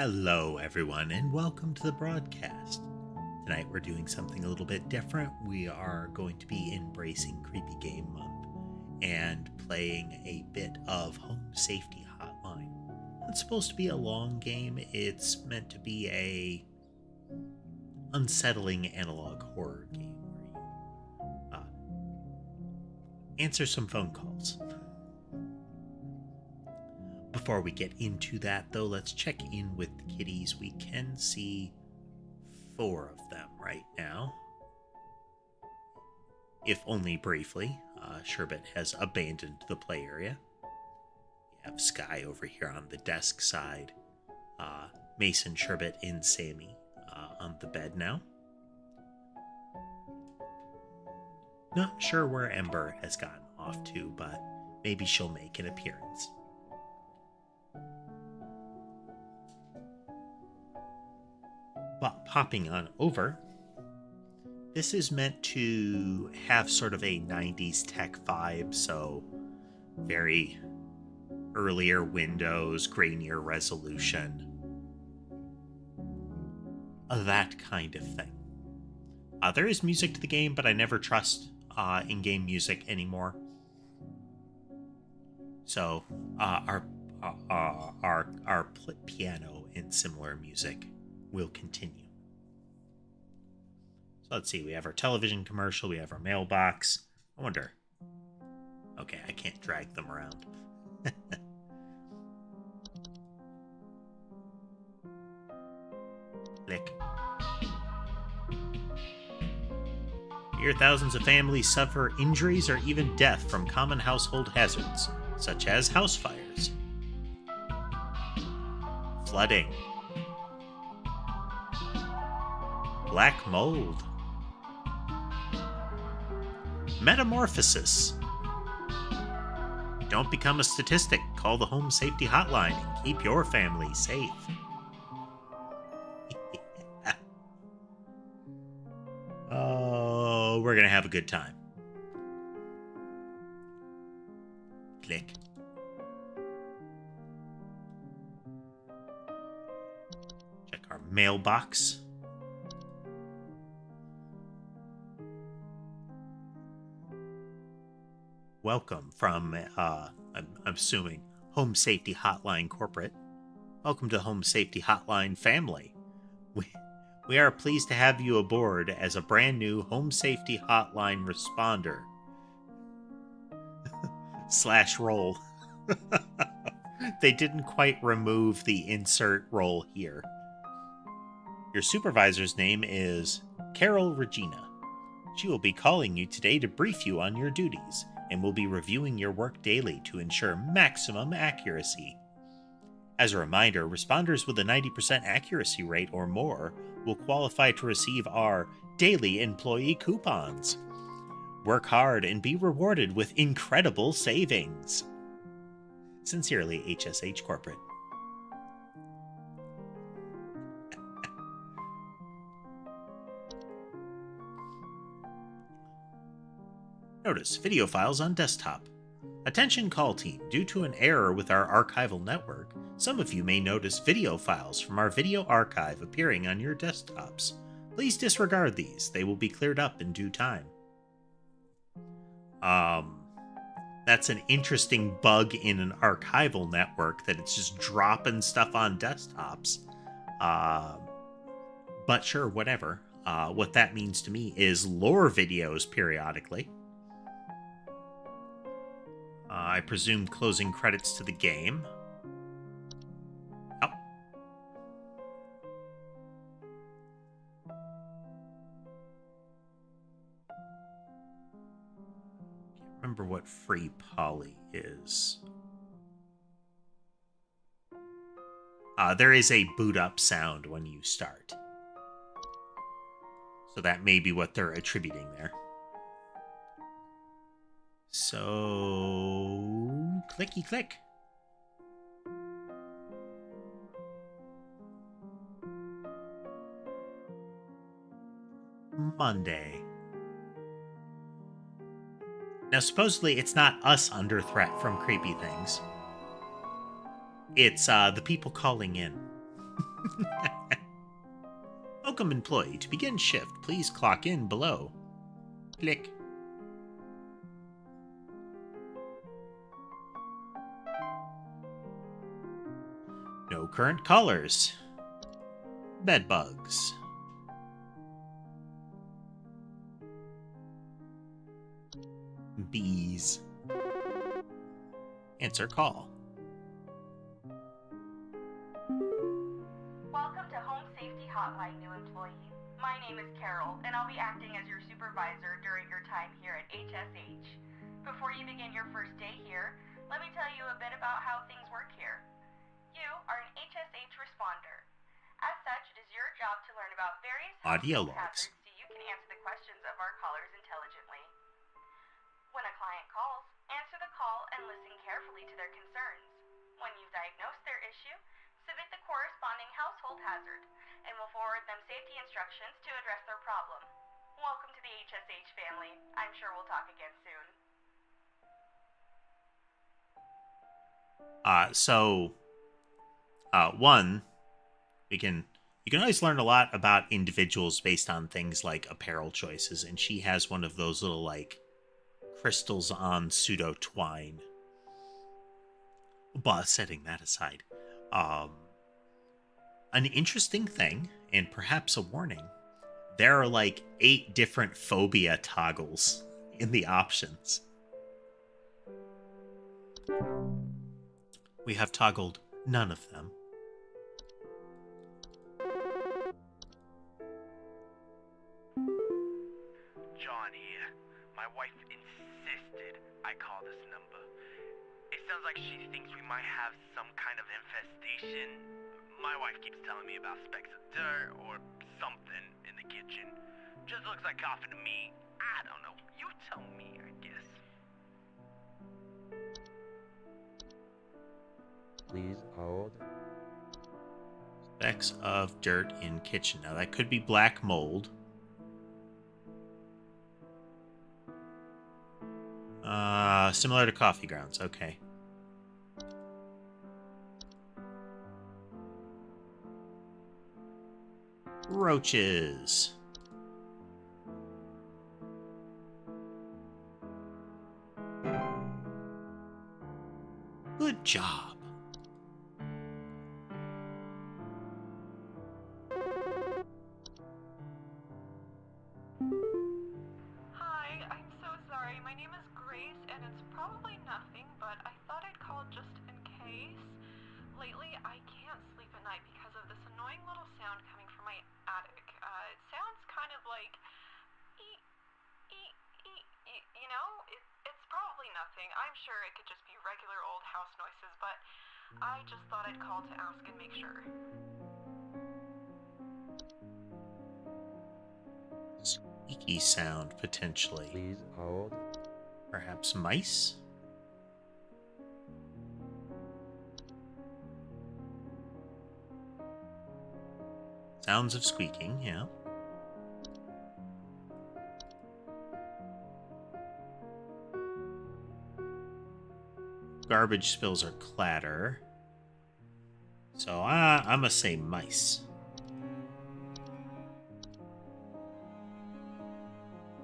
Hello, everyone, and welcome to the broadcast. Tonight we're doing something a little bit different. We are going to be embracing Creepy Game Month and playing a bit of Home Safety Hotline. It's supposed to be a long game. It's meant to be a unsettling analog horror game where you answer some phone calls. Before we get into that, though, let's check in with the kitties. We can see 4 of them right now, if only briefly. Sherbet has abandoned the play area. We have Sky over here on the desk side. Mason, Sherbet, and Sammy on the bed now. Not sure where Ember has gotten off to, but maybe she'll make an appearance. But popping on over, this is meant to have sort of a 90s tech vibe, so very earlier Windows, grainier resolution, that kind of thing. There is music to the game, but I never trust in-game music anymore. So our piano and similar music will continue. So let's see, we have our television commercial, we have our mailbox. I wonder. Okay, I can't drag them around. Click. Here, thousands of families suffer injuries or even death from common household hazards, such as house fires, flooding, black mold, metamorphosis. Don't become a statistic. Call the Home Safety Hotline and keep your family safe. Yeah. Oh, we're going to have a good time. Click. Check our mailbox. Welcome from, I'm assuming, Home Safety Hotline Corporate. Welcome to the Home Safety Hotline family. We are pleased to have you aboard as a brand new Home Safety Hotline responder. /roll. They didn't quite remove the insert role here. Your supervisor's name is Carol Regina. She will be calling you today to brief you on your duties, and will be reviewing your work daily to ensure maximum accuracy. As a reminder, responders with a 90% accuracy rate or more will qualify to receive our daily employee coupons. Work hard and be rewarded with incredible savings. Sincerely, HSH Corporate. Notice video files on desktop. Attention call team, due to an error with our archival network, some of you may notice video files from our video archive appearing on your desktops. Please disregard these. They will be cleared up in due time. That's an interesting bug in an archival network, that it's just dropping stuff on desktops. But sure, whatever. What that means to me is lore videos periodically. I presume closing credits to the game. Oh. Can't remember what free poly is. There is a boot up sound when you start. So that may be what they're attributing there. So, clicky click. Monday. Now, supposedly, it's not us under threat from creepy things. It's the people calling in. Welcome, employee. To begin shift, please clock in below. Click. No current callers. Bed bugs. Bees. Answer call. Welcome to Home Safety Hotline, new employee. My name is Carol, and I'll be acting as your supervisor during your time here at HSH. Before you begin your first day here, let me tell you a bit about how things work here. You are an HSH responder. As such, it is your job to learn about various audio household logs hazards so you can answer the questions of our callers intelligently. When a client calls, answer the call and listen carefully to their concerns. When you've diagnosed their issue, submit the corresponding household hazard, and we'll forward them safety instructions to address their problem. Welcome to the HSH family. I'm sure we'll talk again soon. One, you can always learn a lot about individuals based on things like apparel choices, and she has one of those little like crystals on pseudo twine. But setting that aside, an interesting thing, and perhaps a warning, there are like 8 different phobia toggles in the options. We have toggled none of them. John here. My wife insisted I call this number. It sounds like she thinks we might have some kind of infestation. My wife keeps telling me about specks of dirt or something in the kitchen. Just looks like coffee to me. I don't know. You tell me, I guess. Please hold. Specks of dirt in kitchen. Now that could be black mold. Similar to coffee grounds. Okay. Roaches. Good job. Hi, I'm so sorry. My name is Grace, and it's probably nothing, but I thought I'd call just in case. Lately, I can't sleep at night because of this annoying little sound coming from my attic. It sounds kind of like you know? It's probably nothing. I'm sure it could just be regular old house noises, but I just thought I'd call to ask and make sure. Squeaky sound, potentially. Please hold. Perhaps mice? Sounds of squeaking, yeah. Garbage spills are clatter. So I'm gonna say mice.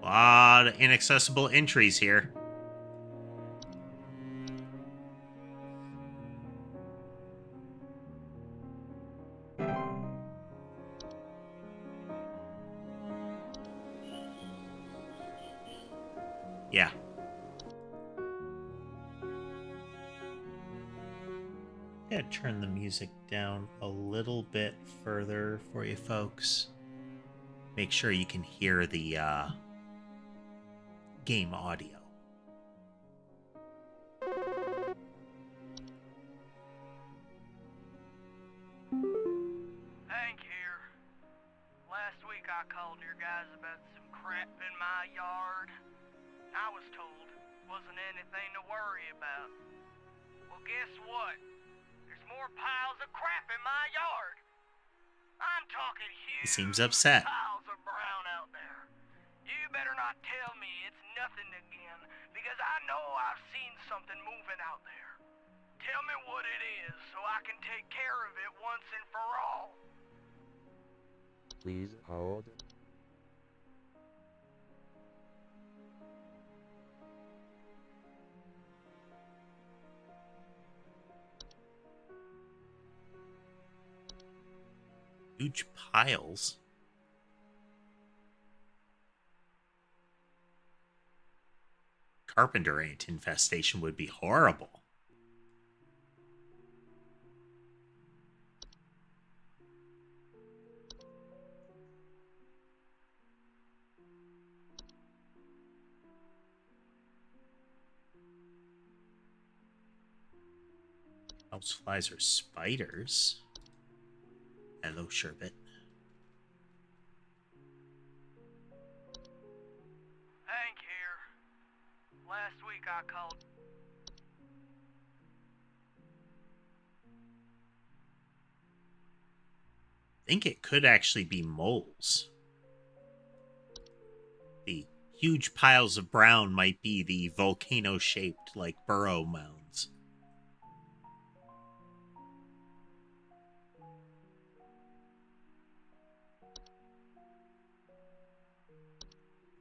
A lot of inaccessible entries here. Yeah. Yeah, turn the music down a little bit further for you folks. Make sure you can hear the game audio. Hank here. Last week I called your guys about some crap in my yard. I was told wasn't anything to worry about. Well, guess what? There's more piles of crap in my yard. I'm talking huge. He seems upset. Piles of brown out there. You better not tell me it's nothing again, because I know I've seen something moving out there. Tell me what it is so I can take care of it once and for all. Please hold. Huge piles. Carpenter ant infestation would be horrible. Houseflies are spiders. Hello, Sherbet. Hank here. Last week I called. I think it could actually be moles. The huge piles of brown might be the volcano-shaped, like, burrow mounds.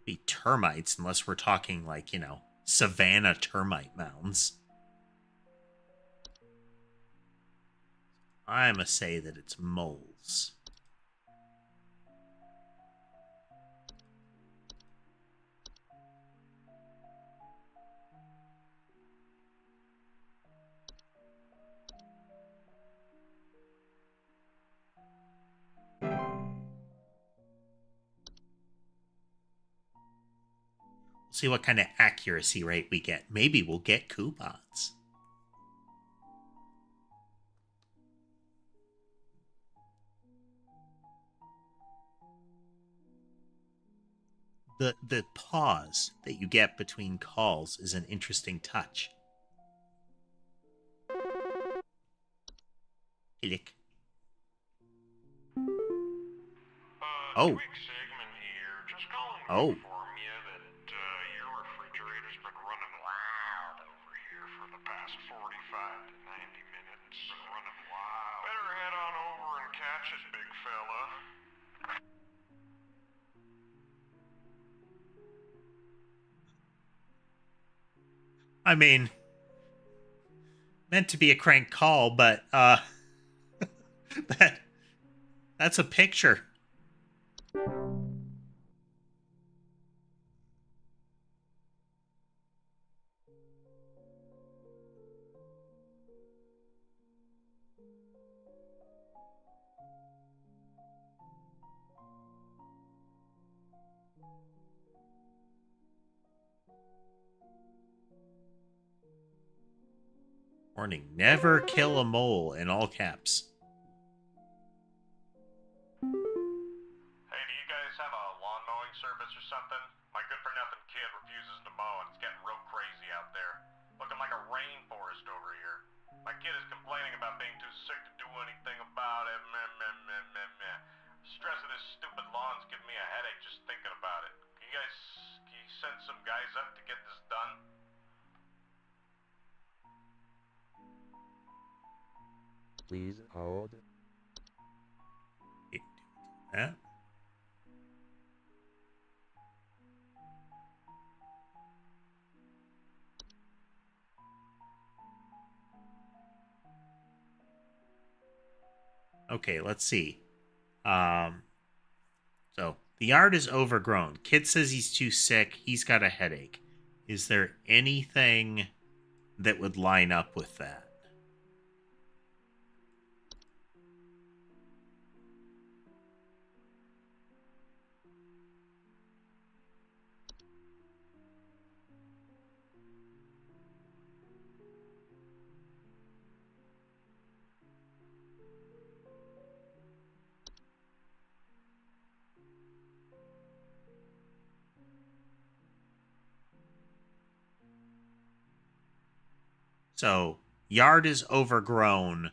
Be termites, unless we're talking, like, you know, savanna termite mounds. I must say that it's moles. See what kind of accuracy rate we get. Maybe we'll get coupons. The pause that you get between calls is an interesting touch. Click. Oh. Quick segment here. Just calling to Oh. inform you that your refrigerator's been running wild over here for the past 45 to 90 minutes. Been running wild. Better head on over and catch it, big fella. I mean, meant to be a crank call, but that's a picture. Warning, never kill a mole, in all caps. Hey, do you guys have a lawn mowing service or something? My good-for-nothing kid refuses to mow, and it's getting real crazy out there. Looking like a rainforest over here. My kid is complaining about being too sick to do anything about it. Meh, meh, meh, meh, meh. Stress of this stupid lawn's giving me a headache just thinking about it. Can you send some guys up to get this done? Please hold. Yeah. Okay, let's see. So the yard is overgrown. Kid says he's too sick. He's got a headache. Is there anything that would line up with that? So, yard is overgrown.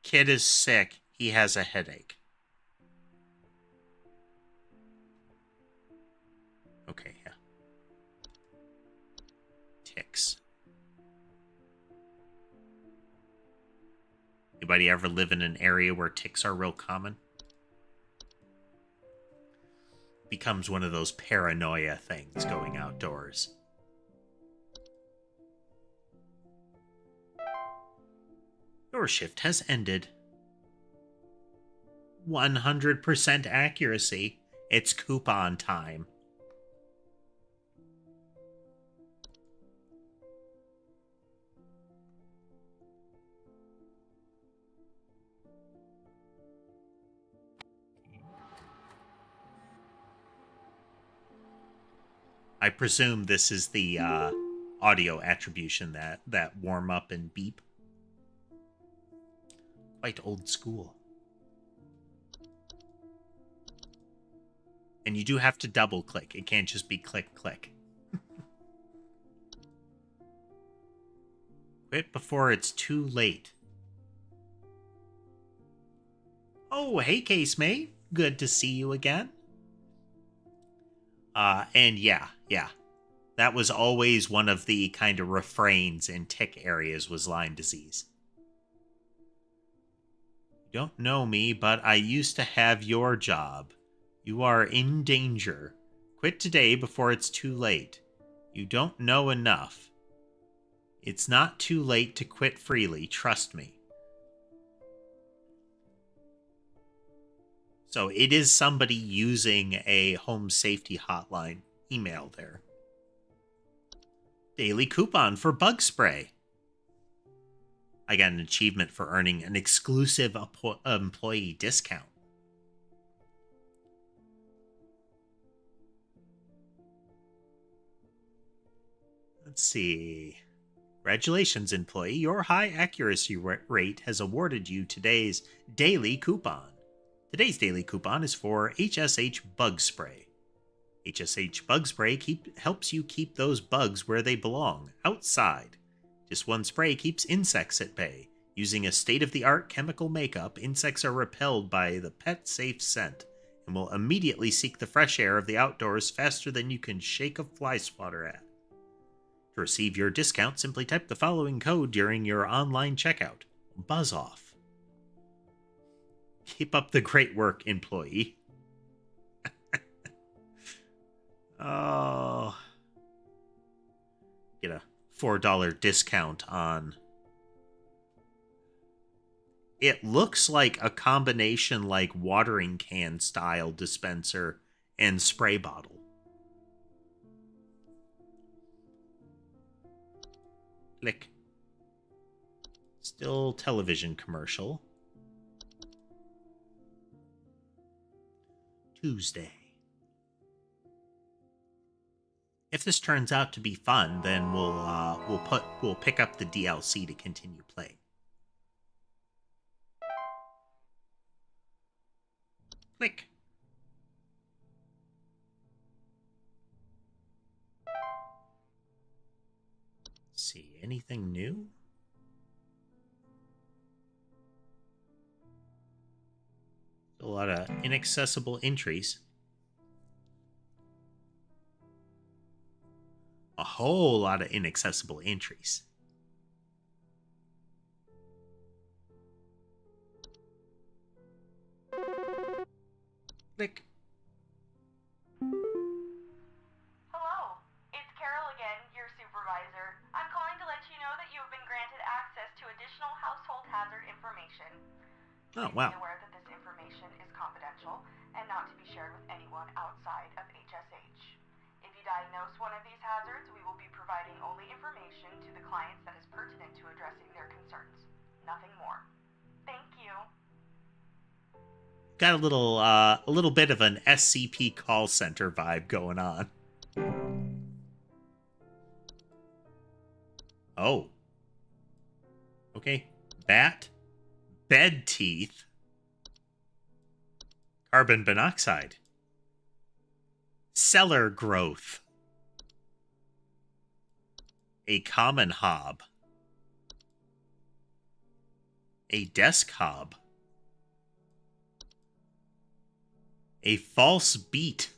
Kid is sick. He has a headache. Okay, yeah. Ticks. Anybody ever live in an area where ticks are real common? Becomes one of those paranoia things going outdoors. Your shift has ended. 100% accuracy. It's coupon time. I presume this is the audio attribution, that warm up and beep. Quite old school. And you do have to double click. It can't just be click, click. Quit before it's too late. Oh, hey, Casemate. Good to see you again. And yeah. That was always one of the kind of refrains in tick areas was Lyme disease. You don't know me, but I used to have your job. You are in danger. Quit today before it's too late. You don't know enough. It's not too late to quit freely, trust me. So it is somebody using a home safety hotline email there. Daily coupon for bug spray. I got an achievement for earning an exclusive employee discount. Let's see. Congratulations, employee. Your high accuracy rate has awarded you today's daily coupon. Today's daily coupon is for HSH Bug Spray. HSH Bug Spray helps you keep those bugs where they belong, outside. Just one spray keeps insects at bay. Using a state-of-the-art chemical makeup, insects are repelled by the pet-safe scent and will immediately seek the fresh air of the outdoors faster than you can shake a fly swatter at. To receive your discount, simply type the following code during your online checkout. Buzz off. Keep up the great work, employee. Oh. Get a $4 discount on. It looks like a combination like watering can style dispenser and spray bottle. Click. Still television commercial. Tuesday. If this turns out to be fun, then we'll pick up the DLC to continue playing. Click. Let's see, anything new? A lot of inaccessible entries. A whole lot of inaccessible entries. Click. Hello, it's Carol again, your supervisor. I'm calling to let you know that you have been granted access to additional household hazard information. Oh, Please wow. be aware that this information is confidential and not to be shared with anyone outside of HSH. If you diagnose one of these hazards, we will be providing only information to the clients that is pertinent to addressing their concerns. Nothing more. Thank you. Got a little bit of an SCP call center vibe going on. Oh. Okay. Bat. Bed teeth. Carbon monoxide. Cellar growth. A common hob. A desk hob. A false beat.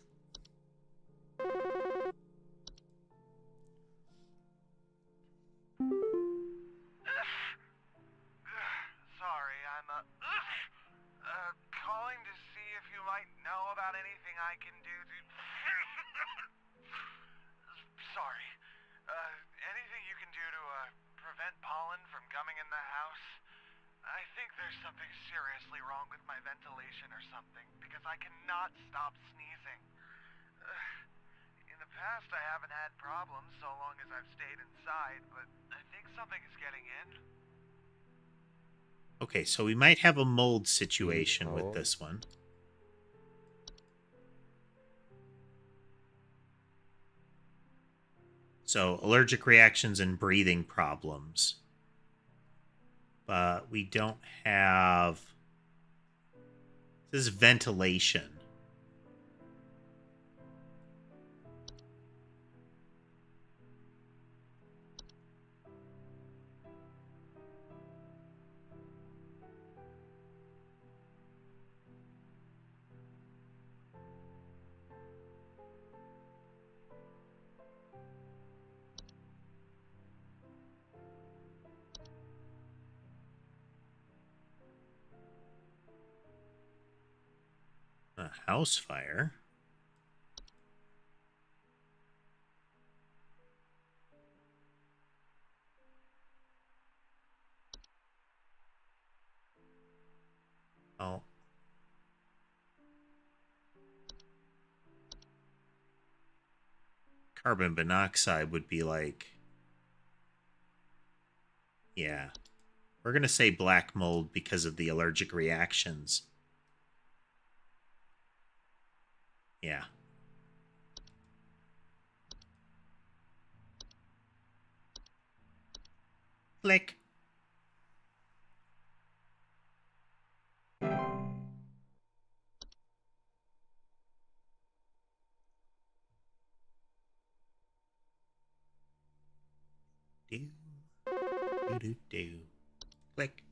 Sorry, anything I can do to... Sorry. Anything you can do to, prevent pollen from coming in the house? I think there's something seriously wrong with my ventilation or something, because I cannot stop sneezing. In the past, I haven't had problems so long as I've stayed inside, but I think something is getting in. Okay, so we might have a mold situation with this one. So, allergic reactions and breathing problems. But we don't have... This is ventilation. A house fire. Oh. Carbon monoxide would be like... Yeah. We're going to say black mold because of the allergic reactions. Yeah. Click. Do. Click.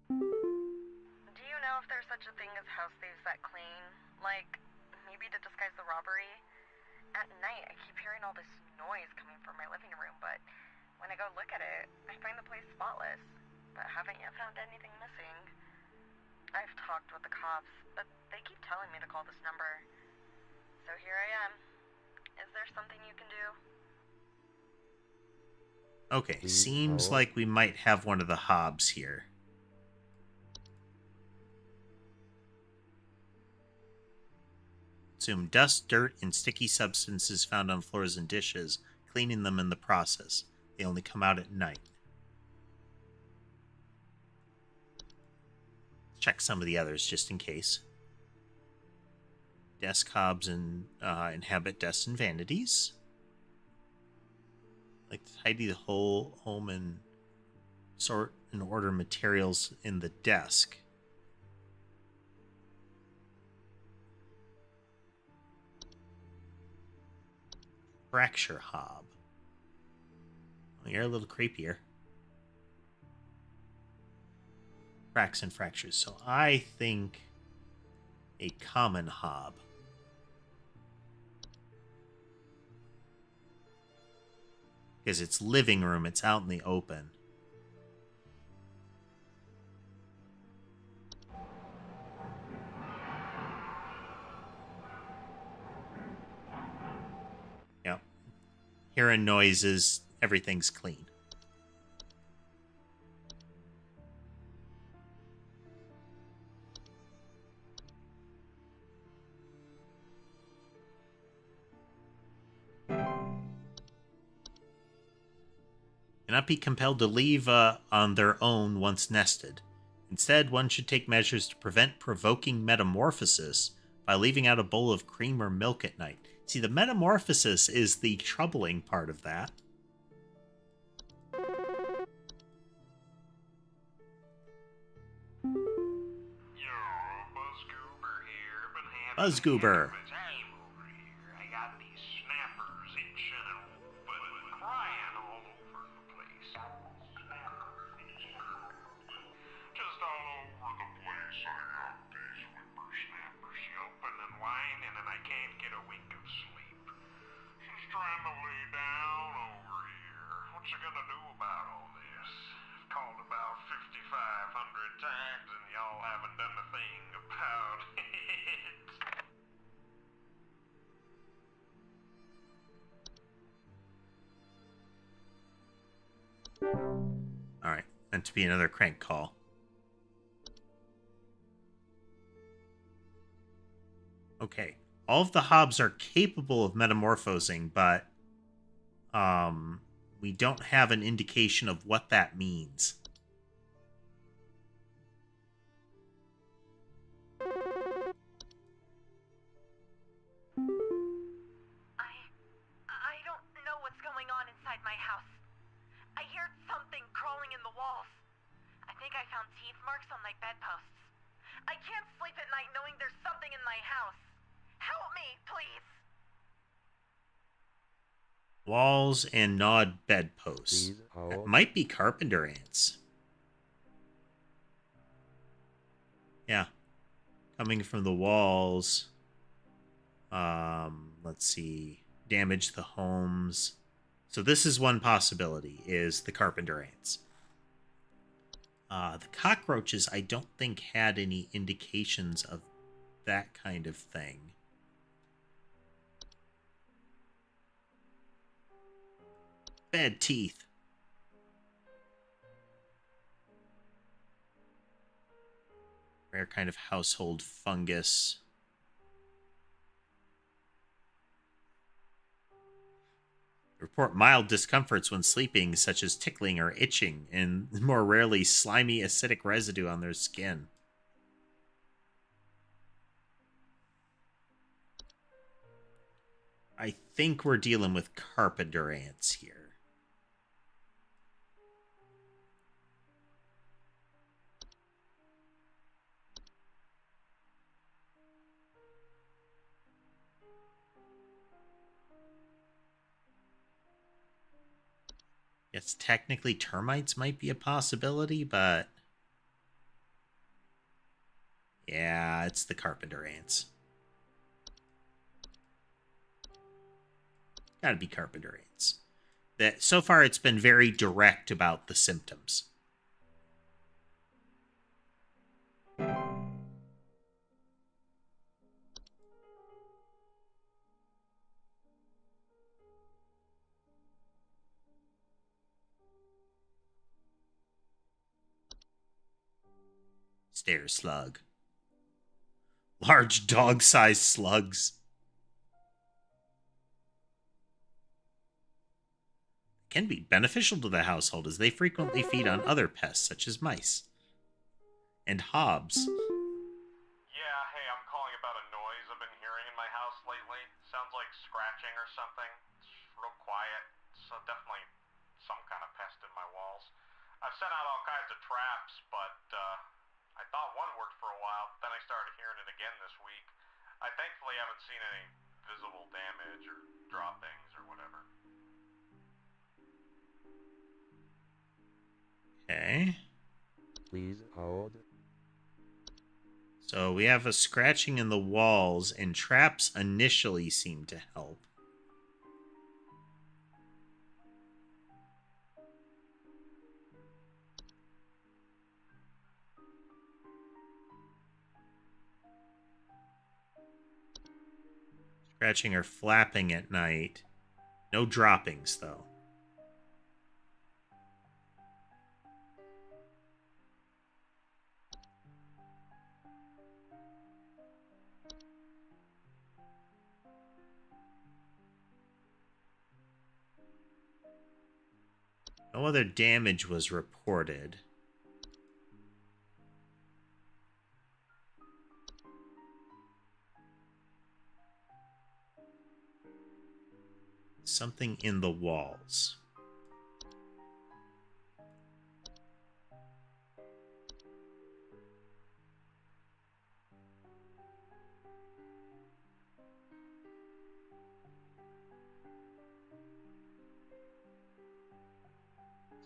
Do you know if there's such a thing as house thieves that clean? Like, maybe to disguise the robbery? At night, I keep hearing all this noise coming from my living room, but when I go look at it, I find the place spotless, but haven't yet found anything missing. I've talked with the cops, but they keep telling me to call this number. So here I am. Is there something you can do? Okay, seems like we might have one of the hobs here. Assume dust, dirt, and sticky substances found on floors and dishes, cleaning them in the process. They only come out at night. Check some of the others just in case. Desk hobs and inhabit dust and vanities. Like to tidy the whole home and sort and order materials in the desk. Fracture hob. Well, you're a little creepier. Cracks and fractures. So I think a common hob. Because it's living room, it's out in the open. Yep. Hearing noises, everything's clean. Cannot be compelled to leave on their own once nested. Instead, one should take measures to prevent provoking metamorphosis by leaving out a bowl of cream or milk at night. See, the metamorphosis is the troubling part of that. Buzzgoober. I got these snappers itching and crying all over the place. Just all over the place. I got these whippersnappers yelping and whining, and I can't get a wink of sleep. Just trying to lay down over here. What you gonna do about all this? I've called about 5,500 times, and y'all haven't done a thing about it. Alright, meant to be another crank call. Okay. All of the hobs are capable of metamorphosing, but we don't have an indication of what that means. I don't know what's going on inside my house. I hear something crawling in the walls. I think I found teeth marks on my bedposts. I can't sleep at night knowing there's something in my house. Help me, please. Walls and gnawed bedposts. Please That hold. might be carpenter ants. Yeah. Coming from the walls. Let's see. Damage the homes. So this is one possibility, is the carpenter ants. The cockroaches, I don't think had any indications of that kind of thing. Bad teeth. Rare kind of household fungus. Report mild discomforts when sleeping, such as tickling or itching, and more rarely slimy acidic residue on their skin. I think we're dealing with carpenter ants here. Yes, technically termites might be a possibility, but yeah, it's the carpenter ants. Gotta be carpenter ants. That so far it's been very direct about the symptoms. Stair slug. Large dog-sized slugs. Can be beneficial to the household as they frequently feed on other pests such as mice. And hobs. Yeah, hey, I'm calling about a noise I've been hearing in my house lately. Sounds like scratching or something. It's real quiet, so definitely some kind of pest in my walls. I've sent out all kinds of traps, but I thought one worked for a while, then I started hearing it again this week. I thankfully haven't seen any visible damage or droppings or whatever. Okay. Please hold. So we have a scratching in the walls, and traps initially seem to help. Scratching or flapping at night. No droppings, though. No other damage was reported. Something in the walls.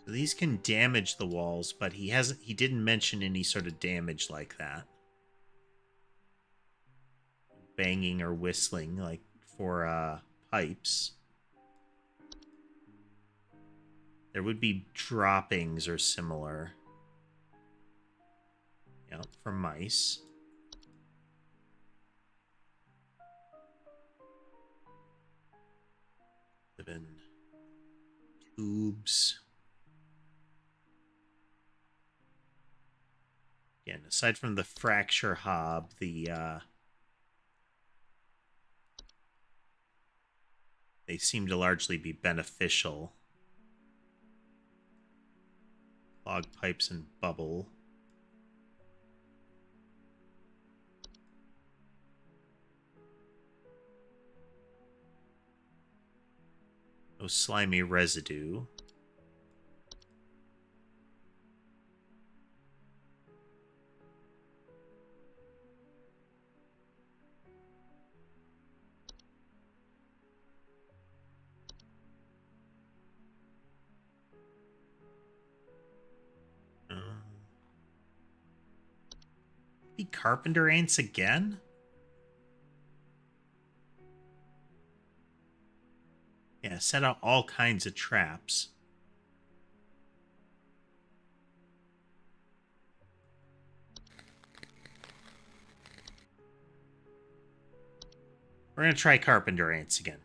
So these can damage the walls, but he didn't mention any sort of damage like that. Banging or whistling like for pipes. There would be droppings or similar. Yep, from mice. Live in tubes. Again, aside from the fracture hob, they seem to largely be beneficial. Clog pipes and bubble. No slimy residue. Be carpenter ants again? Yeah, set out all kinds of traps. We're gonna try carpenter ants again.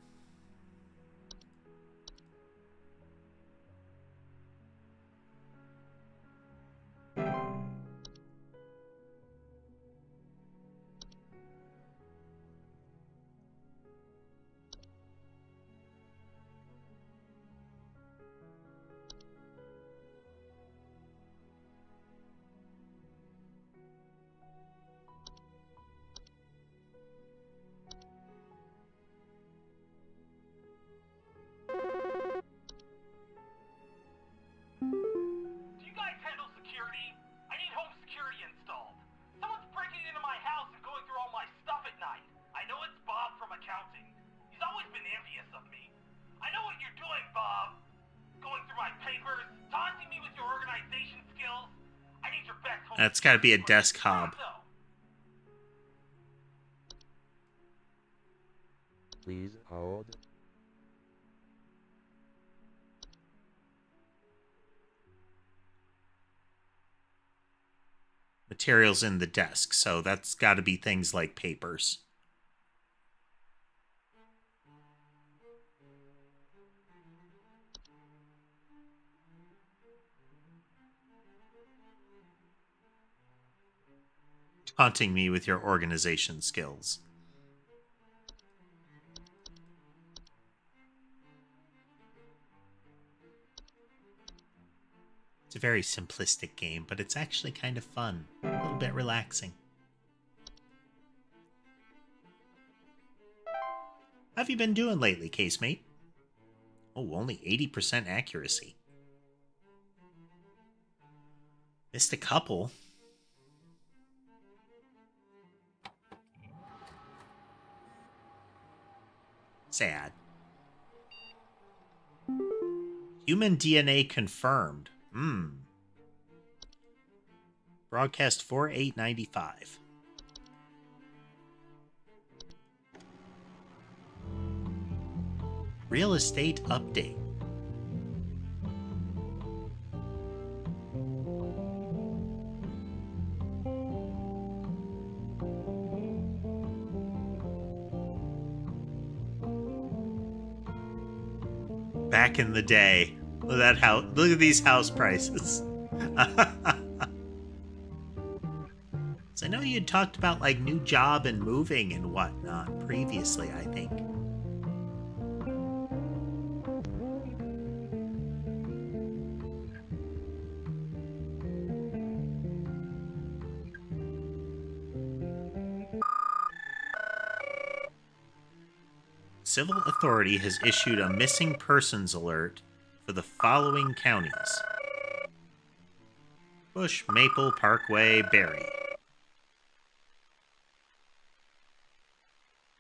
Do you guys handle security? I need home security installed. Someone's breaking into my house and going through all my stuff at night. I know it's Bob from accounting. He's always been envious of me. I know what you're doing, Bob. Going through my papers, taunting me with your organization skills. I need your best home. That's gotta be a desk hob. Please hold. Materials in the desk, so that's got to be things like papers. Taunting me with your organization skills. It's a very simplistic game, but it's actually kind of fun. A little bit relaxing. How have you been doing lately, casemate? Oh, only 80% accuracy. Missed a couple. Sad. Human DNA confirmed. Broadcast 4895. Real estate update. Back in the day. Look at that house. Look at these house prices. So I know you had talked about like new job and moving and whatnot previously, I think. Civil authority has issued a missing persons alert for the following counties: Bush, Maple, Parkway, Berry.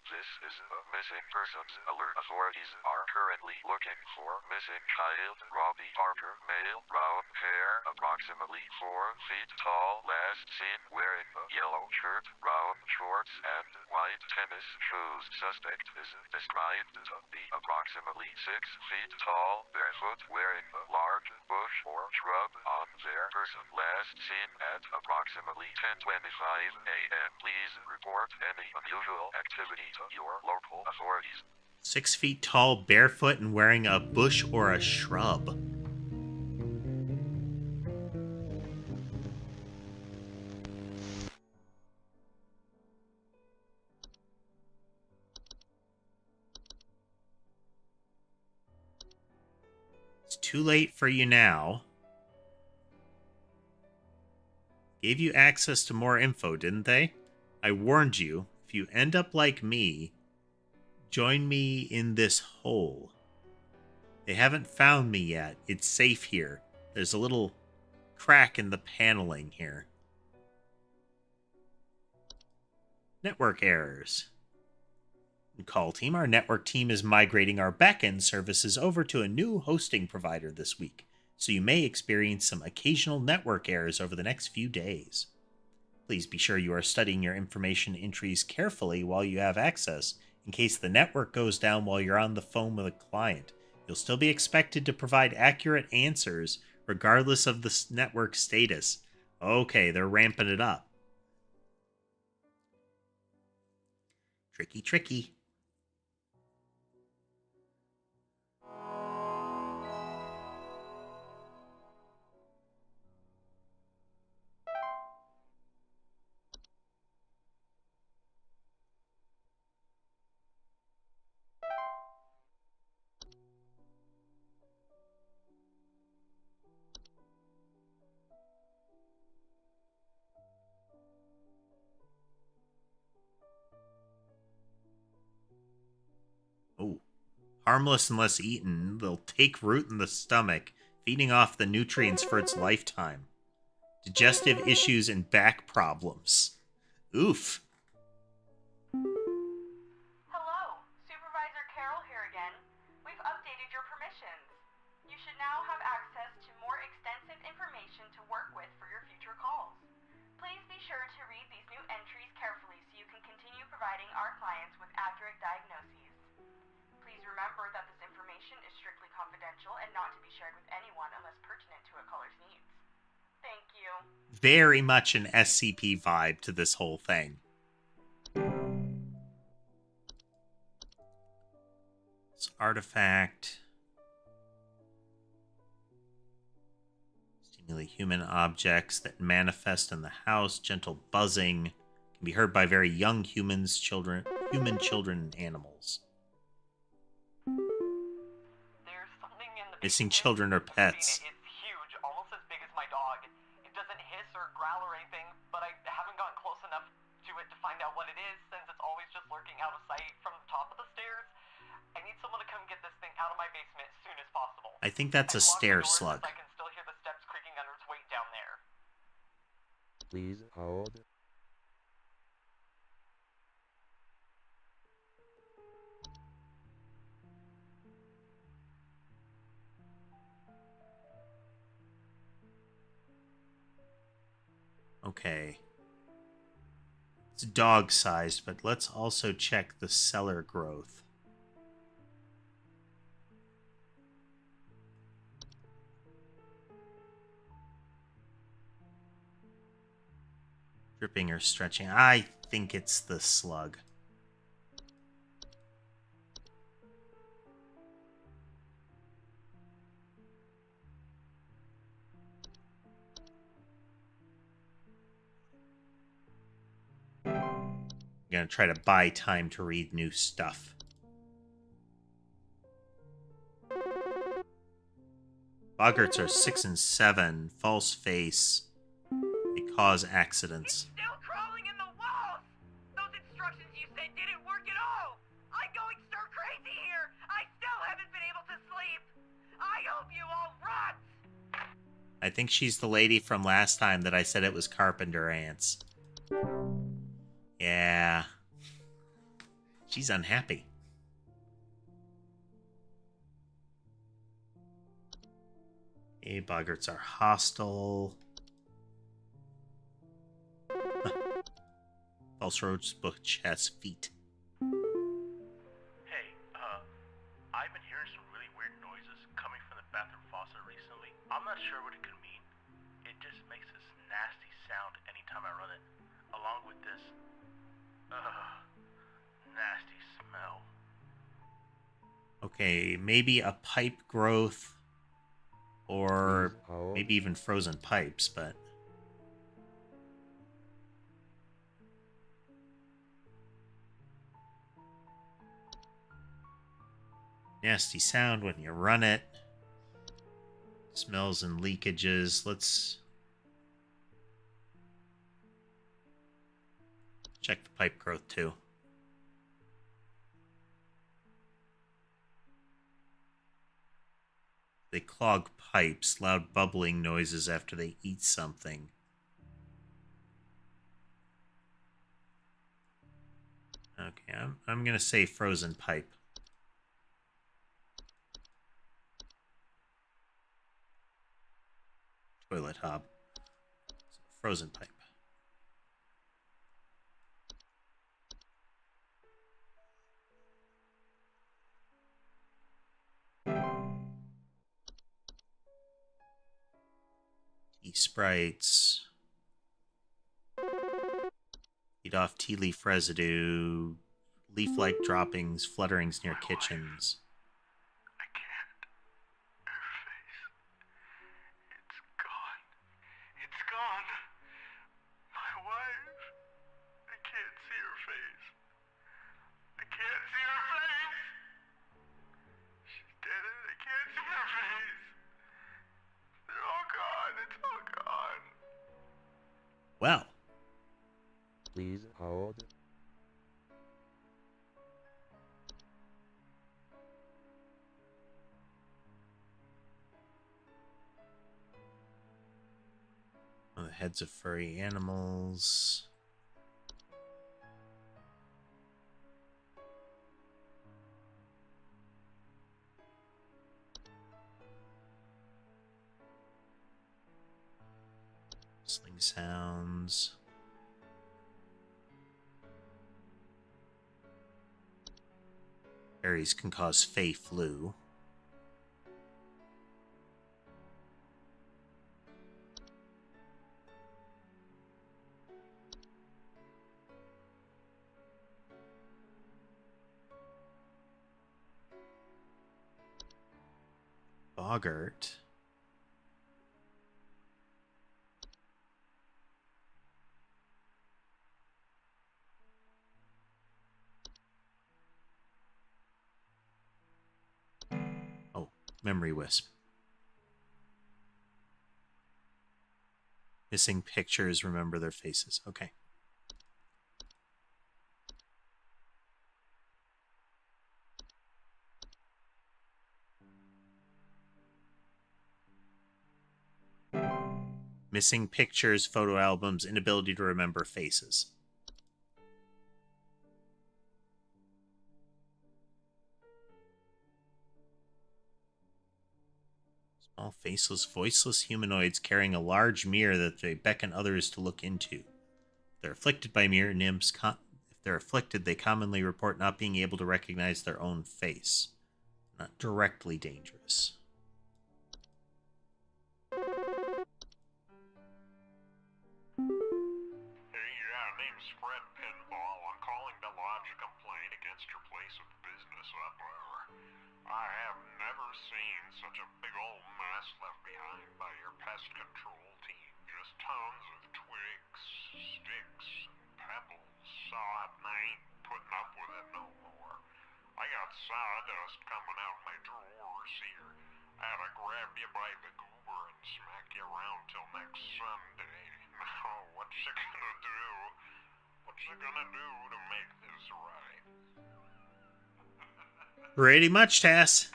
This is a missing persons alert. Authorities are currently looking for missing child Robbie Parker, male, brown hair, approximately 4 feet tall, last seen wearing a yellow shirt, brown shorts, and white tennis shoes. Suspect is described to be approximately 6 feet tall, barefoot, wearing a large bush or shrub on their person. Last seen at approximately 10:25 a.m. Please report any unusual activity to your local authorities. 6 feet tall, barefoot, and wearing a bush or a shrub. Too late for you now. Gave you access to more info, didn't they? I warned you, if you end up like me, join me in this hole. They haven't found me yet. It's safe here. There's a little crack in the paneling here. Network errors. Call team, our network team is migrating our backend services over to a new hosting provider this week, so you may experience some occasional network errors over the next few days. Please be sure you are studying your information entries carefully while you have access, in case the network goes down while you're on the phone with a client. You'll still be expected to provide accurate answers regardless of the network status. Okay, they're ramping it up. Tricky, tricky. Oh, harmless unless eaten. They'll take root in the stomach, feeding off the nutrients for its lifetime. Digestive issues and back problems. Oof. Hello, Supervisor Carol here again. We've updated your permissions. You should now have access to more extensive information to work with for your future calls. Please be sure to read these new entries carefully so you can continue providing our clients with accurate diagnoses. Please remember that this information is strictly confidential and not to be shared with anyone unless pertinent to a caller's needs. Thank you. Very much an SCP vibe to this whole thing. This artifact. Stimulate human objects that manifest in the house. Gentle buzzing. Can be heard by very young human children, and animals. There's something in the Missing basement. children or pets. It's huge, almost as big as my dog. It doesn't hiss or growl or anything, but I haven't gotten close enough to it to find out what it is, since it's always just lurking out of sight from the top of the stairs. I need someone to come get this thing out of my basement as soon as possible. I think that's a I've locked the stair door slug. since I can still hear the steps creaking under its weight down there. Please hold. Okay. It's dog-sized, but let's also check the cellar growth. Dripping or stretching. I think it's the slug. I'm gonna try to buy time to read new stuff. Boggarts are 6 and 7. False face. They cause accidents. Still crawling in the walls! Those instructions you said didn't work at all! I'm going stir crazy here! I still haven't been able to sleep! I hope you all rot! I think she's the lady from last time that I said it was carpenter ants. Yeah. She's unhappy. Hey, boggarts are hostile. False Roach Butch has feet. Hey, I've been hearing some really weird noises coming from the bathroom faucet recently. I'm not sure what it could mean. It just makes this nasty sound anytime I run it, along with this, nasty smell. Okay, maybe a pipe growth, or Please hold. maybe even frozen pipes, but... Nasty sound when you run it. Smells and leakages. Let's check the pipe growth too. They clog pipes, loud bubbling noises after they eat something. Okay, I'm gonna say frozen pipe. Toilet hob. So frozen pipe. Tea sprites. Eat off tea leaf residue. Leaf-like droppings, flutterings near kitchens. I can't. Her face. It's gone. It's gone. My wife. I can't see her face. I can't see her face. She's dead and I can't see her face. They're all gone. It's all gone. Well, Please hold. the heads of furry animals. Whistling sounds. Berries can cause fey flu. Boggart. Oh, memory wisp. Missing pictures, remember their faces. Okay. Missing pictures, photo albums, inability to remember faces. Small, faceless, voiceless humanoids carrying a large mirror that they beckon others to look into. If they're afflicted by mirror nymphs, if they're afflicted, they commonly report not being able to recognize their own face. Not directly dangerous. Hey, name's Fred Pinball. I'm calling to lodge a complaint against your place of business up there. I have never seen such a big old mess left behind by your pest control team. Just tons of twigs, sticks, and pebbles. Sod, and I ain't putting up with it no more. I got sawdust coming out my drawers here. I had to grab you by the goober and smack you around till next Sunday. Now, what's you gonna do? What's you gonna do to make this right? Pretty much, Tass.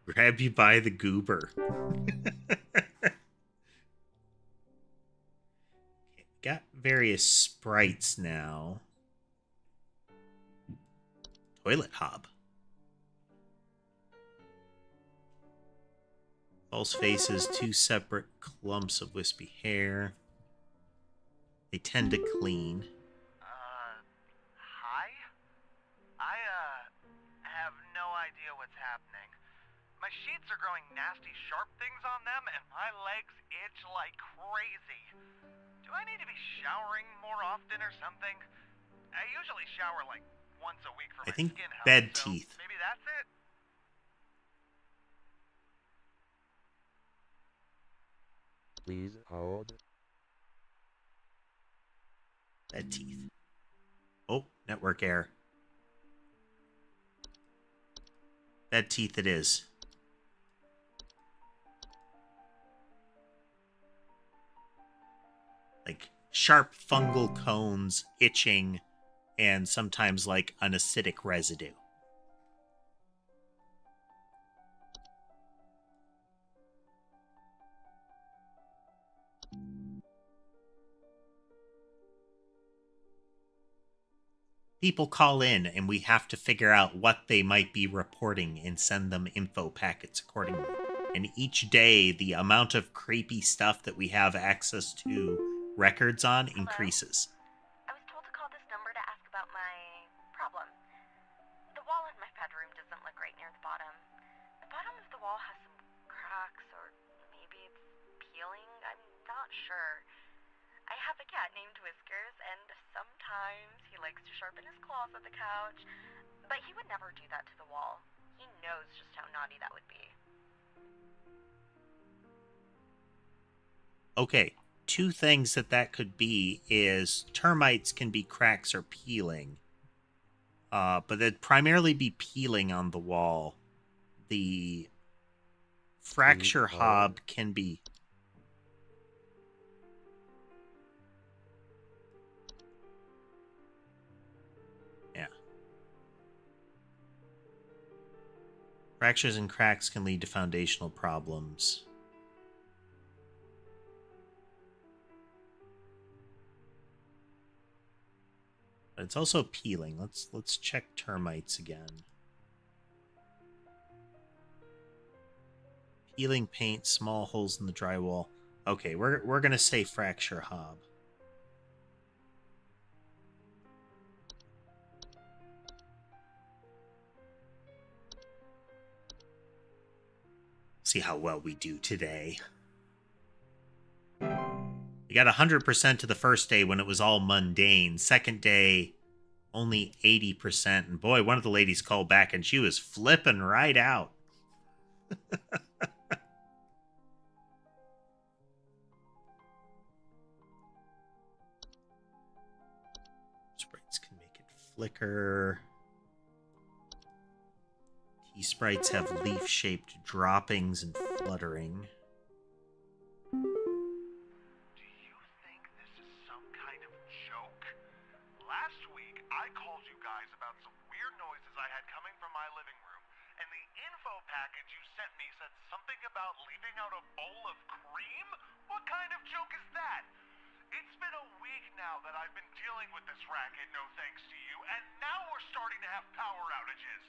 Grab you by the goober. Got various sprites now. Toilet hob. False faces, two separate clumps of wispy hair. They tend to clean. Hi? I, have no idea what's happening. My sheets are growing nasty sharp things on them, and my legs itch like crazy. Do I need to be showering more often or something? I usually shower like once a week for I my think skin health, bed so teeth. maybe that's it? Please hold. Bed teeth. Oh, network error. Bad teeth it is. Like sharp fungal cones, itching, and sometimes like an acidic residue. People call in and we have to figure out what they might be reporting and send them info packets accordingly. And each day, the amount of creepy stuff that we have access to records on increases. I was told to call this number to ask about my problem. The wall in my bedroom doesn't look right near the bottom. The bottom of the wall has some cracks, or maybe it's peeling. I'm not sure. I have a cat named Whiskers, and sometimes he likes to sharpen his claws at the couch, but he would never do that to the wall. He knows just how naughty that would be. Okay, two things that could be is termites can be cracks or peeling. But they'd primarily be peeling on the wall. The fracture hob can be... Yeah. Fractures and cracks can lead to foundational problems. But it's also peeling. Let's check termites again. Peeling paint, small holes in the drywall. Okay, we're gonna say fracture hob. See how well we do today. We got 100% to the first day when it was all mundane. Second day, only 80%. And boy, one of the ladies called back and she was flipping right out. Sprites can make it flicker. T-sprites have leaf-shaped droppings and fluttering. I called you guys about some weird noises I had coming from my living room, and the info package you sent me said something about leaving out a bowl of cream? What kind of joke is that? It's been a week now that I've been dealing with this racket, no thanks to you, and now we're starting to have power outages.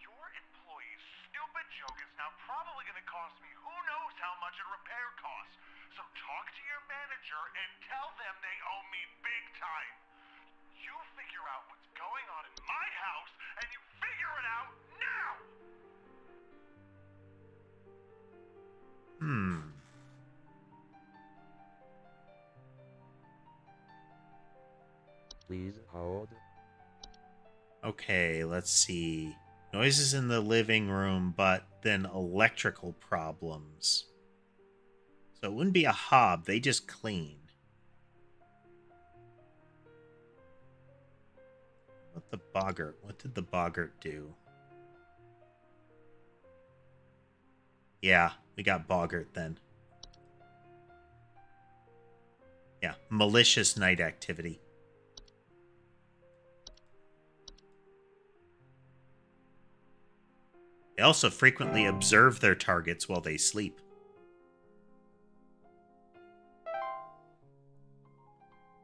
Your employee's stupid joke is now probably going to cost me who knows how much in repair costs. So talk to your manager and tell them they owe me big time. You figure out what's going on in my house, and you figure it out now! Please hold. Okay, let's see. Noises in the living room, but then electrical problems. So it wouldn't be a hob, they just clean. What did the boggart do? Yeah, we got boggart then. Yeah, malicious night activity. They also frequently observe their targets while they sleep.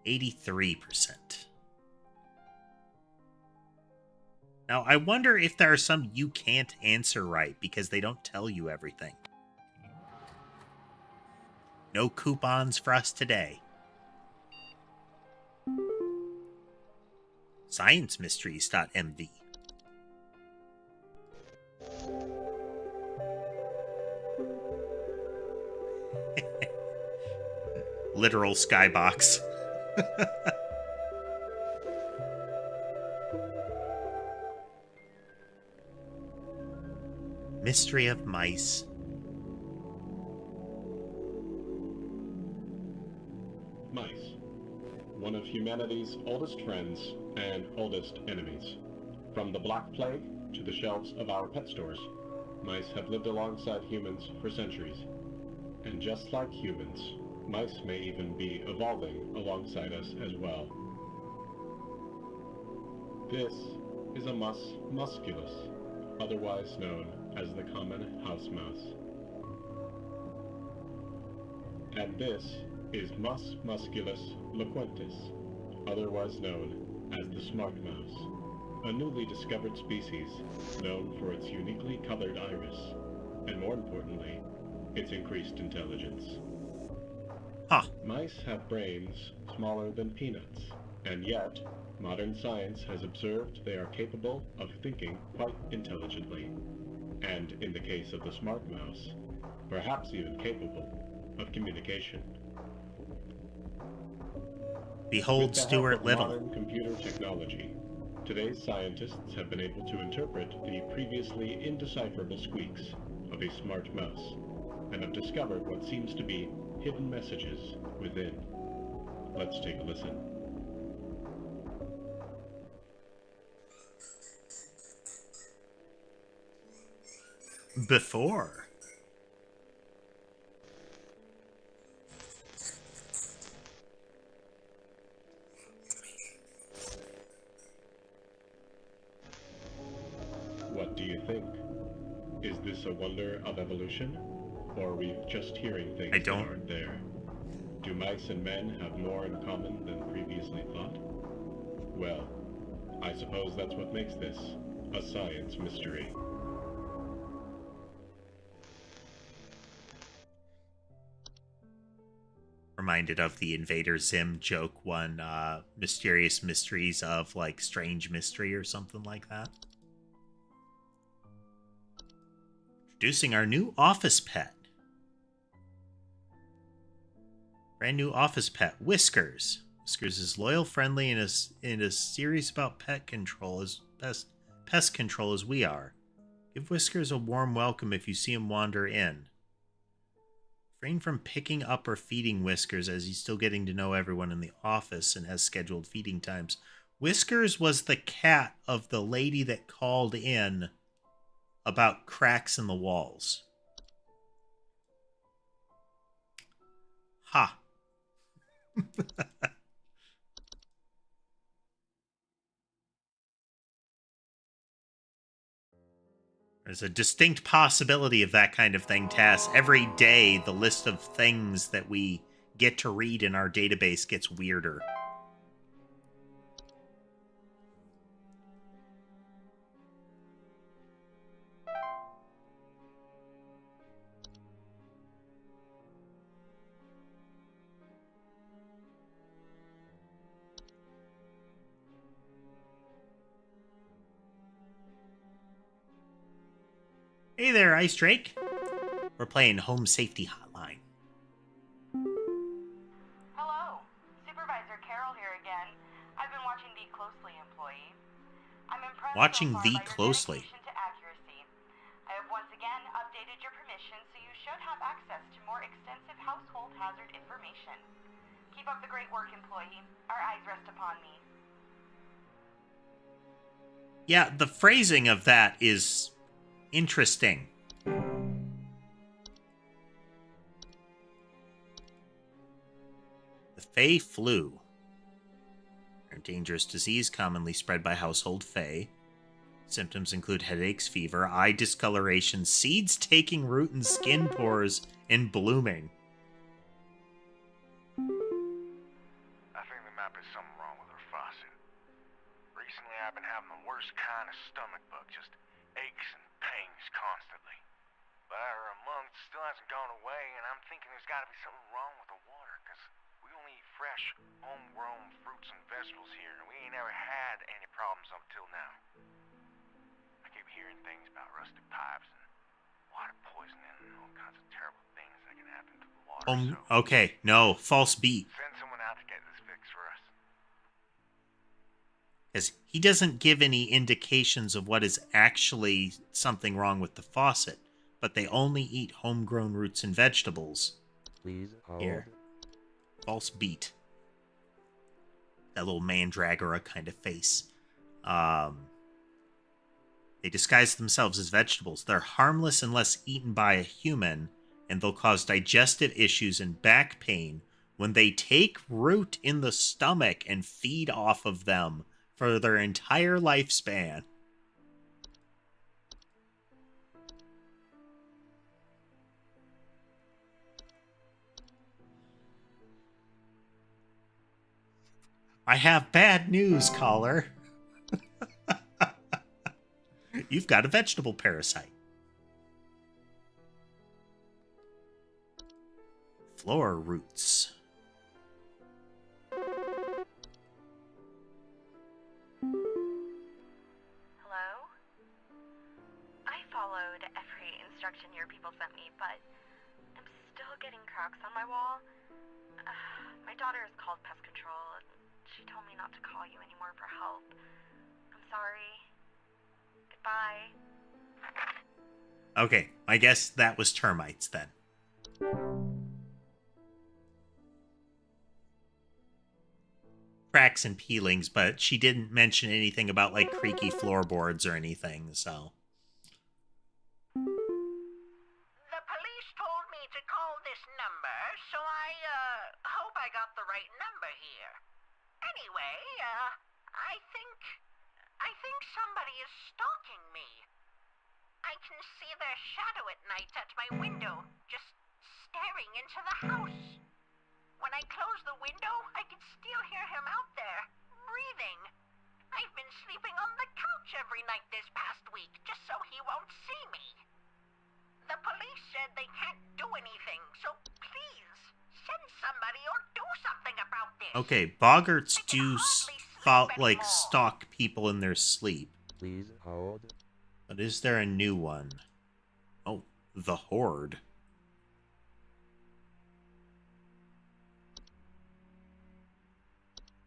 %83. Now, I wonder if there are some you can't answer right because they don't tell you everything. No coupons for us today. ScienceMysteries.mv. Literal skybox. Mystery of mice. Mice. One of humanity's oldest friends and oldest enemies. From the Black Plague to the shelves of our pet stores. Mice have lived alongside humans for centuries. And just like humans, mice may even be evolving alongside us as well. This is a mus musculus, otherwise known as the common house mouse. And this is Mus musculus loquentis, otherwise known as the smart mouse, a newly discovered species known for its uniquely colored iris, and more importantly, its increased intelligence. Huh. Mice have brains smaller than peanuts, and yet, modern science has observed they are capable of thinking quite intelligently, and in the case of the smart mouse, perhaps even capable of communication. Behold With the help Stuart of Little. modern computer technology, today's scientists have been able to interpret the previously indecipherable squeaks of a smart mouse, and have discovered what seems to be hidden messages within. Let's take a listen. Before. What do you think? Is this a wonder of evolution? Or are we just hearing things I that don't- aren't there? Do mice and men have more in common than previously thought? Well, I suppose that's what makes this a science mystery. Reminded of the Invader Zim joke one, Mysterious Mysteries of, like, Strange Mystery or something like that. Introducing our new office pet. Brand new office pet, Whiskers. Whiskers is loyal, friendly, and is serious about pest control as we are. Give Whiskers a warm welcome if you see him wander in. Refrain from picking up or feeding Whiskers as he's still getting to know everyone in the office and has scheduled feeding times. Whiskers was the cat of the lady that called in about cracks in the walls. Ha. There's a distinct possibility of that kind of thing, Tass. Every day, the list of things that we get to read in our database gets weirder. Hey there, Ice Drake. We're playing Home Safety Hotline. Hello, Supervisor Carol here again. I've been watching thee closely, employee. I'm impressed Watching so far thee by your closely. dedication to accuracy. I have once again updated your permissions so you should have access to more extensive household hazard information. Keep up the great work, employee. Our eyes rest upon me. Yeah, the phrasing of that is interesting. The Fey flu. A dangerous disease commonly spread by household Fey. Symptoms include headaches, fever, eye discoloration, seeds taking root in skin pores, and blooming. I think there might be something wrong with her faucet. Recently, I've been having the worst kind of stomach bug, just aches and pains constantly. But after a month, it still hasn't gone away, and I'm thinking there's got to be something wrong with the water, because we only eat fresh, homegrown fruits and vegetables here, and we ain't ever had any problems up till now. I keep hearing things about rusted pipes and water poisoning and all kinds of terrible things that can happen to the water, so Okay, no, false beat. send someone out to get this fixed for us. Because he doesn't give any indications of what is actually something wrong with the faucet, but they only eat homegrown roots and vegetables. Please hold. Here. False beat. That little Mandragora kind of face. They disguise themselves as vegetables. They're harmless unless eaten by a human, and they'll cause digestive issues and back pain when they take root in the stomach and feed off of them for their entire lifespan. I have bad news, caller. You've got a vegetable parasite. Floor roots. Hello? I followed every instruction your people sent me, but I'm still getting cracks on my wall. My daughter has called pest control. She told me not to call you anymore for help. I'm sorry. Goodbye. Okay, I guess that was termites then. Cracks and peelings, but she didn't mention anything about like creaky floorboards or anything, so. The police told me to call this number, so I hope I got the right number here. Anyway, I think somebody is stalking me. I can see their shadow at night at my window, just staring into the house. When I close the window, I can still hear him out there, breathing. I've been sleeping on the couch every night this past week, just so he won't see me. The police said they can't do anything, so please, send somebody or do something about this. Okay, boggarts do stalk people in their sleep. Please hold. But is there a new one? Oh, the Horde.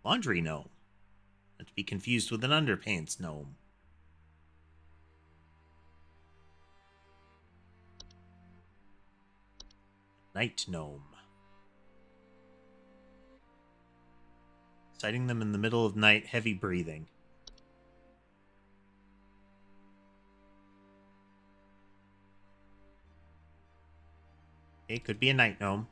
Laundry gnome. Not to be confused with an underpants gnome. Night gnome. Sighting them in the middle of night, heavy breathing. It could be a night gnome.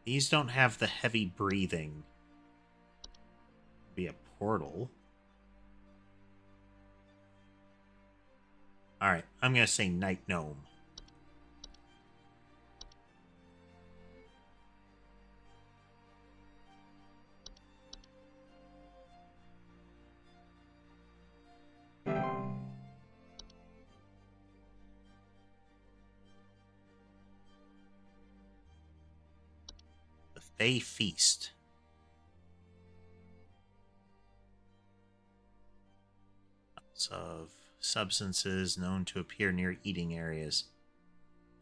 These don't have the heavy breathing. Be a portal. Alright, I'm gonna say night gnome. They feast. Lots of substances known to appear near eating areas.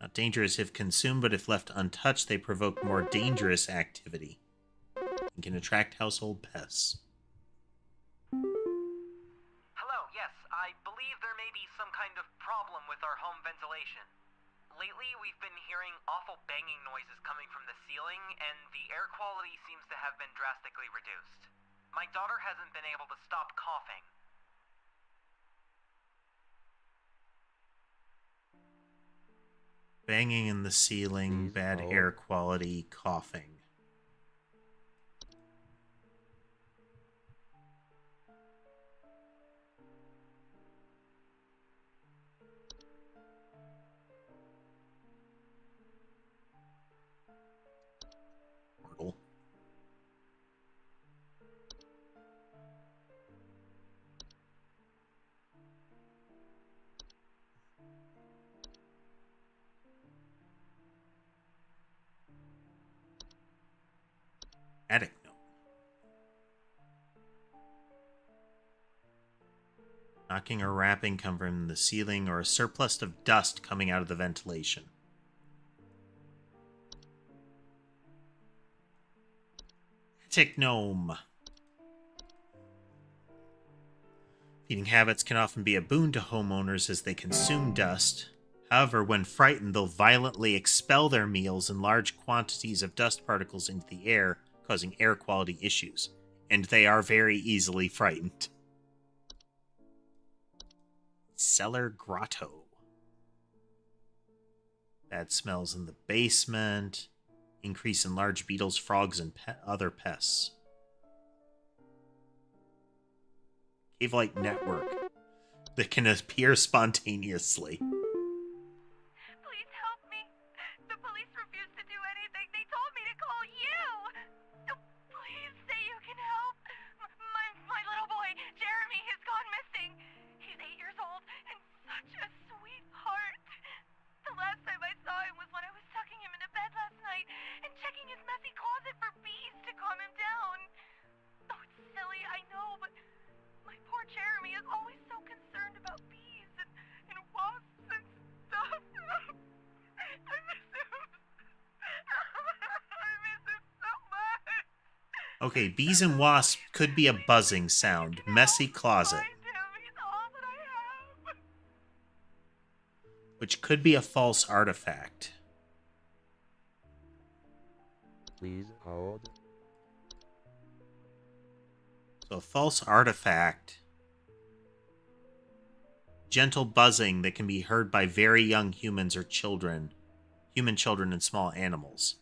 Not dangerous if consumed, but if left untouched, they provoke more dangerous activity and can attract household pests. Hello, yes, I believe there may be some kind of problem with our home ventilation. Lately, we've been hearing awful banging noises coming from the ceiling, and the air quality seems to have been drastically reduced. My daughter hasn't been able to stop coughing. Banging in the ceiling, bad air quality, coughing. Portal. Attic gnome. Knocking or rapping come from the ceiling or a surplus of dust coming out of the ventilation. Attic gnome. Feeding habits can often be a boon to homeowners as they consume dust. However, when frightened, they'll violently expel their meals and large quantities of dust particles into the air, causing air quality issues, and they are very easily frightened. Cellar grotto. Bad smells in the basement. Increase in large beetles, frogs, and other pests. Cave-like network that can appear spontaneously. Please help me. The police refused to do anything. They told me to call you. Please say you can help. My little boy, Jeremy, has gone missing. He's 8 years old and such a sweetheart. The last time I saw him was when I was tucking him into bed last night and checking his messy closet for bees to calm him down. Oh, it's silly, I know, but my poor Jeremy is always so concerned about bees and wasps and stuff. I miss him. I miss him so much. Okay, bees and wasps could be a buzzing sound. Messy closet. Find him. He's all that I have. Which could be a false artifact. Please hold. So a false artifact. Gentle buzzing that can be heard by very young humans or children. Human children and small animals.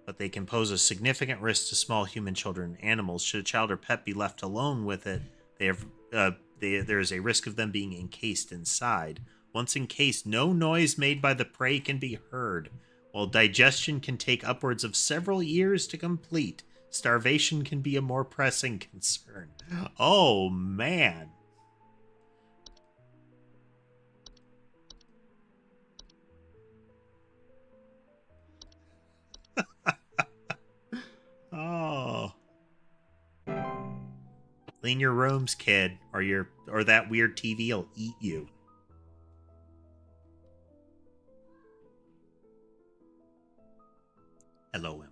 But they can pose a significant risk to small human children and animals. Should a child or pet be left alone with it, there is a risk of them being encased inside. Once encased, no noise made by the prey can be heard. While digestion can take upwards of several years to complete, starvation can be a more pressing concern. Oh, man. Oh. Clean your rooms, kid, or that weird TV will eat you. Hello, Ember.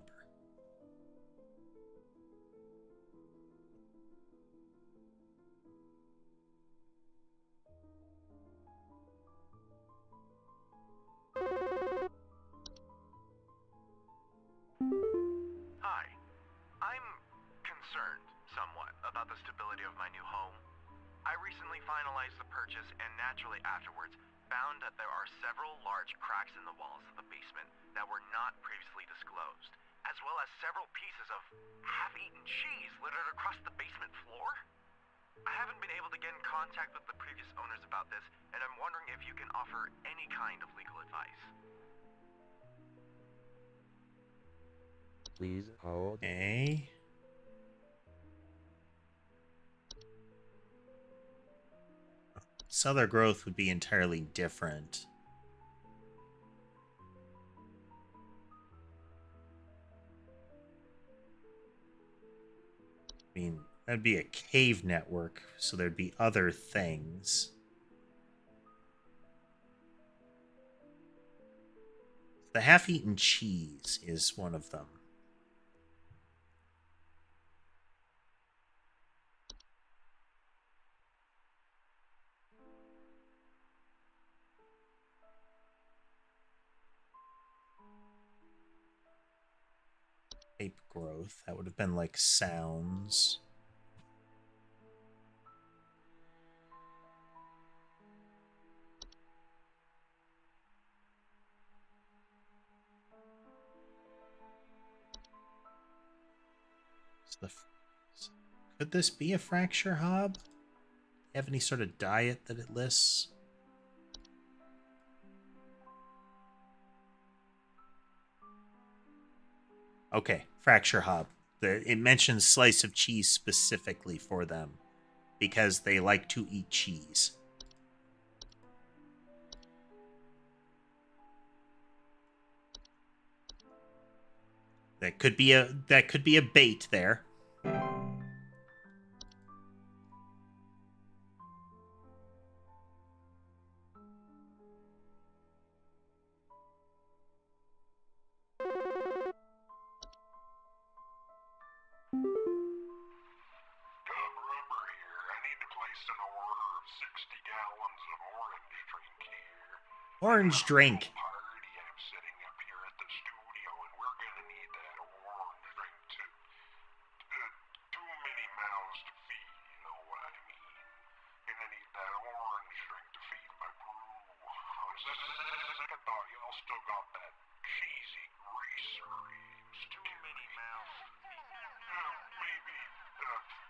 Hi. I'm concerned somewhat about the stability of my new home. I recently finalized the purchase and naturally afterwards found that there are several large cracks in the walls of the basement that were not previously disclosed, as well as several pieces of half-eaten cheese littered across the basement floor. I haven't been able to get in contact with the previous owners about this, and I'm wondering if you can offer any kind of legal advice. Please hold. Okay. Cellar growth would be entirely different. I mean, that'd be a cave network, so there'd be other things. The half-eaten cheese is one of them. Tape growth. That would have been like sounds. Could this be a fracture hob? Do you have any sort of diet that it lists? Okay, fracture hob. It mentions slice of cheese specifically for them because they like to eat cheese. That could be a bait there. Rubber here. I need to place an order of 60 gallons of orange drink here. Orange drink. Party I'm setting up here at the studio, and we're gonna need that orange drink too. Too many mouths to feed, you know what I mean. Gonna need that orange drink to feed my crew. Second thought, y'all still got that cheesy greasery. Too many mouths. Maybe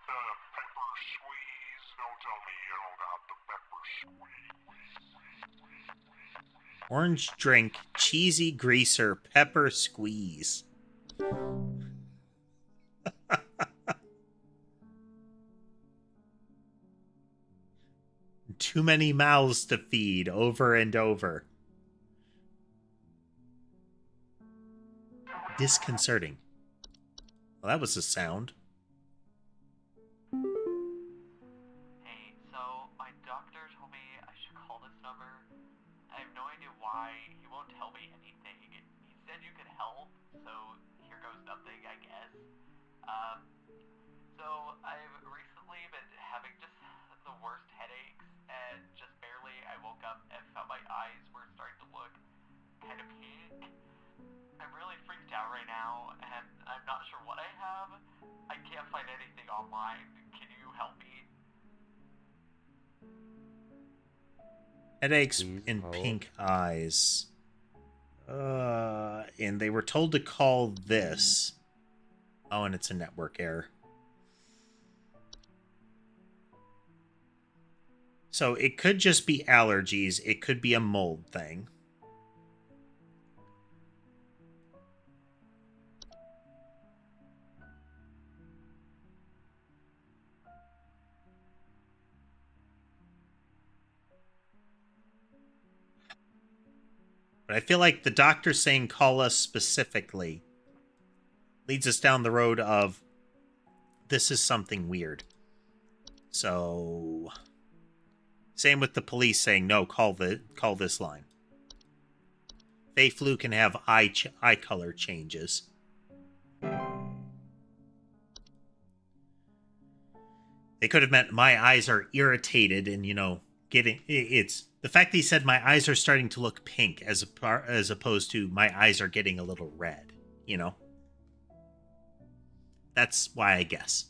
pepper squeeze. Don't tell me you don't got the pepper squeeze. Orange drink, cheesy greaser, pepper squeeze. Too many mouths to feed over and over. Disconcerting. Well, that was a sound. Hey, so my doctor told me I should call this number. I have no idea why. He won't tell me anything. He said you could help, so here goes nothing, I guess. So I've recently been having just the worst headaches, and just barely I woke up and felt my eyes were starting to look kind of pink. I'm really freaked out right now, and I'm not sure what I have. I can't find anything online. Can you help me? Headaches Please and hold. pink eyes. And they were told to call this. Oh, and it's a network error. So it could just be allergies. It could be a mold thing. But I feel like the doctor saying call us specifically leads us down the road of this is something weird. So same with the police saying no, call this line. Fei Flu can have eye color changes. They could have meant my eyes are irritated and, you know, it's the fact that he said my eyes are starting to look pink as opposed to my eyes are getting a little red, you know. That's why I guess.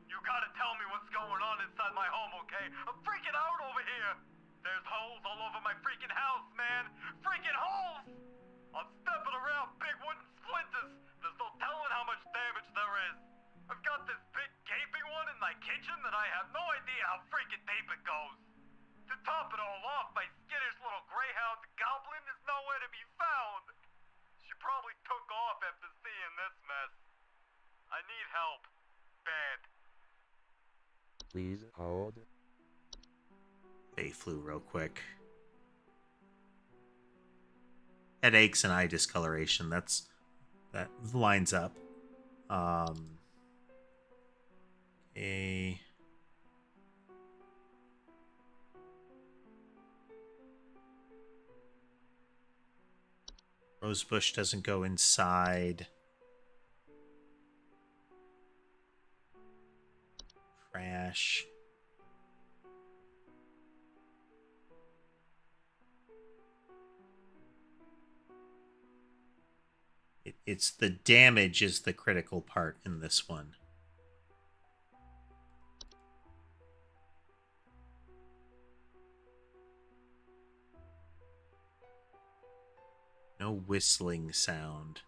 You gotta tell me what's going on inside my home, okay? I'm freaking out over here! There's holes all over my freaking house, man! Freaking holes! I'm stepping around big wooden splinters! There's no telling how much damage there is! I've got this big gaping one in my kitchen that I have no idea how freaking deep it goes! To top it all off, my skittish little greyhound goblin is nowhere to be found! She probably took off after seeing this mess. I need help. Bad. Please hold. Fei Flu real quick. Headaches and eye discoloration. That lines up. A Rosebush doesn't go inside. Trash. It's the damage is the critical part in this one. No whistling sound.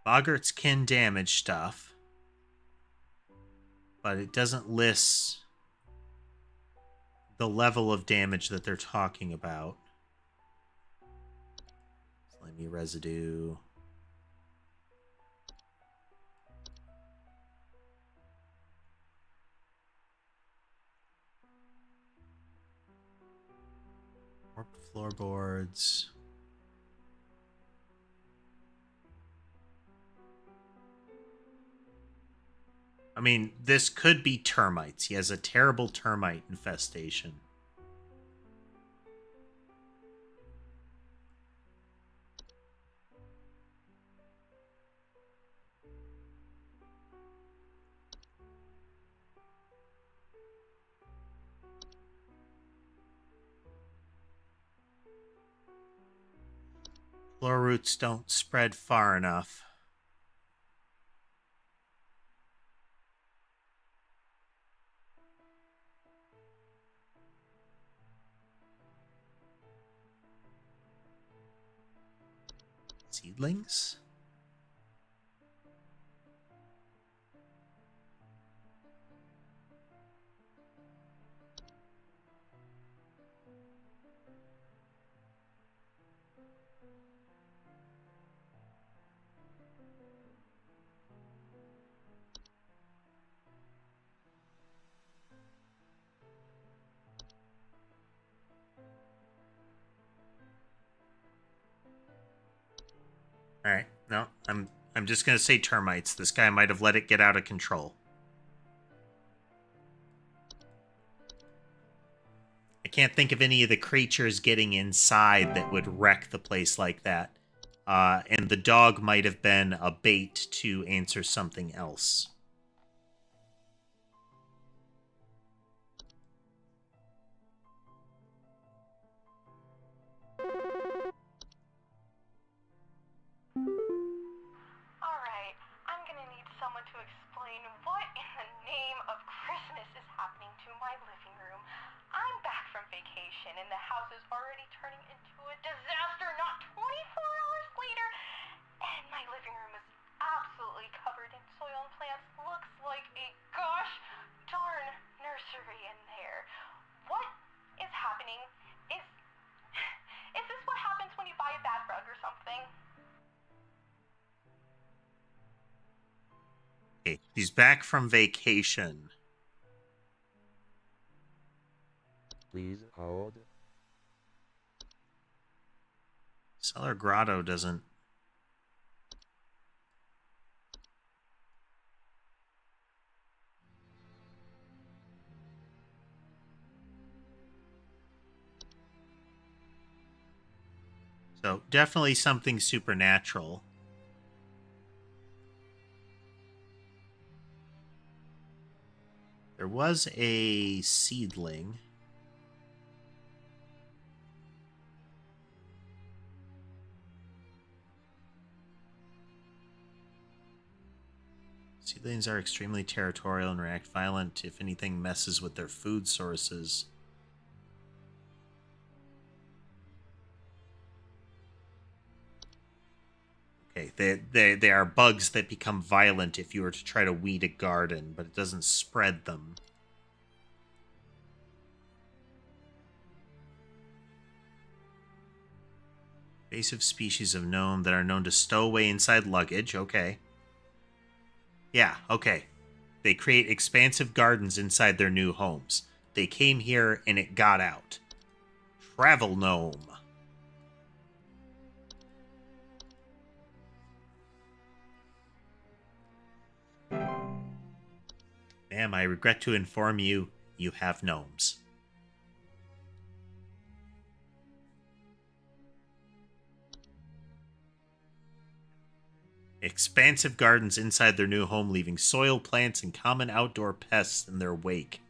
Boggarts can damage stuff, but it doesn't list the level of damage that they're talking about. Slimy residue. Warped floorboards. I mean, this could be termites. He has a terrible termite infestation. Floor roots don't spread far enough. Seedlings? All right. No, I'm just going to say termites. This guy might have let it get out of control. I can't think of any of the creatures getting inside that would wreck the place like that. And the dog might have been a bait to answer something else. Alright, I'm gonna need someone to explain what in the name of Christmas is happening to my living room. I'm back from vacation and the house is already turning into a disaster not 24 hours later. And my living room is absolutely covered in soil and plants. Looks like a gosh darn nursery in there. What is happening? Is this what happens when you buy a bad rug or something? Okay, he's back from vacation. Please hold. Cellar Grotto doesn't... So, definitely something supernatural. There was a seedling. Seedlings are extremely territorial and react violent if anything messes with their food sources. Okay, they are bugs that become violent if you were to try to weed a garden, but it doesn't spread them. Invasive species of gnome that are known to stow away inside luggage. Okay. Yeah, okay. They create expansive gardens inside their new homes. They came here and it got out. Travel gnome. Ma'am, I regret to inform you, you have gnomes. Expansive gardens inside their new home, leaving soil, plants, and common outdoor pests in their wake.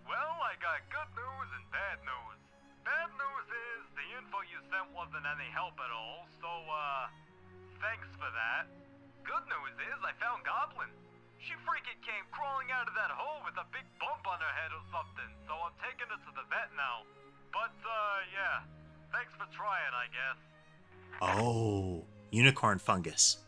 Well, I got good news and bad news. Bad news is the info you sent wasn't any help at all, so, thanks for that. Good news is I found Goblin. She freaking came crawling out of that hole with a big bump on her head or something, so I'm taking her to the vet now. But, yeah. Thanks for trying, I guess. Oh, unicorn fungus.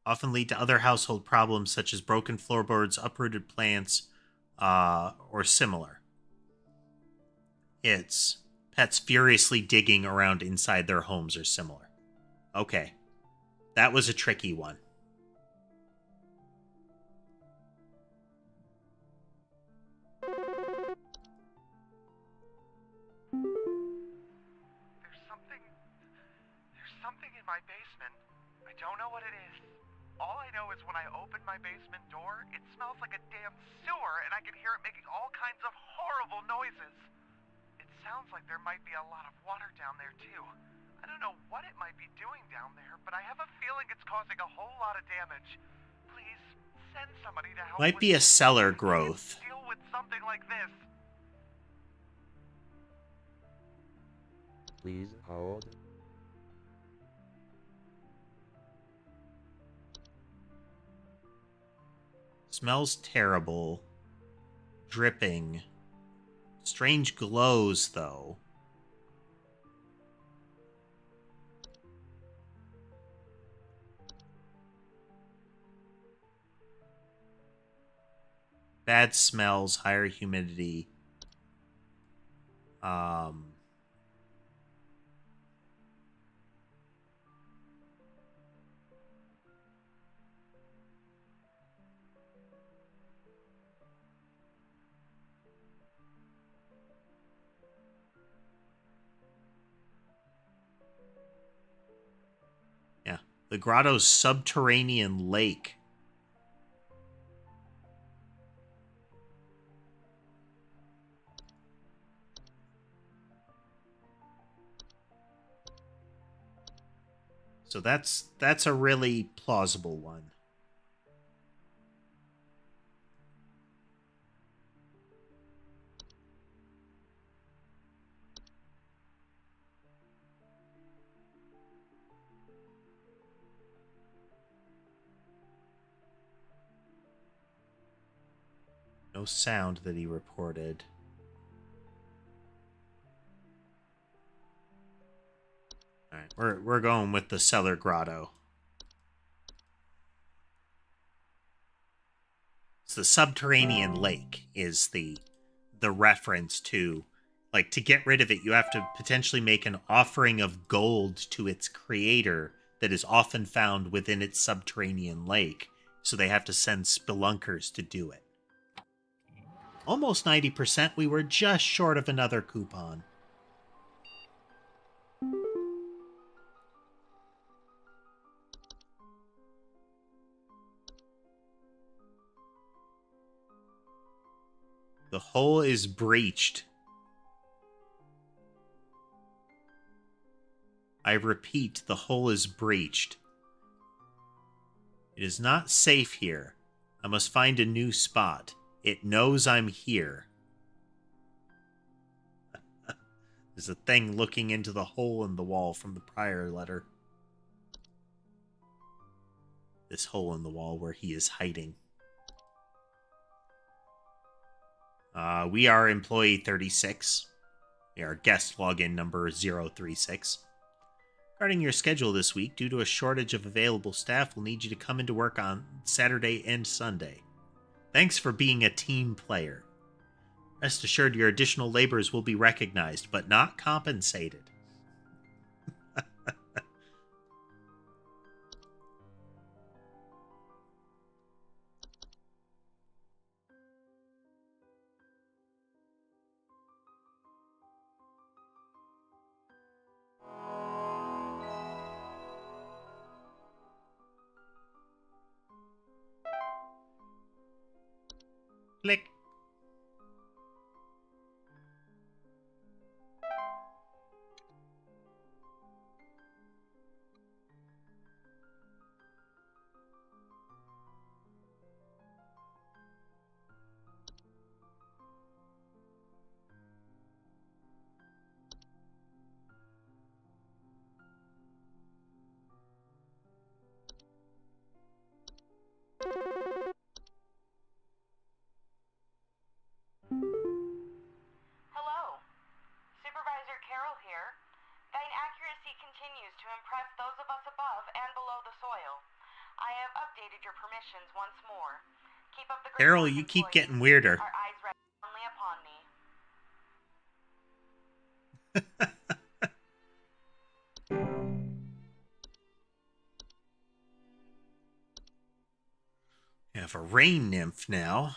Often lead to other household problems such as broken floorboards, uprooted plants, or similar. It's pets furiously digging around inside their homes or similar. Okay. That was a tricky one. There's something in my basement. I don't know what it is. All I know is when I open my basement door, it smells like a damn sewer, and I can hear it making all kinds of horrible noises. It sounds like there might be a lot of water down there, too. I don't know what it might be doing down there, but I have a feeling it's causing a whole lot of damage. Please, send somebody to help. Might be a cellar growth. Deal with something like this. Please hold. Smells terrible. Dripping. Strange glows, though. Bad smells, higher humidity. Yeah, the grotto's subterranean lake. So that's a really plausible one. No sound that he reported. Alright, we're going with the cellar grotto. So the subterranean lake is the reference to, like, to get rid of it, you have to potentially make an offering of gold to its creator that is often found within its subterranean lake. So they have to send spelunkers to do it. Almost 90%. We were just short of another coupon. The hole is breached. I repeat, the hole is breached. It is not safe here. I must find a new spot. It knows I'm here. There's a thing looking into the hole in the wall from the prior letter. This hole in the wall where he is hiding. We are employee 36. We are guest login number 036. Regarding your schedule this week, due to a shortage of available staff, we'll need you to come into work on Saturday and Sunday. Thanks for being a team player. Rest assured your additional labors will be recognized, but not compensated. Click. Hello. Supervisor Carroll here. Thine accuracy continues to impress those of us above and below the soil. I have updated your permissions once more. Keep up the great Carol, work, you keep employees. getting weirder. Our eyes rest only upon me. have a rain nymph now.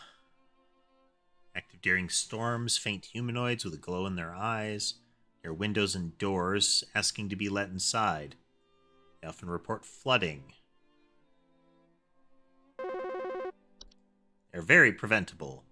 Active during storms, faint humanoids with a glow in their eyes, near windows and doors, asking to be let inside. They often report flooding. They're very preventable,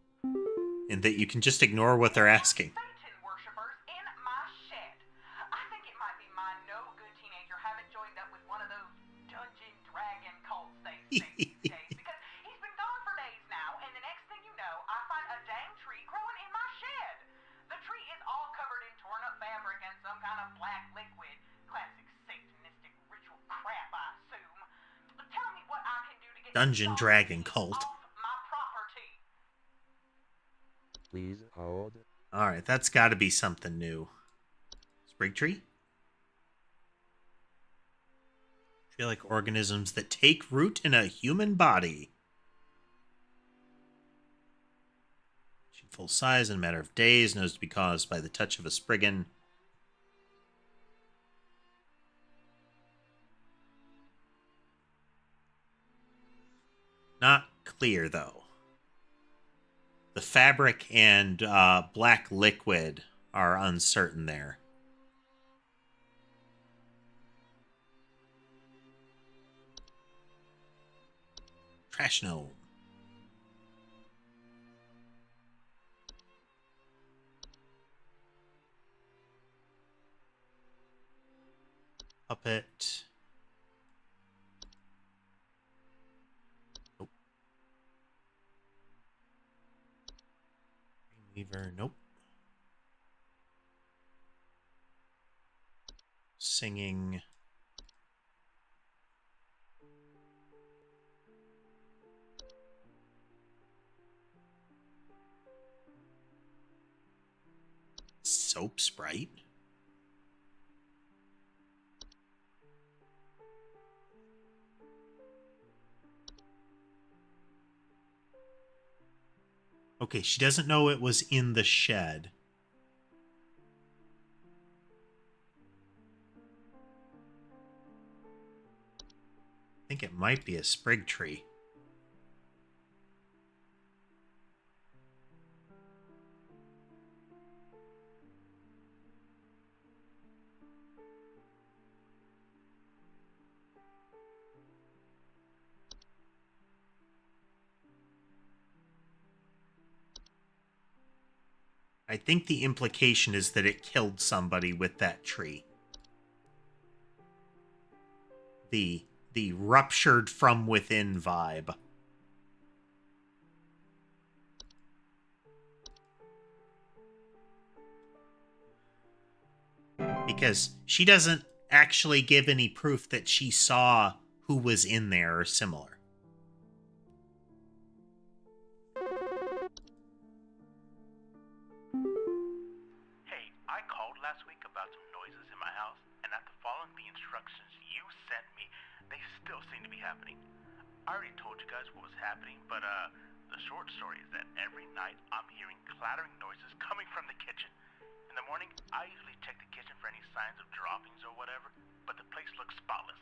in that you can just ignore what they're asking. Satan worshippers in my shed. I think it might be my no-good teenager having joined up with one of those dungeon dragon cults they say these days, because he's been gone for days now, and the next thing you know, I find a dang tree growing in my shed. The tree is all covered in torn-up fabric and some kind of black liquid. Classic satanistic ritual crap, I assume. Tell me what I can do to get Dungeon these dragon zombies cult. off my property. Please hold. Alright, that's gotta be something new. Sprig tree? Tree-like organisms that take root in a human body. Full size in a matter of days, knows to be caused by the touch of a spriggan. Not clear, though. The fabric and black liquid are uncertain there. Trash gnome. Puppet. Nope. Weaver. Nope. Singing. Soap sprite. Okay, she doesn't know it was in the shed. I think it might be a sprig tree. I think the implication is that it killed somebody with that tree. The ruptured from within vibe. Because she doesn't actually give any proof that she saw who was in there or similar. Hey, I called last week about some noises in my house, and after following the instructions you sent me, they still seem to be happening. I already told you guys what was happening, but the short story is that every night I'm hearing clattering noises coming from the kitchen. In the morning, I usually check the kitchen for any signs of droppings or whatever, but the place looks spotless.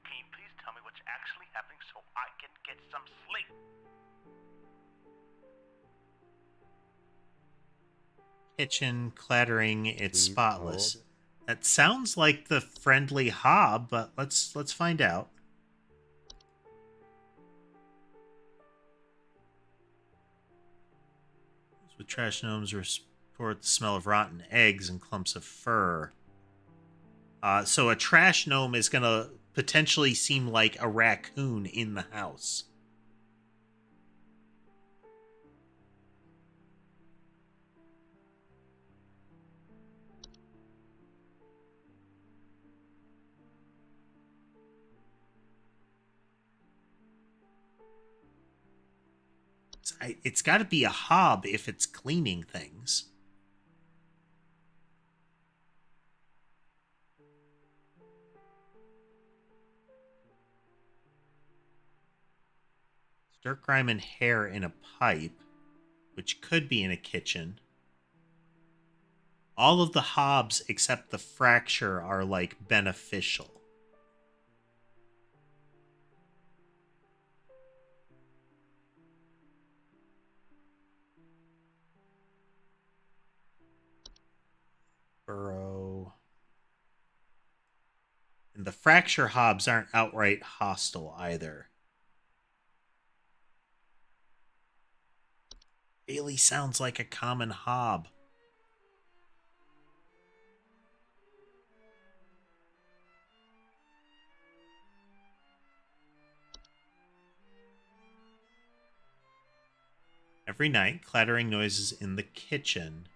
Can you please tell me what's actually happening so I can get some sleep? Kitchen clattering, it's Please spotless. hold. That sounds like the friendly hob, but let's find out. With trash gnomes report the smell of rotten eggs and clumps of fur. So a trash gnome is going to potentially seem like a raccoon in the house. It's got to be a hob if it's cleaning things. Dirt, grime, and hair in a pipe, which could be in a kitchen. All of the hobs except the fracture are, like, beneficial. burrow. And the fracture hobs aren't outright hostile either. Really sounds like a common hob. Every night, clattering noises in the kitchen.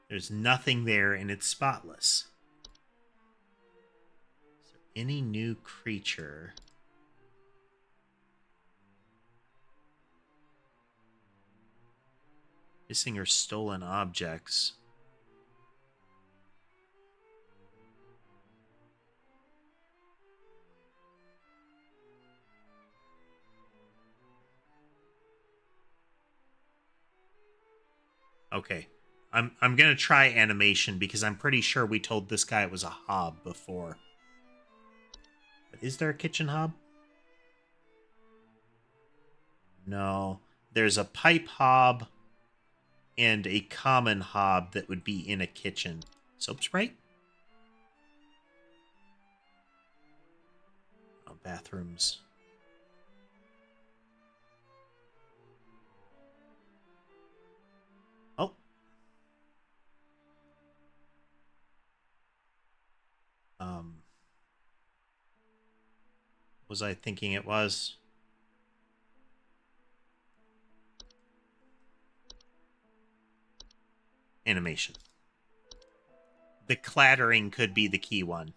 There's nothing there and it's spotless. Is there any new creature? Missing or stolen objects. Okay. I'm gonna try animation because I'm pretty sure we told this guy it was a hob before. But is there a kitchen hob? No. There's a pipe hob and a common hob that would be in a kitchen. Soap spray? Oh, bathrooms. Oh. Was I thinking it was? Animation. The clattering could be the key one.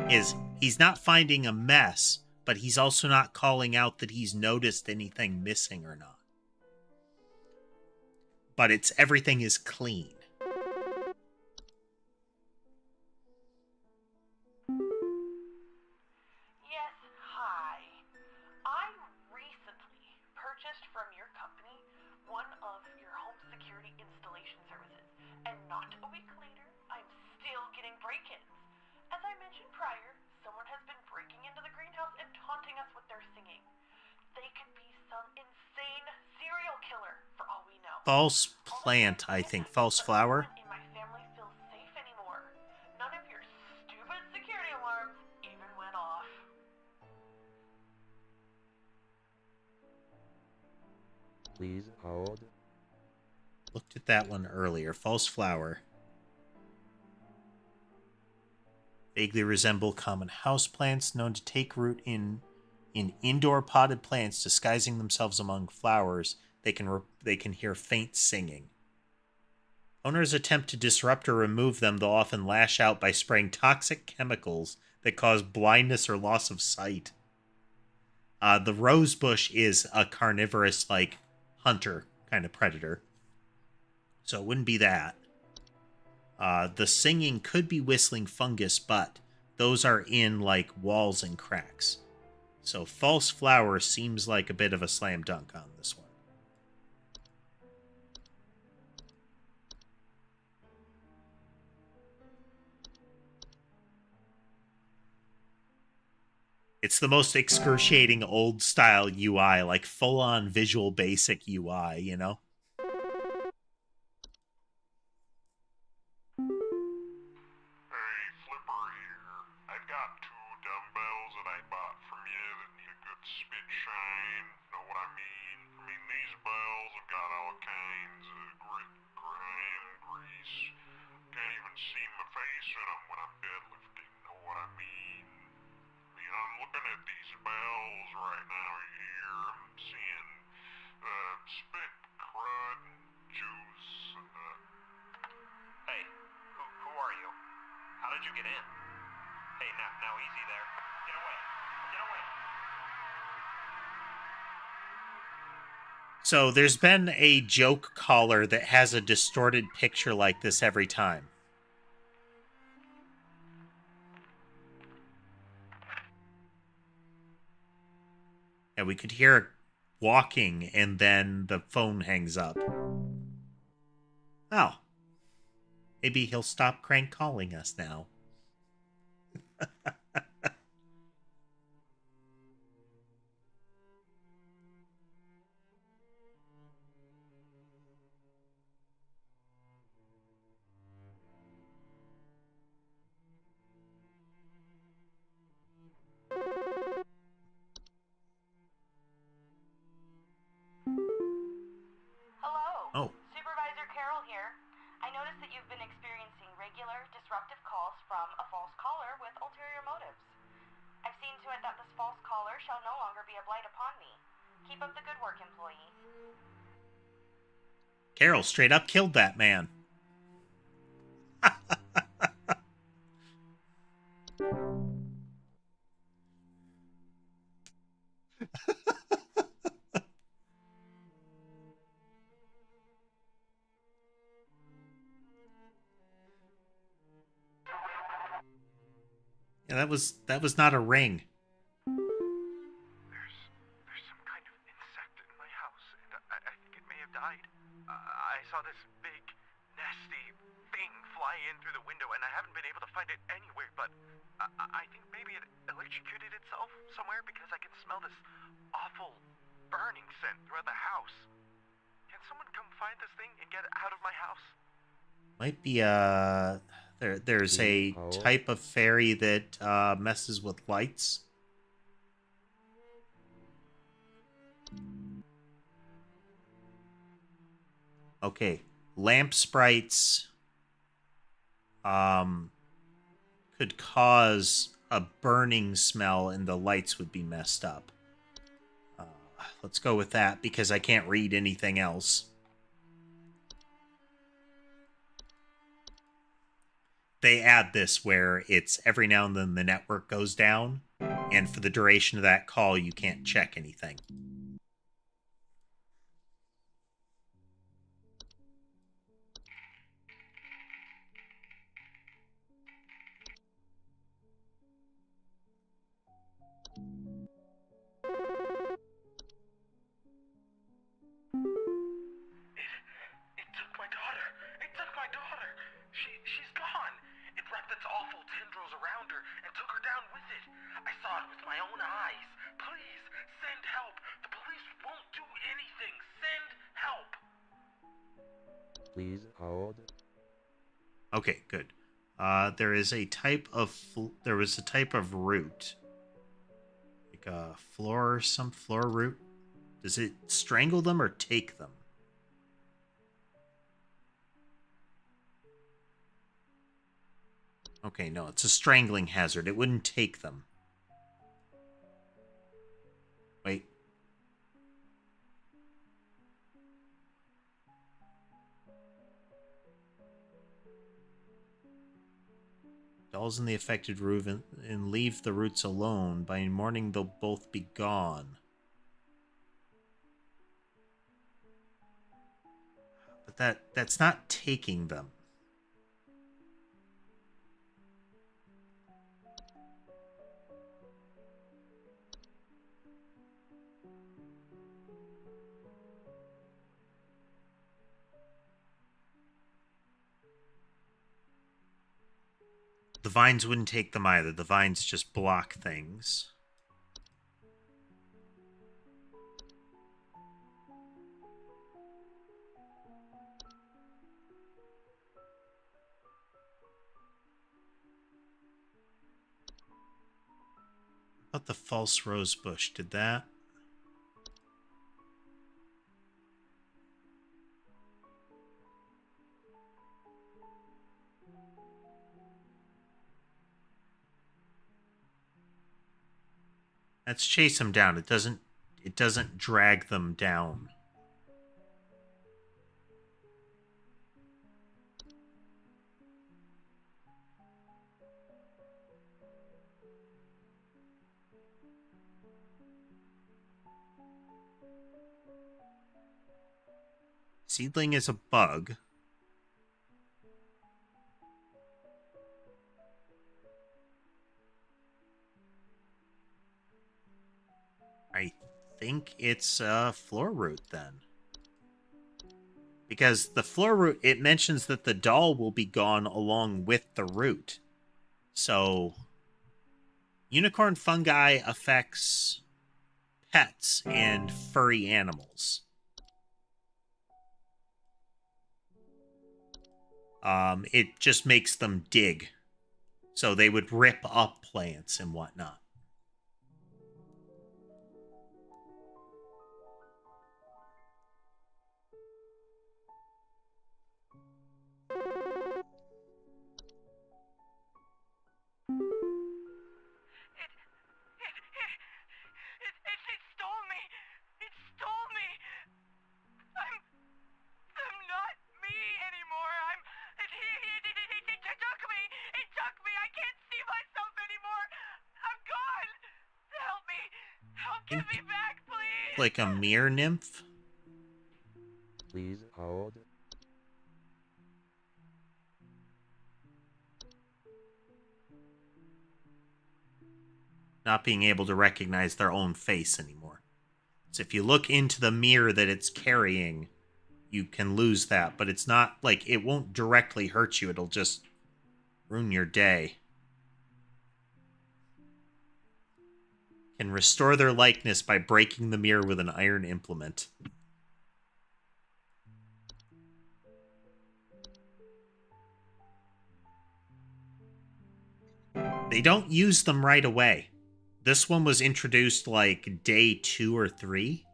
He's not finding a mess, but he's also not calling out that he's noticed anything missing or not. But everything is clean. Yes, hi. I recently purchased from your company one of your home security installation services, and not a week later, I'm still getting break-ins. As I mentioned prior, someone has been breaking into the greenhouse and taunting us with their singing. They could be some insane serial killer, for all we know. False plant, I think. False flower. In my family feels safe anymore. None of your stupid security alarms even went off. Please hold. Looked at that one earlier. False flower. Vaguely resemble common houseplants, known to take root in indoor potted plants, disguising themselves among flowers. They can hear faint singing. Owners attempt to disrupt or remove them. They'll often lash out by spraying toxic chemicals that cause blindness or loss of sight. The rosebush is a carnivorous, like, hunter kind of predator. So it wouldn't be that. The singing could be whistling fungus, but those are in, like, walls and cracks. So false flower seems like a bit of a slam dunk on this one. It's the most excruciating old-style UI, like full-on Visual Basic UI, you know? Hey, Flipper here. I've got 2 dumbbells that I bought from you that need a good spit shine. Know what I mean? These bells have got all kinds of grit, grime, grease. Can't even see my face in them when I'm deadlifting. Know what I mean? I'm looking at these bells right now here. I'm seeing spit, crud, and juice. Hey, who are you? How did you get in? Hey, now easy there. Get away. Get away. So there's been a joke caller that has a distorted picture like this every time. And we could hear it walking, and then the phone hangs up. Oh. Maybe he'll stop crank calling us now. you've been experiencing regular, disruptive calls from a false caller with ulterior motives. I've seen to it that this false caller shall no longer be a blight upon me. Keep up the good work, employee. Carol straight up killed that man. Yeah, that was not a ring. There's some kind of insect in my house, and I think it may have died. I saw this big, nasty thing fly in through the window, and I haven't been able to find it anywhere, but I think maybe it electrocuted itself somewhere because I can smell this awful burning scent throughout the house. Can someone come find this thing and get it out of my house? Might be there's a type of fairy that messes with lights. Okay, lamp sprites could cause a burning smell and the lights would be messed up. Let's go with that because I can't read anything else. They add this where it's every now and then the network goes down, and for the duration of that call, you can't check anything. It took my daughter. It took my daughter. She's gone. It wrapped its awful tendrils around her and took her down with it. I saw it with my own eyes. Please, send help. The police won't do anything. Send help. Please hold. Okay, good. There is a type of there was a type of root, like a floor root. Does it strangle them or take them? Okay, no, it's a strangling hazard. It wouldn't take them. Wait. Dolls in the affected roof and leave the roots alone. By morning, they'll both be gone. But that's not taking them. The vines wouldn't take them either. The vines just block things. What about the false rose bush? Did that? Let's chase them down. It doesn't drag them down. Seedling is a bug. I think it's a floor root then. Because the floor root, it mentions that the doll will be gone along with the root. So, unicorn fungi affects pets and furry animals. It just makes them dig. So they would rip up plants and whatnot. Get me back, please! Like a mirror nymph? Please hold. Not being able to recognize their own face anymore. So if you look into the mirror that it's carrying, you can lose that, but it's not like it won't directly hurt you, it'll just ruin your day. Can restore their likeness by breaking the mirror with an iron implement. They don't use them right away. This one was introduced like day 2 or 3.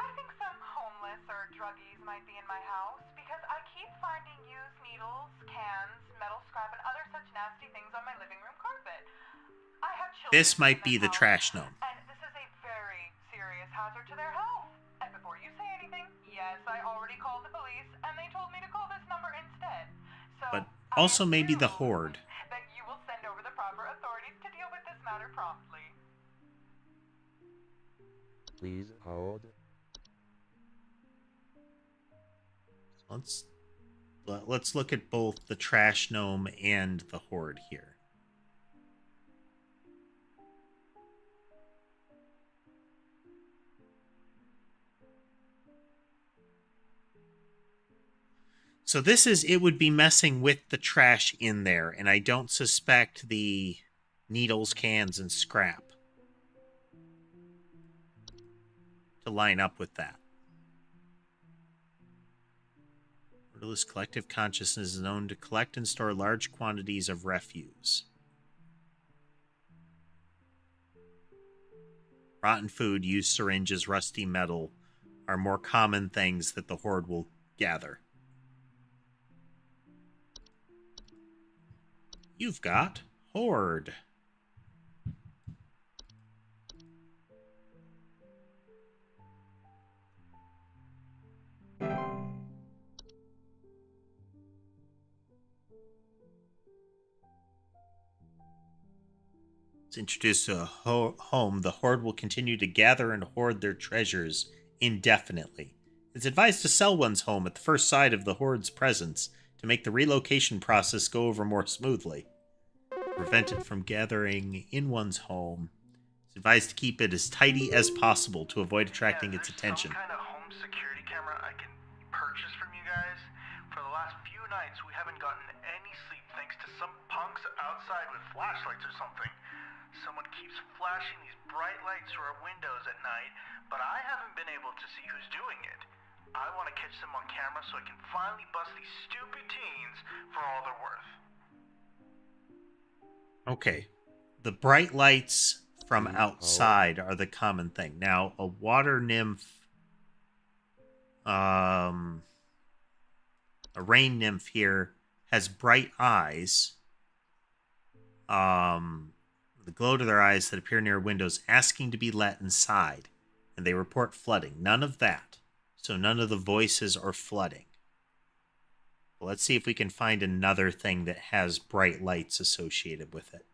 I think some homeless or druggies might be in my house because I keep finding used needles, cans, metal scrap, and other such nasty things on my living room carpet. I have children. This might in be this the house, trash gnome. and this is a very serious hazard to their health. And before you say anything, yes, I already called the police, and they told me to call this number instead. So But also maybe the horde. that you will send over the proper authorities to deal with this matter promptly. Please hold. Let's look at both the trash gnome and the horde here. So it would be messing with the trash in there, and I don't suspect the needles, cans, and scrap to line up with that. Orderless collective consciousness is known to collect and store large quantities of refuse. Rotten food, used syringes, rusty metal are more common things that the horde will gather. You've got horde. Introduced to a home, the horde will continue to gather and hoard their treasures indefinitely. It's advised to sell one's home at the first sight of the horde's presence to make the relocation process go over more smoothly. Prevent it from gathering in one's home. It's advised to keep it as tidy as possible to avoid attracting its attention. Some kind of home security camera I can purchase from you guys? For the last few nights, we haven't gotten any sleep thanks to some punks outside with flashlights or something. Someone keeps flashing these bright lights through our windows at night, but I haven't been able to see who's doing it. I want to catch them on camera so I can finally bust these stupid teens for all they're worth. Okay. The bright lights from outside are the common thing. Now, a water nymph, a rain nymph here has bright eyes. The glow to their eyes that appear near windows asking to be let inside, and they report flooding. None of that. So none of the voices are flooding. Well, let's see if we can find another thing that has bright lights associated with it.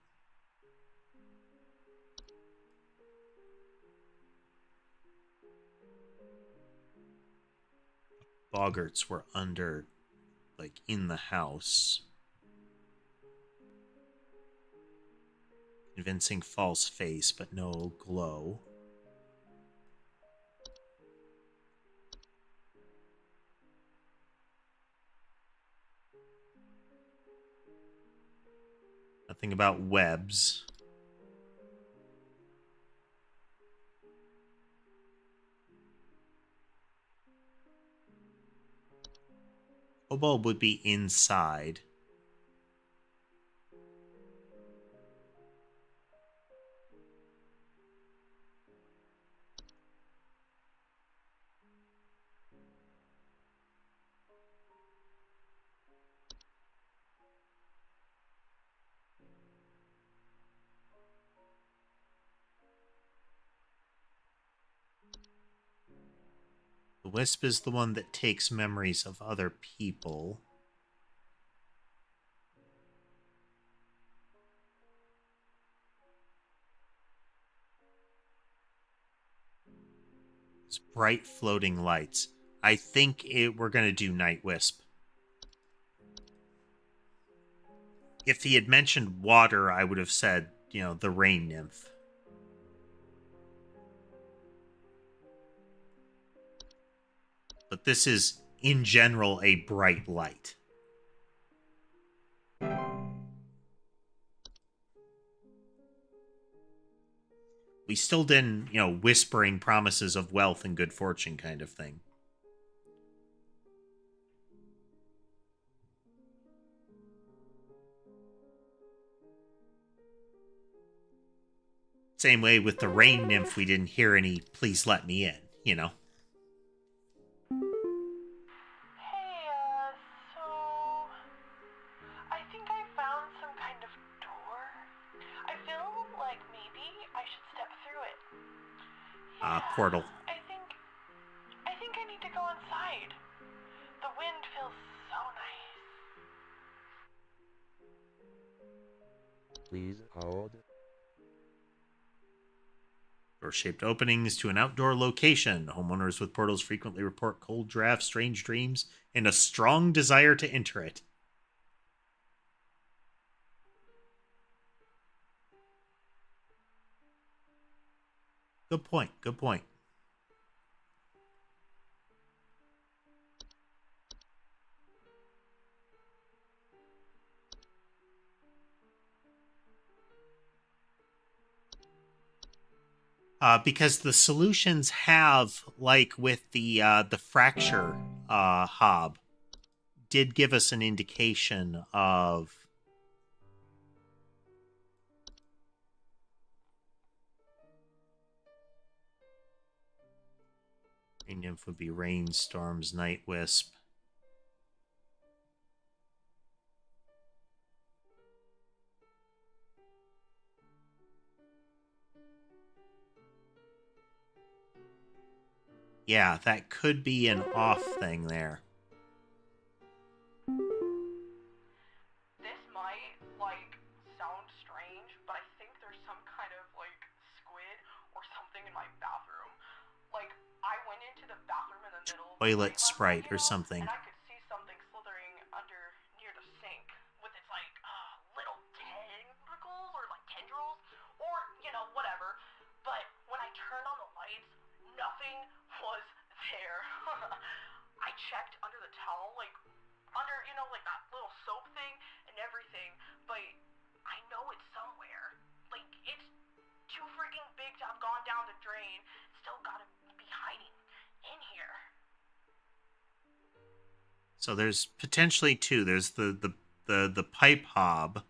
Boggarts were under, like, in the house. Convincing false face, but no glow. Nothing about webs. Kobold would be inside. The Wisp is the one that takes memories of other people. It's bright floating lights. I think we're going to do Night Wisp. If he had mentioned water, I would have said, the rain nymph. But this is, in general, a bright light. We still didn't, whispering promises of wealth and good fortune kind of thing. Same way with the rain nymph, we didn't hear any please let me in, Hey, so I think I found some kind of door. I feel like maybe I should step through it. Portal. I think I need to go inside. The wind feels so nice. Please hold. Door-shaped openings to an outdoor location. Homeowners with portals frequently report cold drafts, strange dreams, and a strong desire to enter it. Good point. Good point. Because the solutions have, like with the fracture hob, did give us an indication of Rain Nymph would be Rainstorms, Night Wisp. Yeah, that could be an off thing there. This might, sound strange, but I think there's some kind of, squid or something in my bathroom. I went into the bathroom in the middle of the Toilet night last sprite night, or something. and I could see something slithering under near the sink with its, little tentacles or, tendrils or, whatever. But when I turned on the lights, nothing was there. I checked under the towel, under, that little soap thing and everything, but I know it's somewhere. It's too freaking big to have gone down the drain. Still gotta be hiding in here. So there's potentially two. There's the pipe hob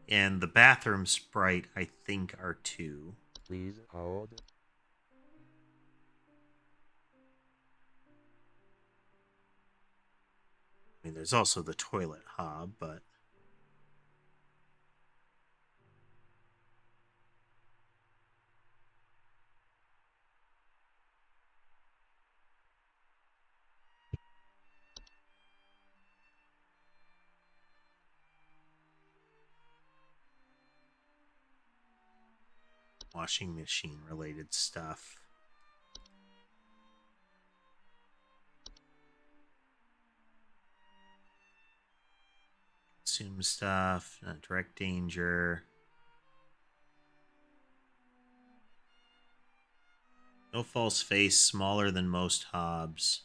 and the bathroom sprite, I think, are two. Please hold. I mean, there's also the toilet hob, but washing machine related stuff. Consume stuff, not direct danger. No false face, smaller than most hobs.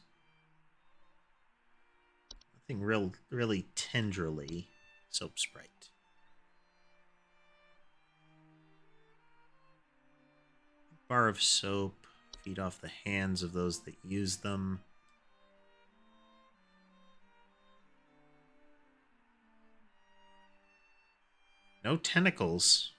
Nothing really tenderly. Soap sprite. Bar of soap. Feed off the hands of those that use them. No tentacles.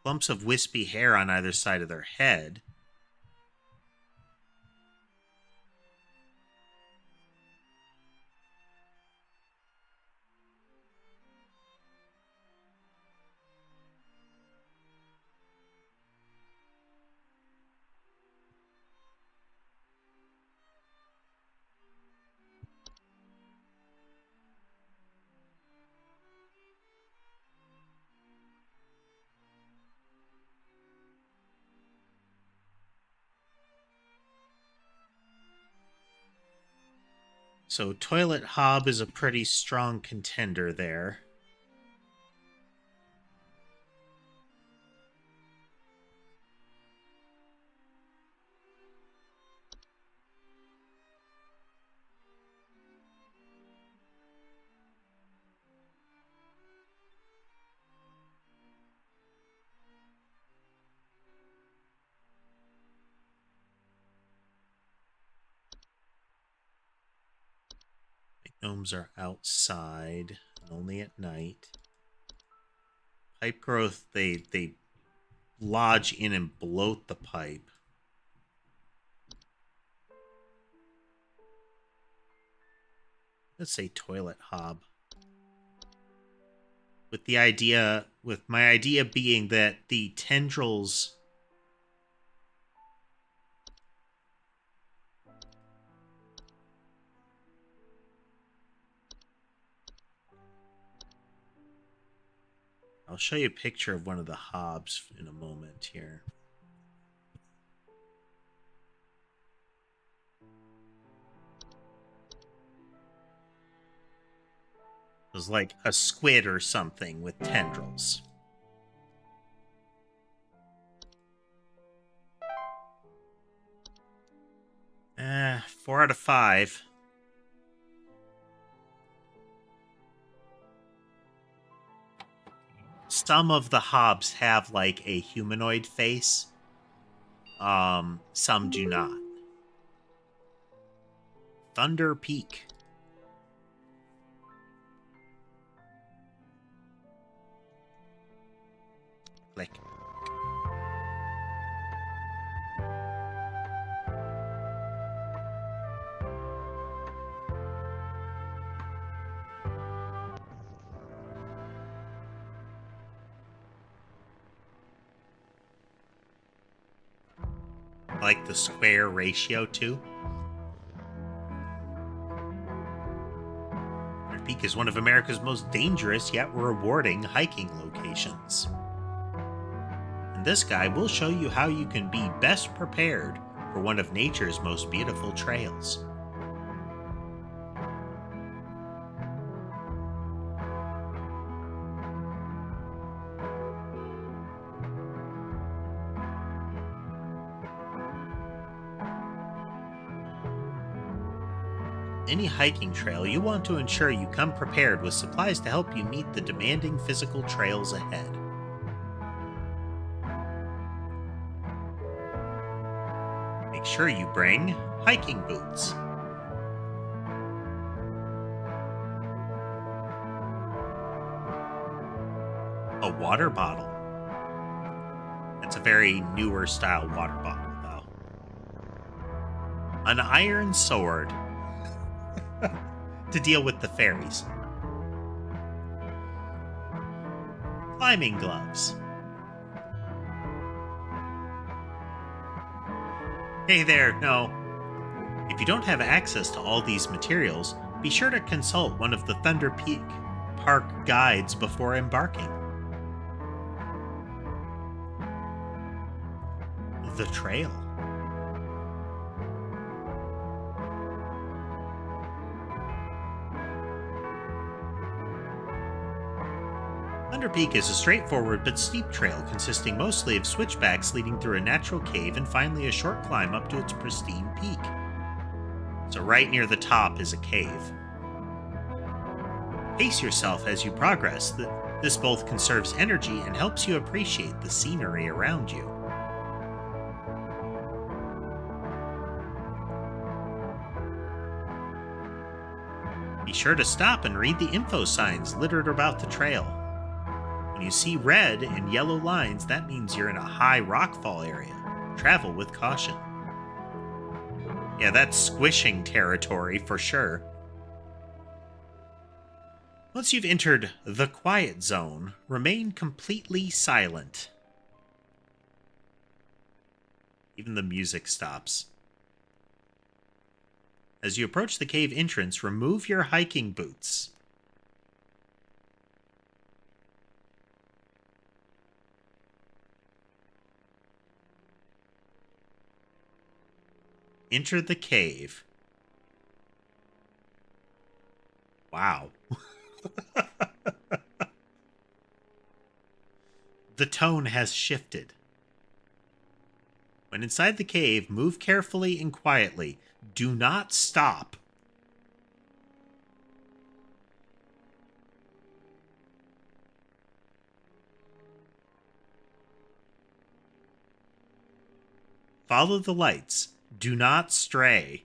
Clumps of wispy hair on either side of their head. So Toilet Hob is a pretty strong contender there. Gnomes are outside and only at night. Pipe growth, they lodge in and bloat the pipe. Let's say Toilet Hob. With my idea being that the tendrils I'll show you a picture of one of the hobs in a moment here. It was like a squid or something with tendrils. Eh, 4 out of 5. Some of the hobs have like a humanoid face. Some do not. Thunder Peak. Click. Like the square ratio too. Thunder Peak is one of America's most dangerous yet rewarding hiking locations. And this guide will show you how you can be best prepared for one of nature's most beautiful trails. Any hiking trail, you want to ensure you come prepared with supplies to help you meet the demanding physical trails ahead. Make sure you bring hiking boots, a water bottle. It's a very newer style water bottle, though. An iron sword to deal with the fairies. Climbing gloves. Hey there, no. If you don't have access to all these materials, be sure to consult one of the Thunder Peak Park guides before embarking. The trail. Thunder Peak is a straightforward but steep trail consisting mostly of switchbacks leading through a natural cave and finally a short climb up to its pristine peak. So right near the top is a cave. Pace yourself as you progress. This both conserves energy and helps you appreciate the scenery around you. Be sure to stop and read the info signs littered about the trail. When you see red and yellow lines, that means you're in a high rockfall area. Travel with caution. Yeah, that's squishing territory for sure. Once you've entered the quiet zone, remain completely silent. Even the music stops. As you approach the cave entrance, remove your hiking boots. Enter the cave. The tone has shifted. When inside the cave, move carefully and quietly. Do not stop. Follow the lights. Do not stray.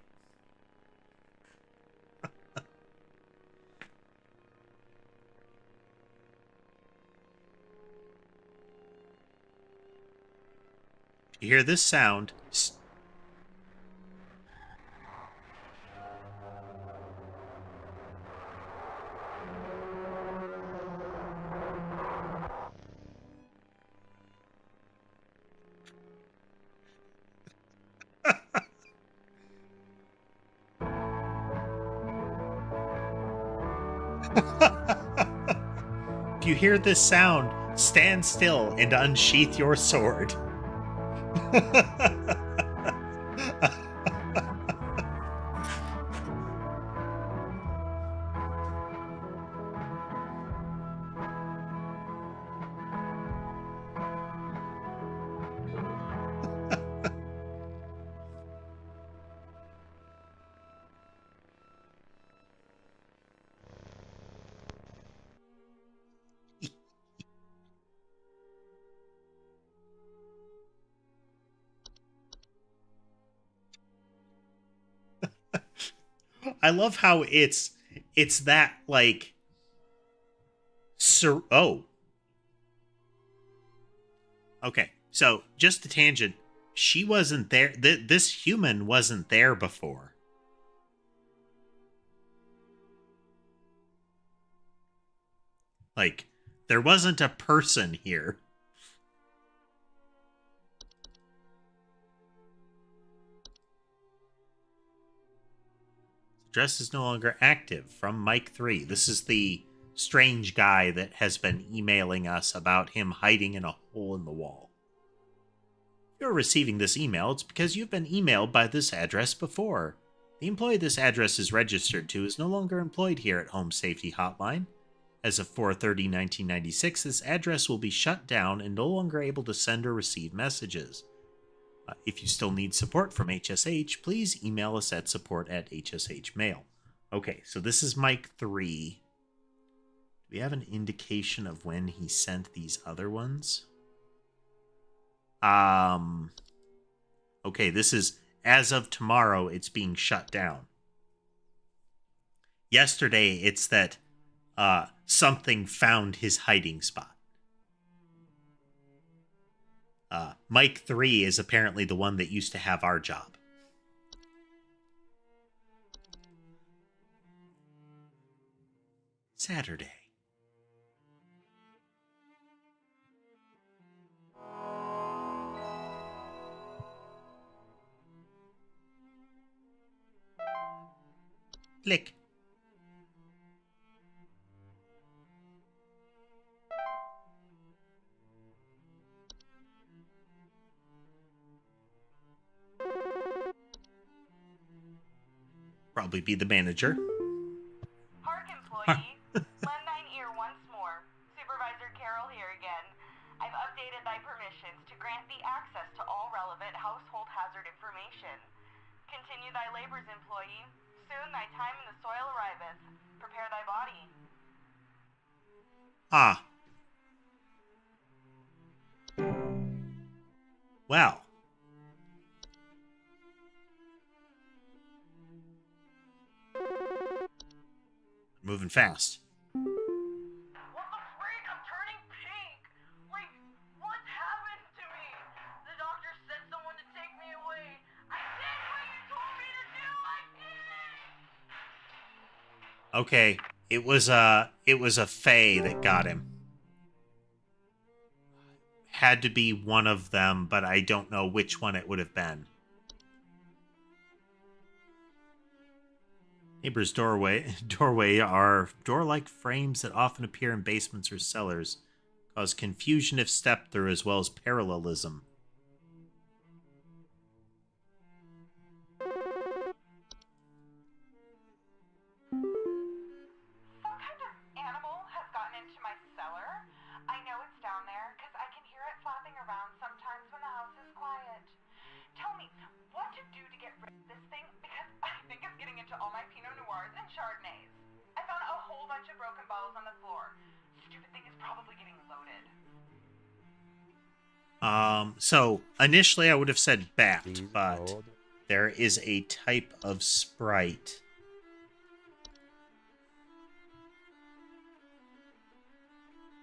You hear this sound. If you hear this sound, stand still and unsheath your sword. I love how it's that like oh. Okay. So, just a tangent. She wasn't there. This human wasn't there before. Like, there wasn't a person here. Address is no longer active from Mike 3. This is the strange guy that has been emailing us about him hiding in a hole in the wall. If you're receiving this email, it's because you've been emailed by this address before. The employee this address is registered to is no longer employed here at Home Safety Hotline. As of 4/30/1996, this address will be shut down and no longer able to send or receive messages. If you still need support from HSH, please email us at support@hshmail. Okay, so this is Mike 3. Do we have an indication of when he sent these other ones? Okay, this is as of tomorrow, it's being shut down. Yesterday, it's that something found his hiding spot. Mike 3 is apparently the one that used to have our job. Saturday. Click. Probably be the manager. Park employee, lend thine ear once more. Supervisor Carol here again. I've updated thy permissions to grant thee access to all relevant household hazard information. Continue thy labors, employee. Soon thy time in the soil arriveth. Prepare thy body. Ah. Well. Moving fast. What the freak? I'm turning pink. Like, what's happened to me? The doctor sent someone to take me away. I did what you told me to do. I did it. Okay, it was a fae that got him. Had to be one of them, but I don't know which one it would have been. Neighbor's doorway are door-like frames that often appear in basements or cellars, cause confusion if stepped through as well as parallelism. Some kind of animal has gotten into my cellar. I know it's down there because I can So initially I would have said bat, Please but hold. there is a type of sprite.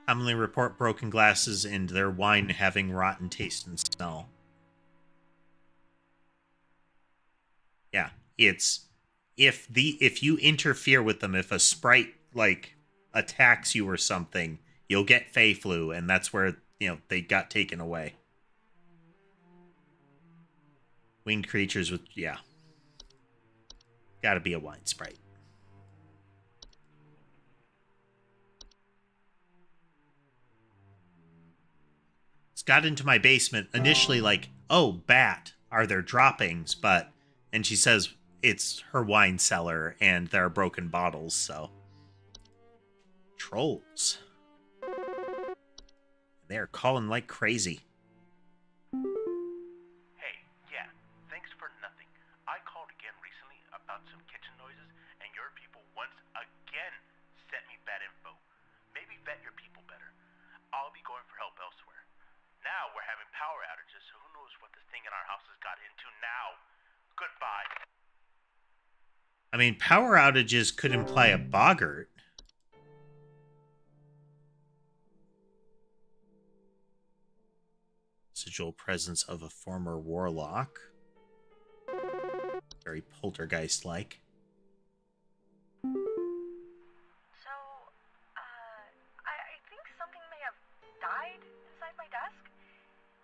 Commonly report broken glasses and their wine having rotten taste and smell. Yeah, it's if you interfere with them, if a sprite like attacks you or something, you'll get Fey flu, and that's where they got taken away. Winged creatures with gotta be a wine sprite. It's got into my basement initially like, oh, bat, are there droppings? And she says it's her wine cellar and there are broken bottles, so. Trolls. They're calling like crazy. Hey, yeah, thanks for nothing. I called again recently about some kitchen noises, and your people once again sent me bad info. Maybe vet your people better. I'll be going for help elsewhere. Now we're having power outages, so who knows what this thing in our house has got into now. Goodbye. I mean, power outages could imply a boggart. Residual presence of a former warlock. Very poltergeist-like. So, I think something may have died inside my desk.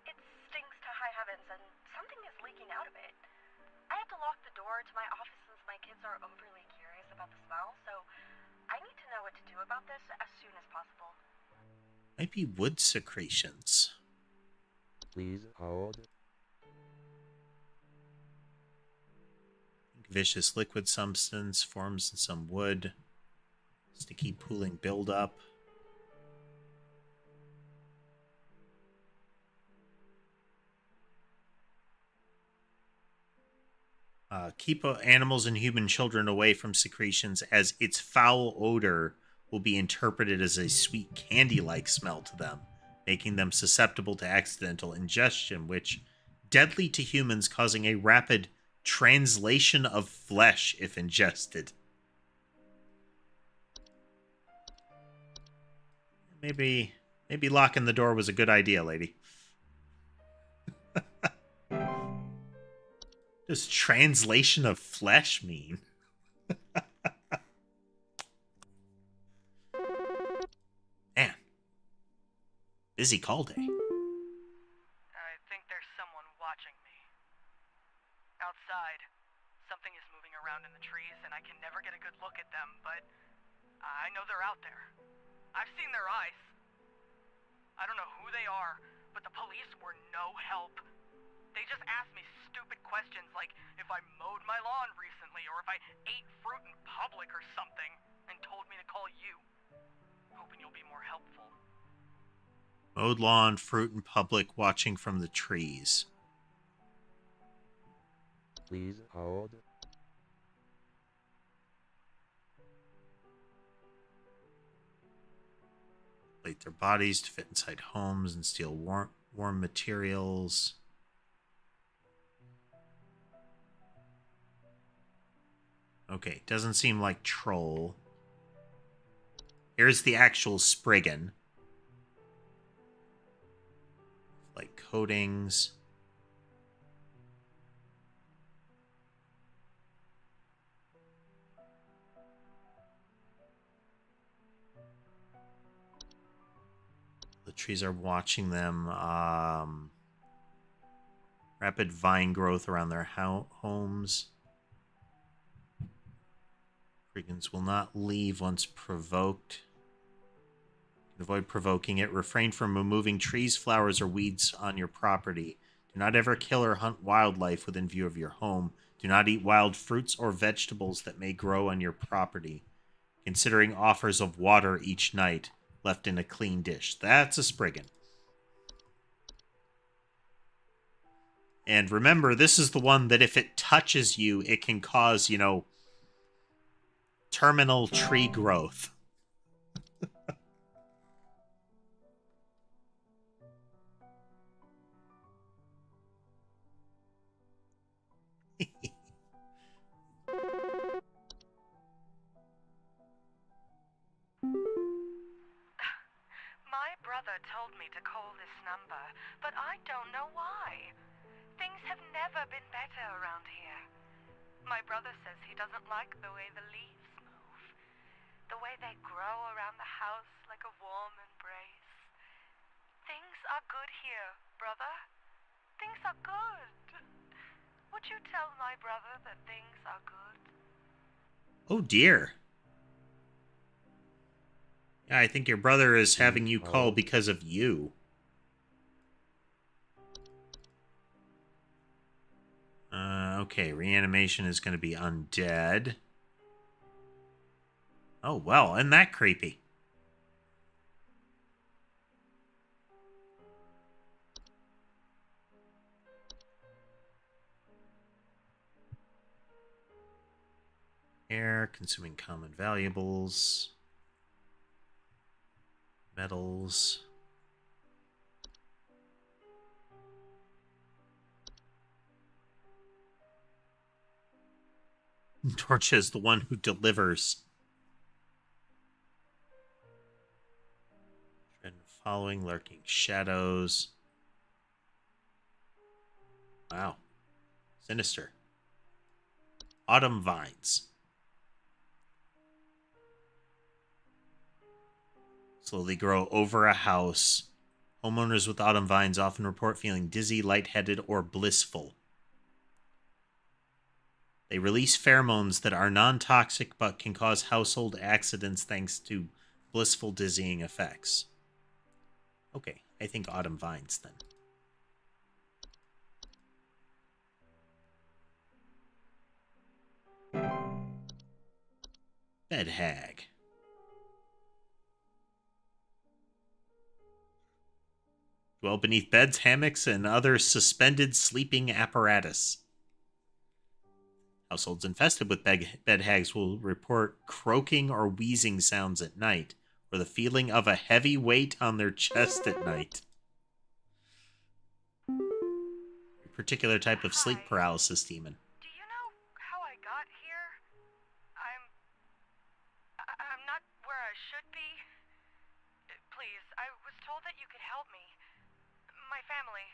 It stinks to high heavens, and something is leaking out of it. I have to lock the door to my office since my kids are overly curious about the smell, so I need to know what to do about this as soon as possible. Might be wood secretions. Please hold. Vicious liquid substance forms in some wood. Sticky pooling buildup. Keep animals and human children away from secretions, as its foul odor will be interpreted as a sweet candy-like smell to them, making them susceptible to accidental ingestion, which deadly to humans, causing a rapid translation of flesh if ingested. Maybe locking the door was a good idea, lady. Does translation of flesh mean? Man. Busy call day. I think there's someone watching me. Outside, something is moving around in the trees, and I can never get a good look at them, but I know they're out there. I've seen their eyes. I don't know who they are, but the police were no help. They just asked me stupid questions like if I mowed my lawn recently or if I ate fruit in public or something, and told me to call you. Hoping you'll be more helpful. Mowed lawn, fruit in public, watching from the trees. Please hold. Inflate their bodies to fit inside homes and steal warm materials. Okay, doesn't seem like troll. Here's the actual Spriggan. Like coatings. The trees are watching them. Rapid vine growth around their homes. Brigands will not leave once provoked. Avoid provoking it. Refrain from removing trees, flowers, or weeds on your property. Do not ever kill or hunt wildlife within view of your home. Do not eat wild fruits or vegetables that may grow on your property. Considering offers of water each night left in a clean dish. That's a Spriggan. And remember, this is the one that if it touches you, it can cause, terminal tree growth. brother told me to call this number, but I don't know why. Things have never been better around here. My brother says he doesn't like the way the leaves move, the way they grow around the house like a warm embrace. Things are good here, brother. Things are good. Would you tell my brother that things are good? Oh dear. Yeah, I think your brother is having you call because of you. Okay, reanimation is going to be undead. Oh, well, isn't that creepy? Air, consuming common valuables. Metals. Torch is the one who delivers. Trend following, lurking shadows. Wow. Sinister. Autumn vines. Slowly grow over a house. Homeowners with autumn vines often report feeling dizzy, lightheaded, or blissful. They release pheromones that are non-toxic but can cause household accidents thanks to blissful dizzying effects. Okay, I think autumn vines then. Bed hag. Dwell beneath beds, hammocks, and other suspended sleeping apparatus. Households infested with bed hags will report croaking or wheezing sounds at night, or the feeling of a heavy weight on their chest at night. A particular type of sleep paralysis demon. Do you know how I got here? I'm not where I should be. Please, I was told that you could help me. My family.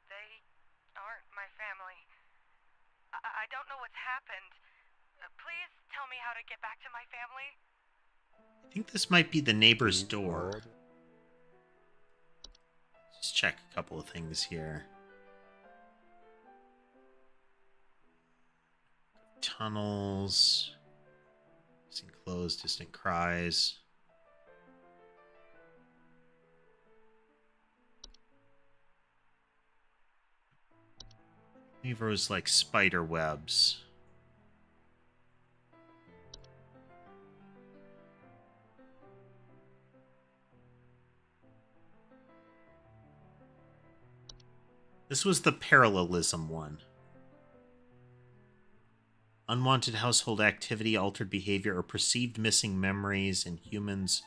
They aren't my family. I don't know what's happened. Please tell me how to get back to my family. I think this might be the neighbor's door. Just check a couple of things here. Tunnels. Missing clothes, distant cries. Levers like spider webs. This was the parallelism one. Unwanted household activity, altered behavior, or perceived missing memories in humans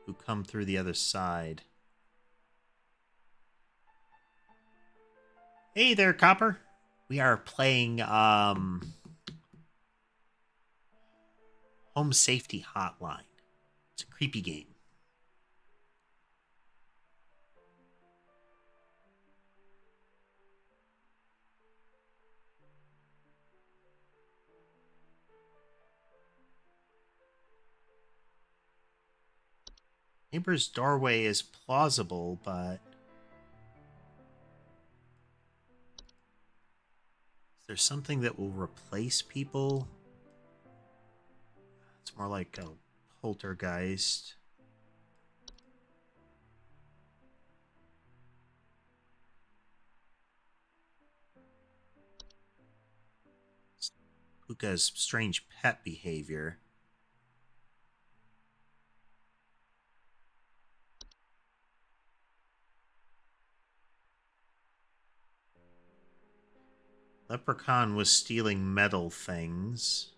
who come through the other side. Hey there, Copper. We are playing Home Safety Hotline. It's a creepy game. Neighbor's doorway is plausible, but is there something that will replace people? It's more like a poltergeist. Puka's strange pet behavior. Leprechaun was stealing metal things.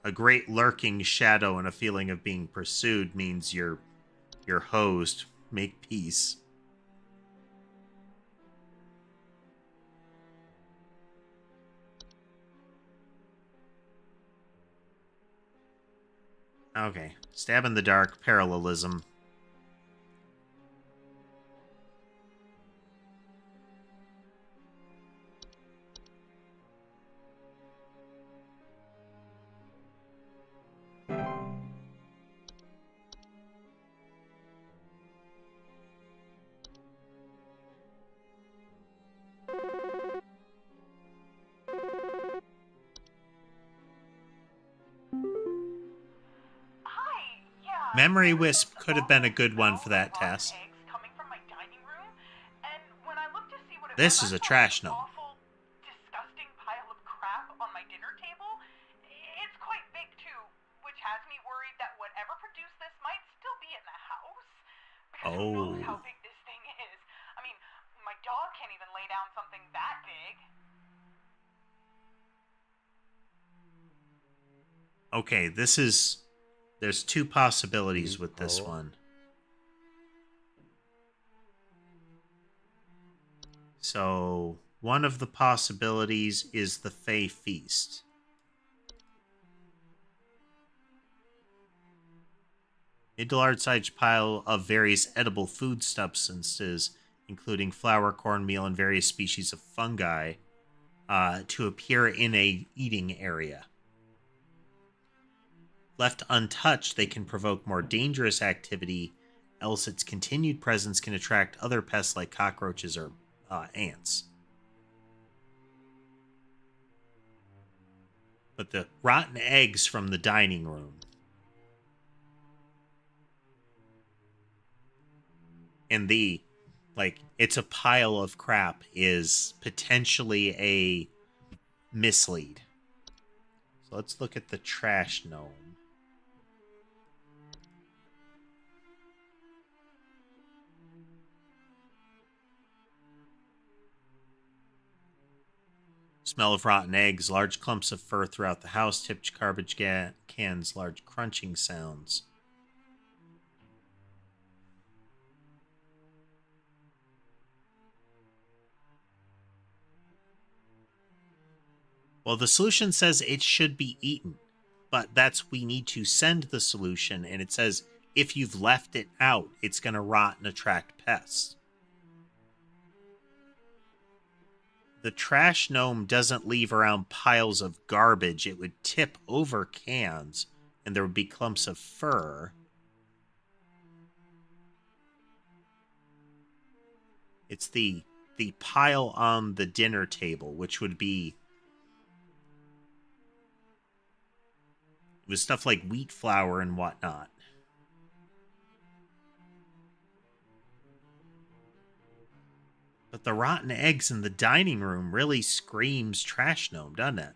A great lurking shadow and a feeling of being pursued means you're hosed. Make peace. Okay. Stab in the dark, parallelism. Memory Wisp could have been a good one for that test. This is a trash gnome. Awful, disgusting pile of crap on my dinner table. It's quite big too, which has me worried that whatever produced this might still be in the house. Because who knows how big this thing is? I mean, my dog can't even lay down something that big. Okay, there's two possibilities with this one. So, one of the possibilities is the Fey Feast. Into large-sized pile of various edible food substances, including flour, cornmeal, and various species of fungi, to appear in a eating area. Left untouched, they can provoke more dangerous activity, else its continued presence can attract other pests like cockroaches or ants. But the rotten eggs from the dining room and it's a pile of crap is potentially a mislead. So let's look at the trash gnome. Smell of rotten eggs, large clumps of fur throughout the house, tipped garbage cans, large crunching sounds. Well, the solution says it should be eaten, but we need to send the solution, and it says if you've left it out, it's going to rot and attract pests. The trash gnome doesn't leave around piles of garbage. It would tip over cans, and there would be clumps of fur. It's the pile on the dinner table, which would be... It was stuff like wheat flour and whatnot. But the rotten eggs in the dining room really screams trash gnome, doesn't it?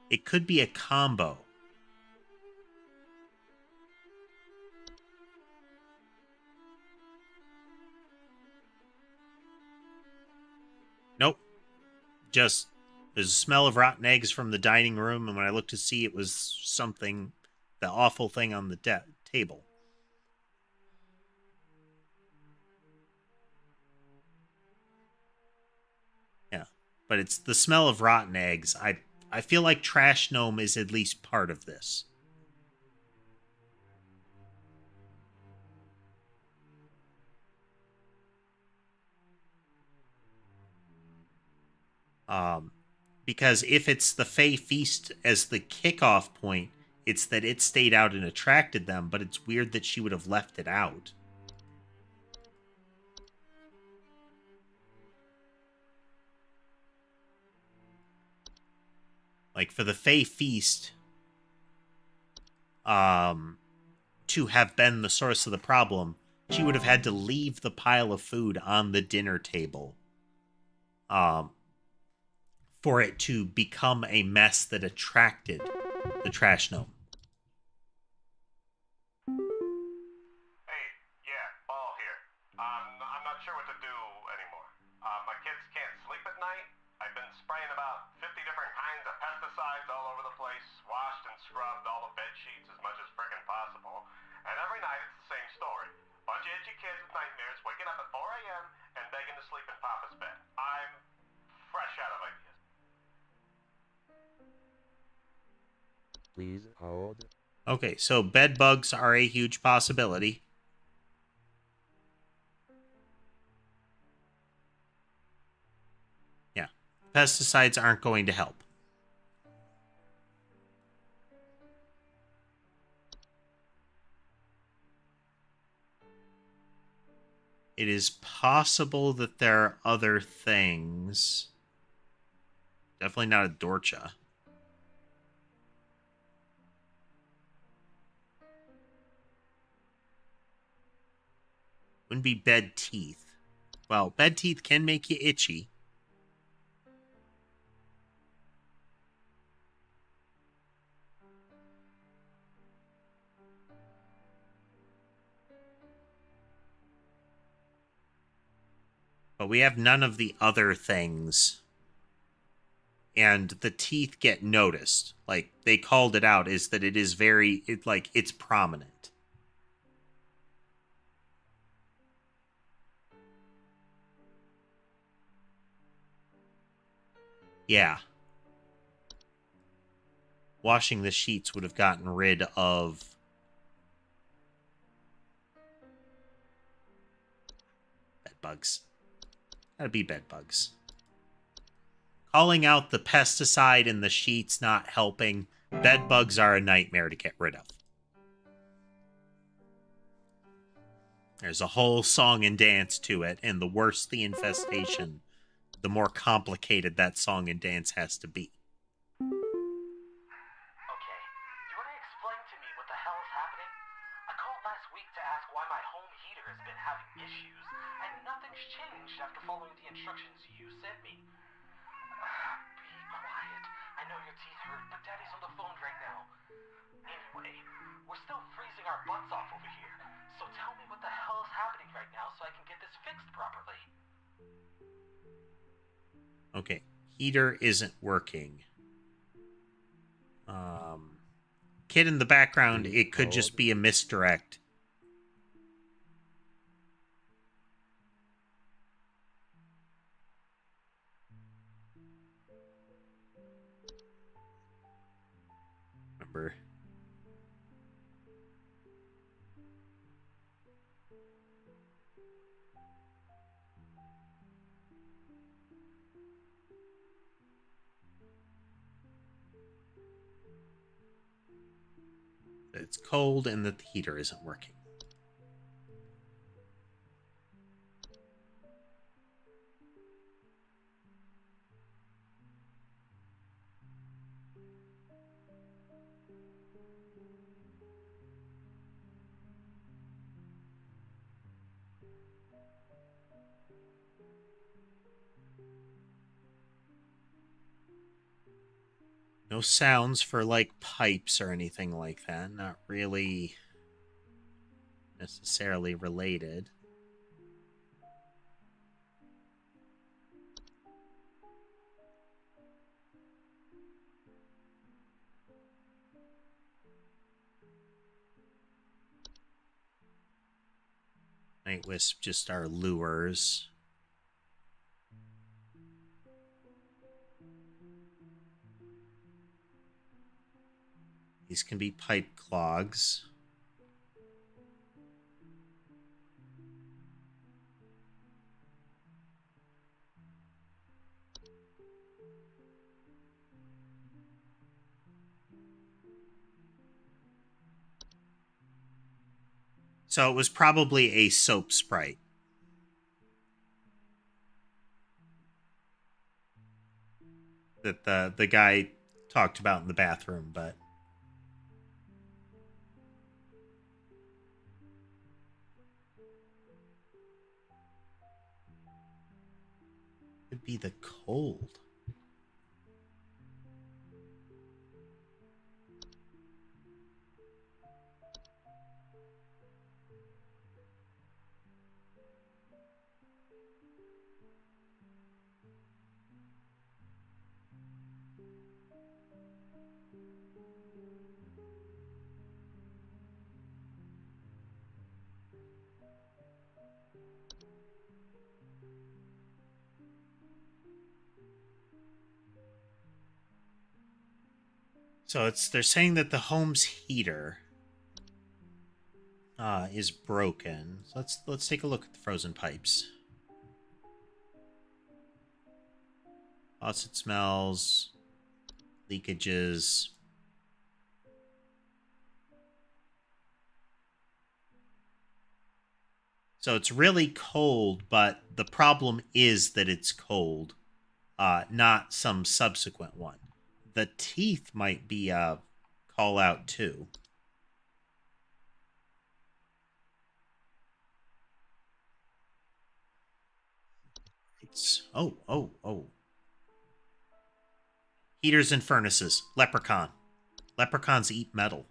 It could be a combo. Nope. Just, there's a smell of rotten eggs from the dining room, and when I looked to see, it was something, the awful thing on the table. Yeah, but it's the smell of rotten eggs. I feel like trash gnome is at least part of this. Because if it's the Fey Feast as the kickoff point, it's that it stayed out and attracted them, but it's weird that she would have left it out. Like, for the Fey Feast to have been the source of the problem, she would have had to leave the pile of food on the dinner table for it to become a mess that attracted the trash gnome. Hey, yeah, Ball here. I'm not sure what to do anymore. My kids can't sleep at night. I've been spraying kids with nightmares, waking up at 4 a.m. and begging to sleep in Papa's bed. I'm fresh out of ideas. Please hold. Okay, so bed bugs are a huge possibility. Yeah. Pesticides aren't going to help. It is possible that there are other things. Definitely not a Dorcha. Wouldn't be bed teeth. Well, bed teeth can make you itchy. But we have none of the other things. And the teeth get noticed. Like, they called it out, is that it is very, it's prominent. Yeah. Washing the sheets would have gotten rid of bed bugs. Gotta be bed bugs. Calling out the pesticide in the sheets not helping. Bed bugs are a nightmare to get rid of. There's a whole song and dance to it, and the worse the infestation, the more complicated that song and dance has to be. Okay, you want to explain to me what the hell is happening? I called last week to ask why my home heater has been having issues, and nothing's changed after following the instructions you sent me. Be quiet. I know your teeth hurt, but Daddy's on the phone right now. Anyway, we're still freezing our butts off over here, so tell me what the hell is happening right now so I can get this fixed properly. Okay, heater isn't working. Kid in the background, it could just be a misdirect. Remember. It's cold and that the heater isn't working. No sounds for, like, pipes or anything like that. Not really necessarily related. Night Wisp just are lures. These can be pipe clogs. So it was probably a soap sprite. That the guy talked about in the bathroom, but could be the cold. So they're saying that the home's heater is broken. So let's take a look at the frozen pipes. Faucet smells, leakages. So it's really cold, but the problem is that it's cold, not some subsequent one. The teeth might be a call out too. It's oh. Heaters and furnaces. Leprechaun. Leprechauns eat metal.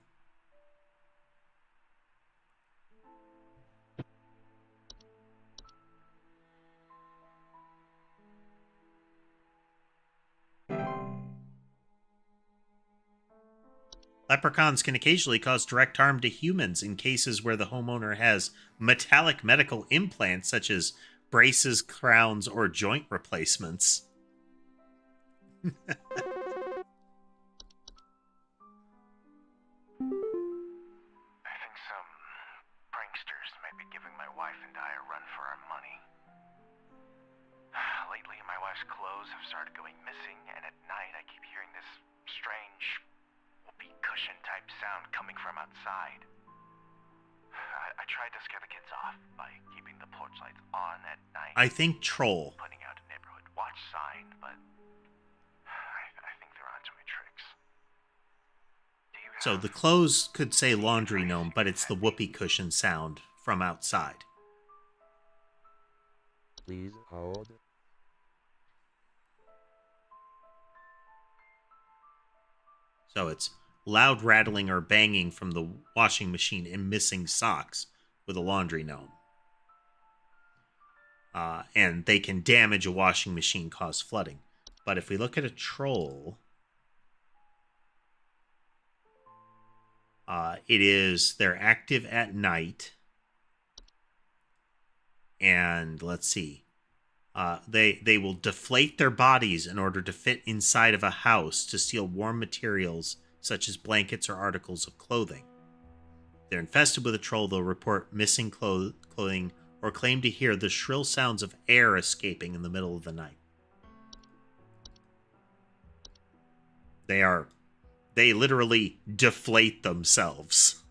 Leprechauns can occasionally cause direct harm to humans in cases where the homeowner has metallic medical implants such as braces, crowns, or joint replacements. I think some pranksters might be giving my wife and I a run for our money. Lately, my wife's clothes have started going missing, and at night I keep hearing this strange whoopee cushion type sound coming from outside. I tried to scare the kids off by keeping the porch lights on at night. I think troll. Putting out a neighborhood watch sign, but I think they're onto my tricks. So the clothes could say laundry gnome, but it's the whoopee cushion sound from outside. Please hold. So it's loud rattling or banging from the washing machine and missing socks with a laundry gnome. And they can damage a washing machine, cause flooding. But if we look at a troll, they're active at night. And let's see. They will deflate their bodies in order to fit inside of a house to steal warm materials such as blankets or articles of clothing. If they're infested with a troll, they'll report missing clothing or claim to hear the shrill sounds of air escaping in the middle of the night. They literally deflate themselves.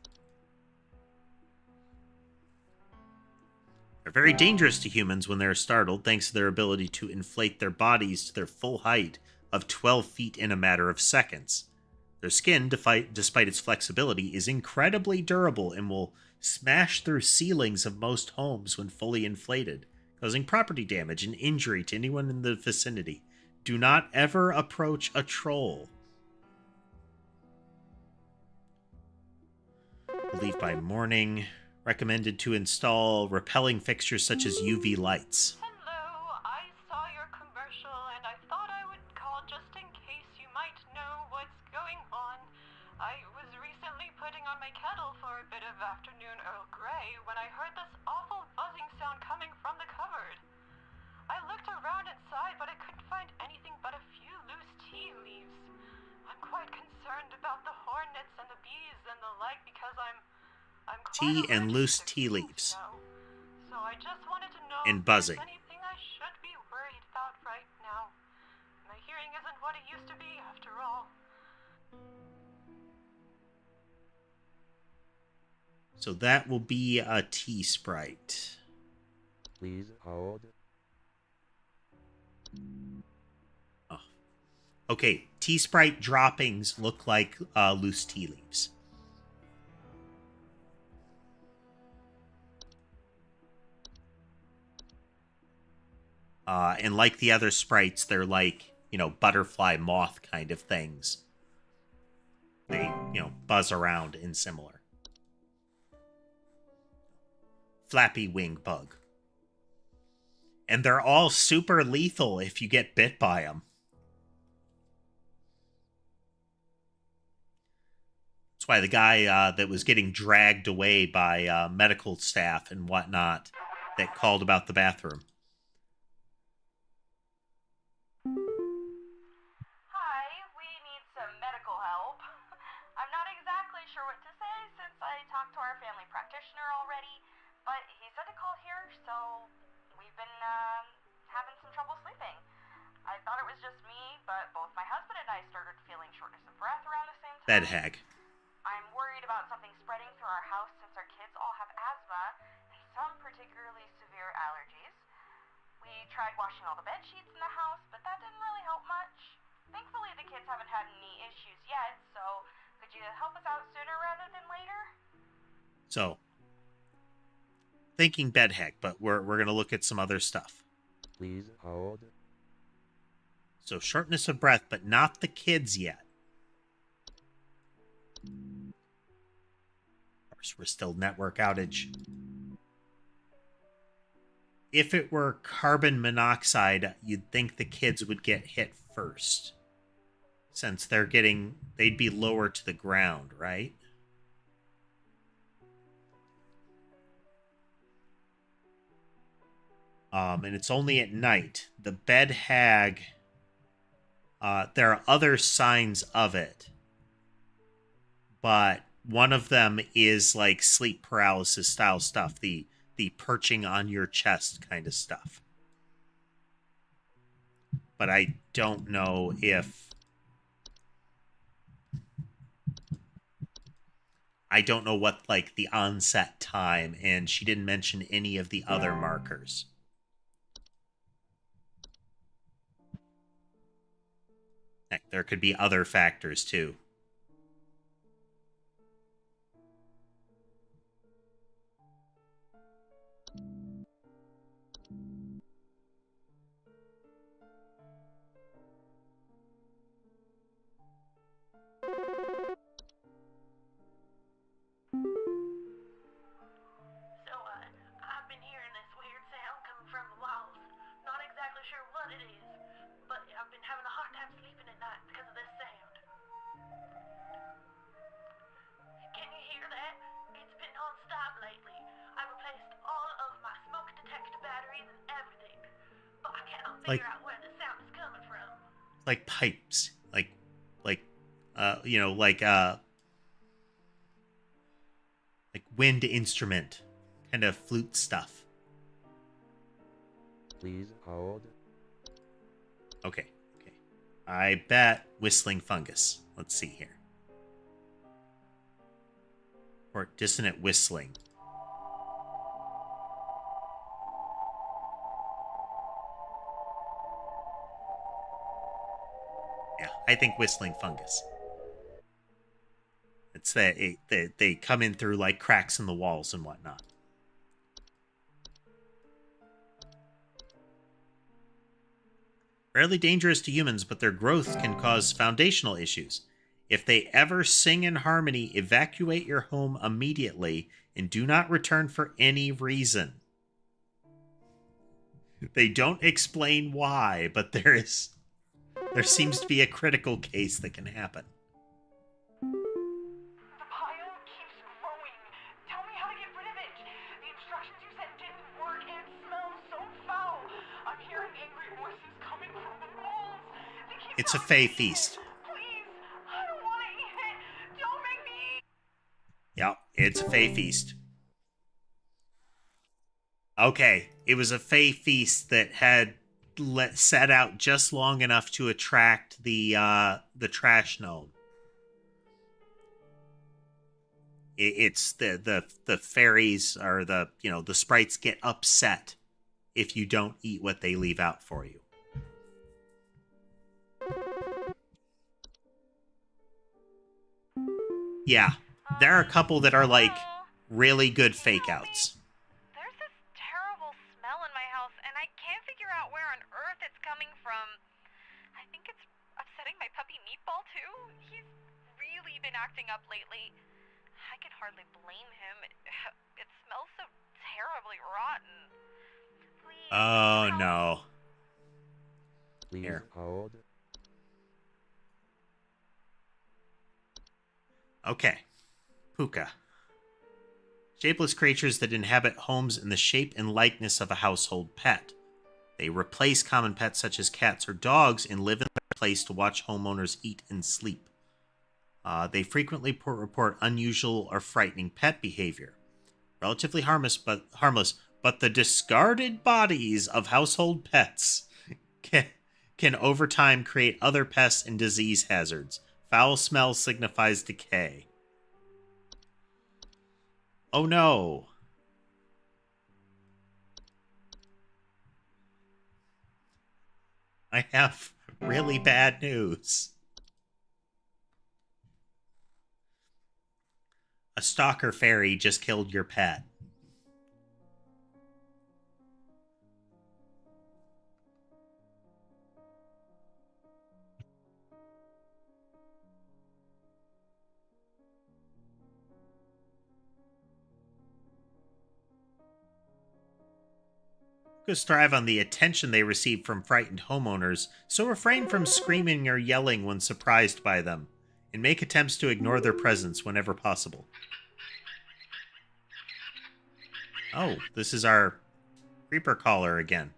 They're very dangerous to humans when they're startled, thanks to their ability to inflate their bodies to their full height of 12 feet in a matter of seconds. Their skin, despite its flexibility, is incredibly durable and will smash through ceilings of most homes when fully inflated, causing property damage and injury to anyone in the vicinity. Do not ever approach a troll. Leave by morning. Recommended to install repelling fixtures such as UV lights. Hello, I saw your commercial and I thought I would call just in case you might know what's going on. I was recently putting on my kettle for a bit of afternoon Earl Grey when I heard this awful buzzing sound coming from the cupboard. I looked around inside, but I couldn't find anything but a few loose tea leaves. I'm quite concerned about the hornets and the bees and the like because I'm tea and loose tea leaves. So I just wanted to know and buzzing. if there's anything I should be worried about right now. My hearing isn't what it used to be after all. So that will be a tea sprite. Please hold. Oh. Okay, tea sprite droppings look like loose tea leaves. And like the other sprites, they're like, butterfly moth kind of things. They, buzz around and similar. Flappy wing bug. And they're all super lethal if you get bit by them. That's why the guy that was getting dragged away by medical staff and whatnot that called about the bathroom. Hi, we need some medical help. Bed hag. I'm worried about something spreading through our house since our kids all have asthma and some particularly severe allergies. We tried washing all the bed sheets in the house, but that didn't really help much. Thankfully, the kids haven't had any issues yet, so could you help us out sooner rather than later? So, thinking bed hag, but we're going to look at some other stuff. Please hold. So, shortness of breath, but not the kids yet. Of course, we're still network outage. If it were carbon monoxide, you'd think the kids would get hit first. Since they'd be lower to the ground, right? And it's only at night. The bed hag, there are other signs of it. But one of them is like sleep paralysis style stuff. The perching on your chest kind of stuff. But I don't know if... I don't know what, like, the onset time, and she didn't mention any of the other markers. Heck, there could be other factors, too. So, I've been hearing this weird sound coming from the walls. Not exactly sure what it is, but I've been having a hard time sleeping at night because of this sound. Can you hear that? It's been non-stop lately. I replaced all of my smoke detector batteries and everything, but I cannot figure out where the sound is coming from. Like pipes. Like wind instrument. Kind of flute stuff. Please hold. Okay. I bet whistling fungus. Let's see here. Or dissonant whistling. Yeah, I think whistling fungus. It's that they come in through like cracks in the walls and whatnot. Rarely dangerous to humans, but their growth can cause foundational issues. If they ever sing in harmony, evacuate your home immediately and do not return for any reason. They don't explain why, but there seems to be a critical case that can happen. The pile keeps growing. Tell me how to get rid of it. The instructions you sent didn't work and it smells so foul. I'm hearing angry voices coming from the walls. It's a Fey feast. Please, I don't want to eat it. Don't make me eat. Yep, it's a Fey feast. Okay, it was a Fey feast that had set out just long enough to attract the trash gnome. It's the fairies or the sprites get upset if you don't eat what they leave out for you. Yeah, there are a couple that are like really good fake outs. There's this terrible smell in my house, and I can't figure out where on earth it's coming from. I think it's upsetting my puppy Meatball, too. He's really been acting up lately. I can hardly blame him. It smells so terribly rotten. Please. Oh, no. Please Here. hold. Okay. Puka. Shapeless creatures that inhabit homes in the shape and likeness of a household pet. They replace common pets such as cats or dogs and live in their place to watch homeowners eat and sleep. They frequently report unusual or frightening pet behavior. Relatively harmless, but the discarded bodies of household pets can over time create other pests and disease hazards. Foul smell signifies decay. Oh no. I have really bad news. A stalker fairy just killed your pet. Focus thrive on the attention they receive from frightened homeowners, so refrain from screaming or yelling when surprised by them, and make attempts to ignore their presence whenever possible. Oh, this is our creeper caller again.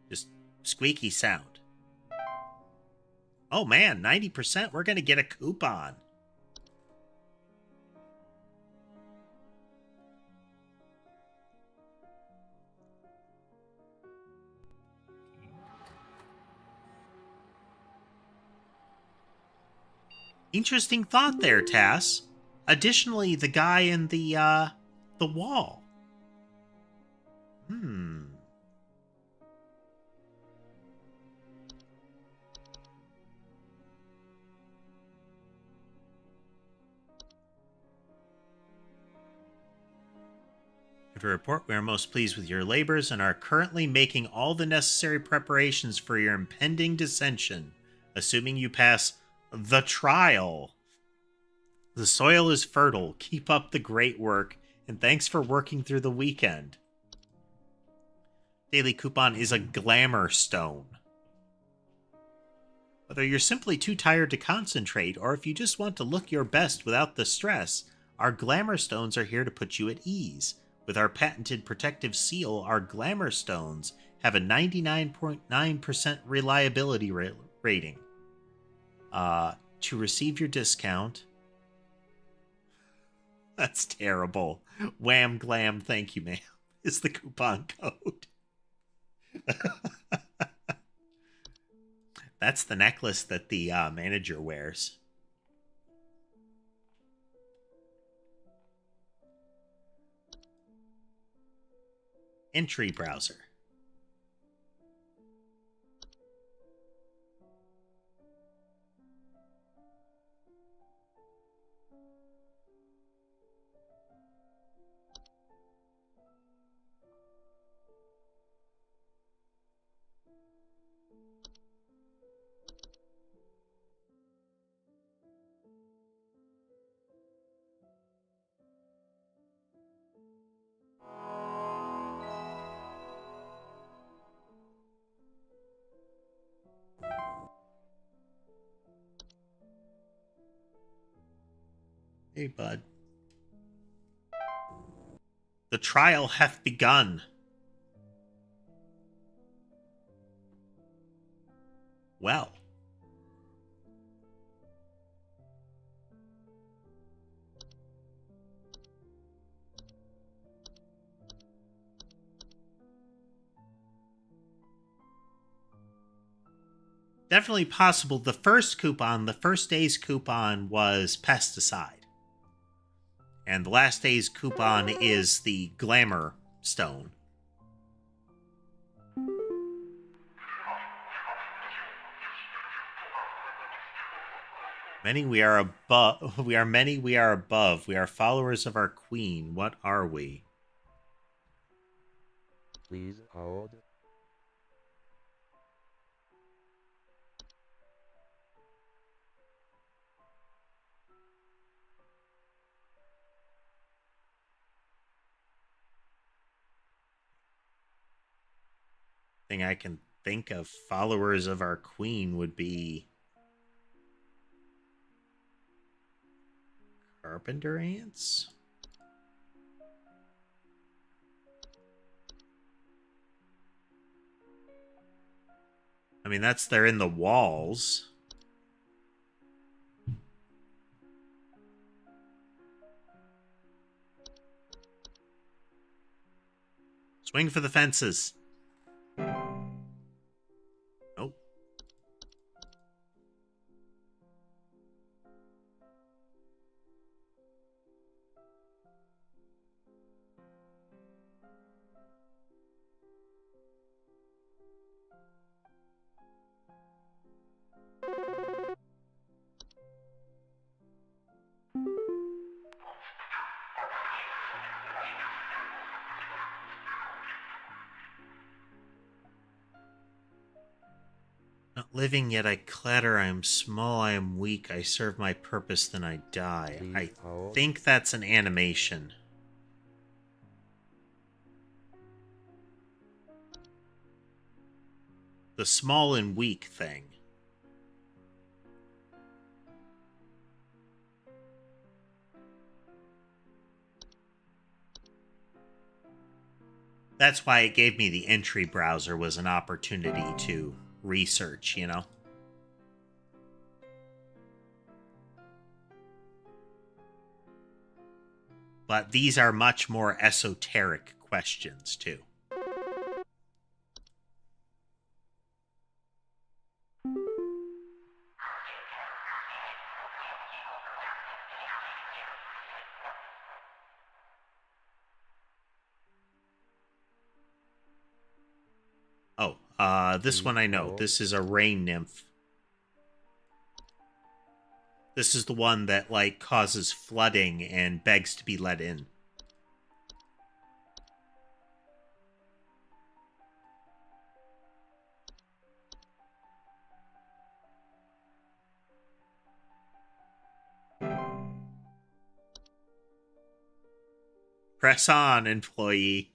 Just squeaky sound. Oh man, 90%. We're going to get a coupon. Interesting thought there, Tass. Additionally, the guy in the wall. To report, we are most pleased with your labors and are currently making all the necessary preparations for your impending dissension, assuming you pass the trial. The soil is fertile. Keep up the great work, and thanks for working through the weekend. Daily coupon is a glamour stone. Whether you're simply too tired to concentrate, or if you just want to look your best without the stress, our glamour stones are here to put you at ease. With our patented protective seal, our glamour stones have a 99.9% reliability rating. To receive your discount... That's terrible. Wham glam, thank you, ma'am, is the coupon code. That's the necklace that the manager wears. Entry browser. Hey, bud. The trial hath begun. Well. Definitely possible. The first day's coupon was pesticide. And the last day's coupon is the glamour stone. Many we are above. We are many we are above. We are followers of our queen. What are we? Please hold. Thing I can think of followers of our queen would be carpenter ants. I mean, they're in the walls. Swing for the fences. Not living, yet I clatter. I am small, I am weak. I serve my purpose, then I die. Please I hold. think that's an animation. The small and weak thing. That's why it gave me the entry browser, was an opportunity to research, you know? But these are much more esoteric questions, too. Oh, this one I know. This is a rain nymph. This is the one that, like, causes flooding and begs to be let in. Press on, employee.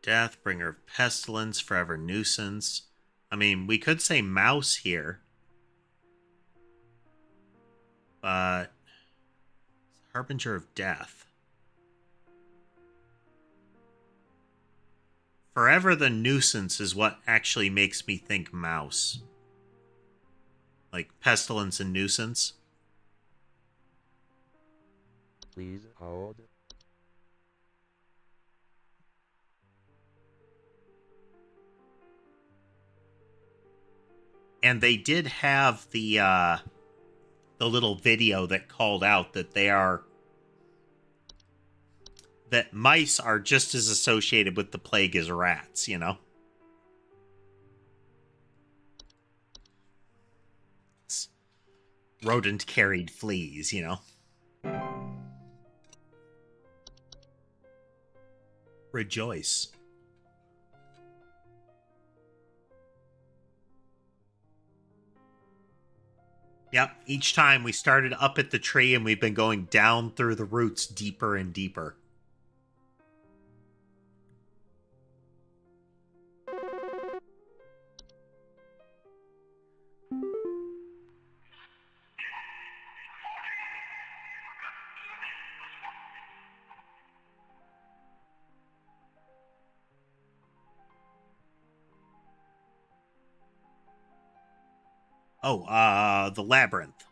Death, bringer of pestilence, forever nuisance. I mean, we could say mouse here. But harbinger of death. Forever the nuisance is what actually makes me think mouse. Like pestilence and nuisance. Please hold. And they did have the little video that called out that that mice are just as associated with the plague as rats, you know? It's rodent-carried fleas, you know? Rejoice. Yep, each time we started up at the tree and we've been going down through the roots deeper and deeper. Oh, the labyrinth.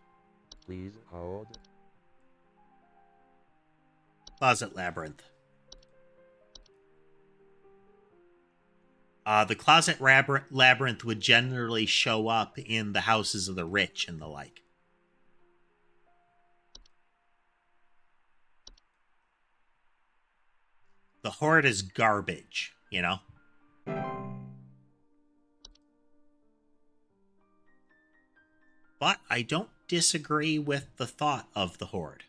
Please hold. Closet labyrinth. The closet labyrinth would generally show up in the houses of the rich and the like. The hoard is garbage, you know? But I don't disagree with the thought of the hoard.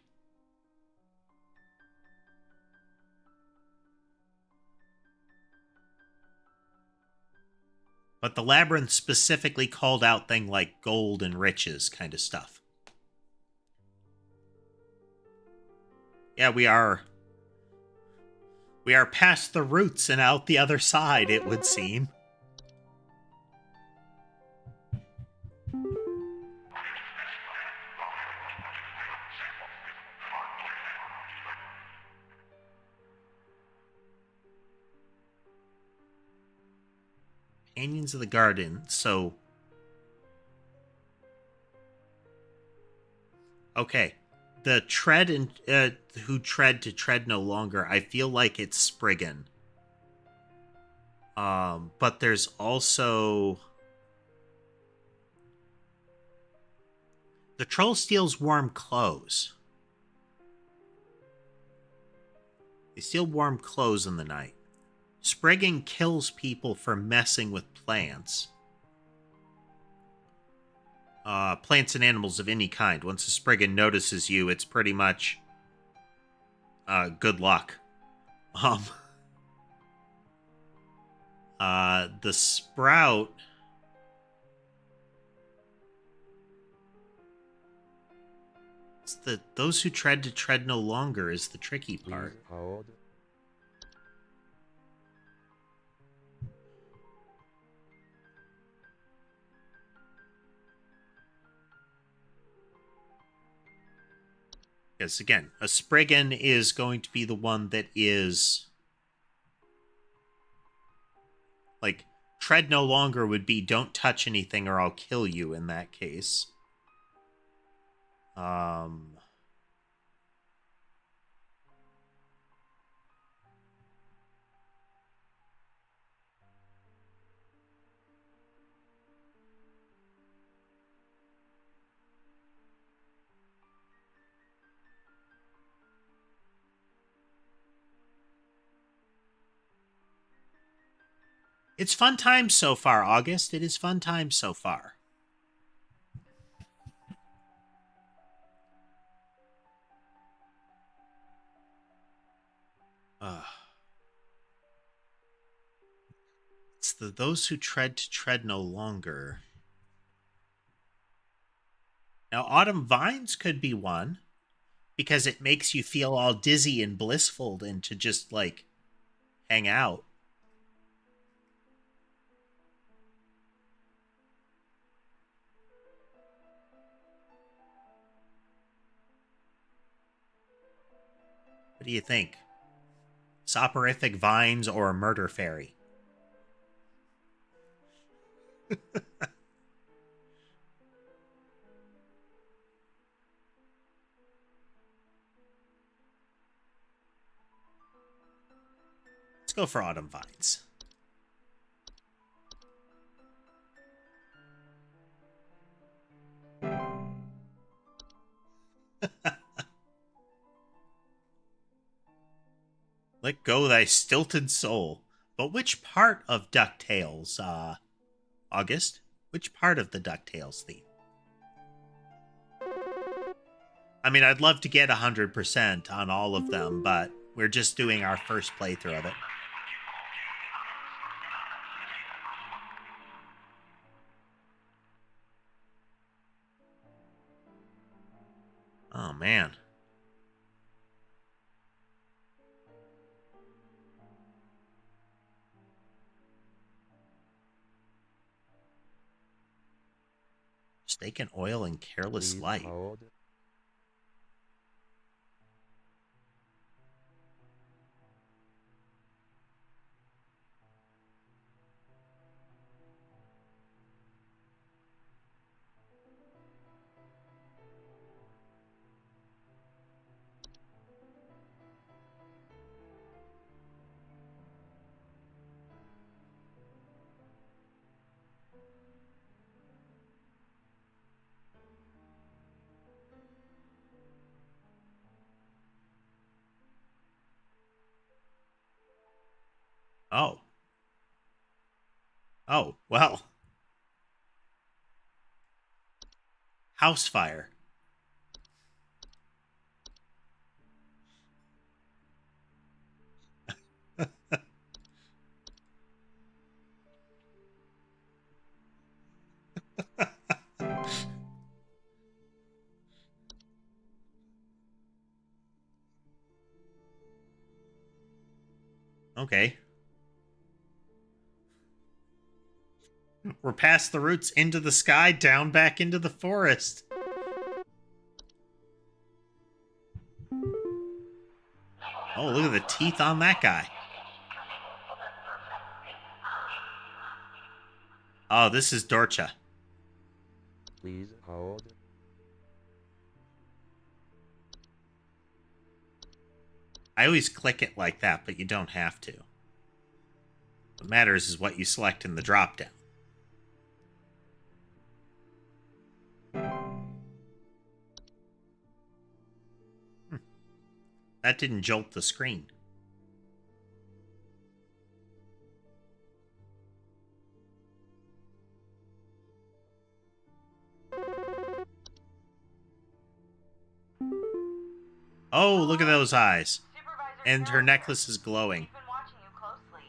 But the labyrinth specifically called out things like gold and riches kind of stuff. Yeah, we are past the roots and out the other side, it would seem. Companions of the Garden, so... Okay. the tread and who tread to tread no longer. I feel like it's Spriggan. But there's also the troll steals warm clothes. They steal warm clothes in the night. Spriggan kills people for messing with plants. Plants and animals of any kind. Once a Spriggan notices you, it's pretty much good luck. The Sprout. It's those who tread to tread no longer is the tricky part. Please hold. Because again, a Spriggan is going to be the one that is like tread no longer would be don't touch anything or I'll kill you in that case. It's fun times so far, August. It is fun times so far. It's those who tread to tread no longer. Now, Autumn Vines could be one, because it makes you feel all dizzy and blissful and to just, like, hang out. What do you think? Soporific Vines or Murder Fairy? Let's go for Autumn Vines. Let go thy stilted soul. But which part of DuckTales, August? Which part of the DuckTales theme? I mean, I'd love to get 100% on all of them, but we're just doing our first playthrough of it. Oh, man. Steak and oil and careless Please light. hold. Oh. Oh, well. House fire. Okay. We're past the roots into the sky, down back into the forest. Oh, look at the teeth on that guy. Oh, this is Dorcha. Please hold. I always click it like that, but you don't have to. What matters is what you select in the drop-down. That didn't jolt the screen. Oh, look at those eyes. And her necklace is glowing. We've been watching you closely.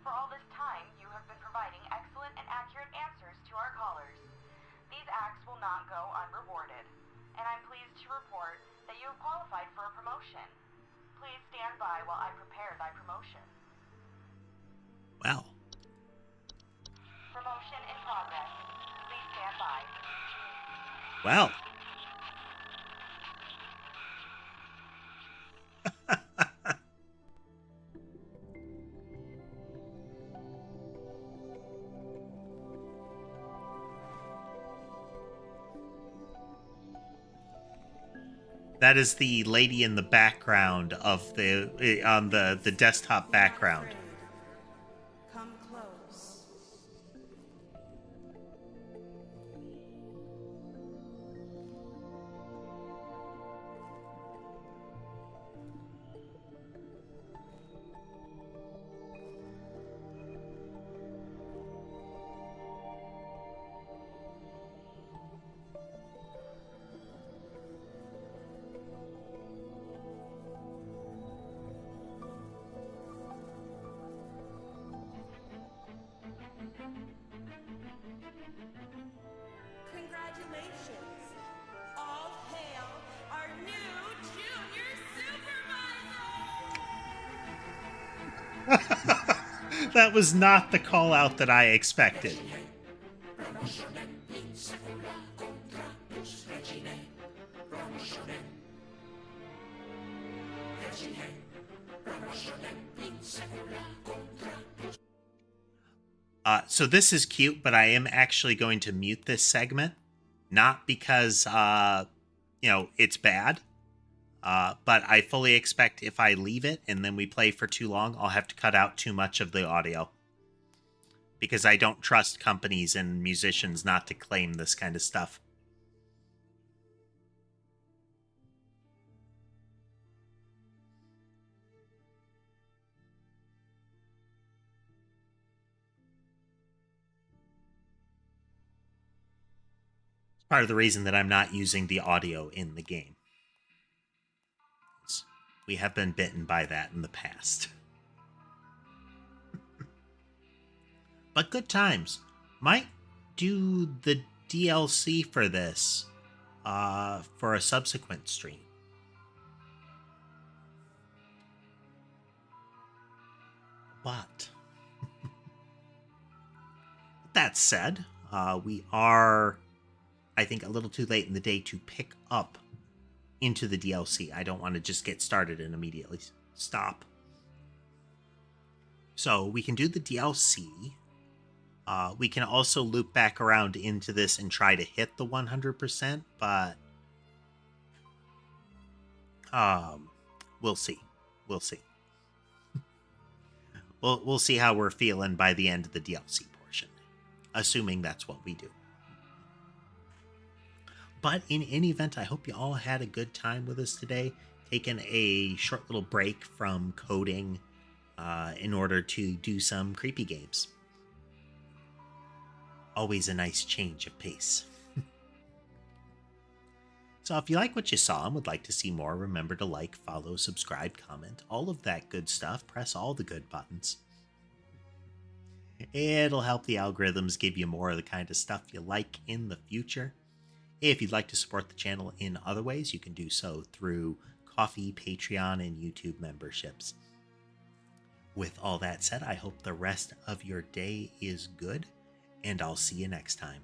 For all this time, you have been providing excellent and accurate answers to our callers. These acts will not go unrewarded, and I'm pleased to report that you have qualified for a promotion. Please stand by while I prepare thy promotion. Well. Promotion in progress. Please stand by. Well. That is the lady in the background of on the desktop background. Come close. Congratulations! All hail our new junior supervisor! That was not the call out that I expected. So this is cute, but I am actually going to mute this segment. Not because, it's bad. But I fully expect if I leave it and then we play for too long, I'll have to cut out too much of the audio. Because I don't trust companies and musicians not to claim this kind of stuff. Part of the reason that I'm not using the audio in the game. We have been bitten by that in the past. But good times. Might do the DLC for this for a subsequent stream. But that said, we are, I think, a little too late in the day to pick up into the DLC. I don't want to just get started and immediately stop. So we can do the DLC. We can also loop back around into this and try to hit the 100%, but we'll see. We'll see. We'll see how we're feeling by the end of the DLC portion, assuming that's what we do. But in any event, I hope you all had a good time with us today, taking a short little break from coding in order to do some creepy games. Always a nice change of pace. So if you like what you saw and would like to see more, remember to like, follow, subscribe, comment, all of that good stuff. Press all the good buttons. It'll help the algorithms give you more of the kind of stuff you like in the future. If you'd like to support the channel in other ways, you can do so through Ko-fi, Patreon, and YouTube memberships. With all that said, I hope the rest of your day is good, and I'll see you next time.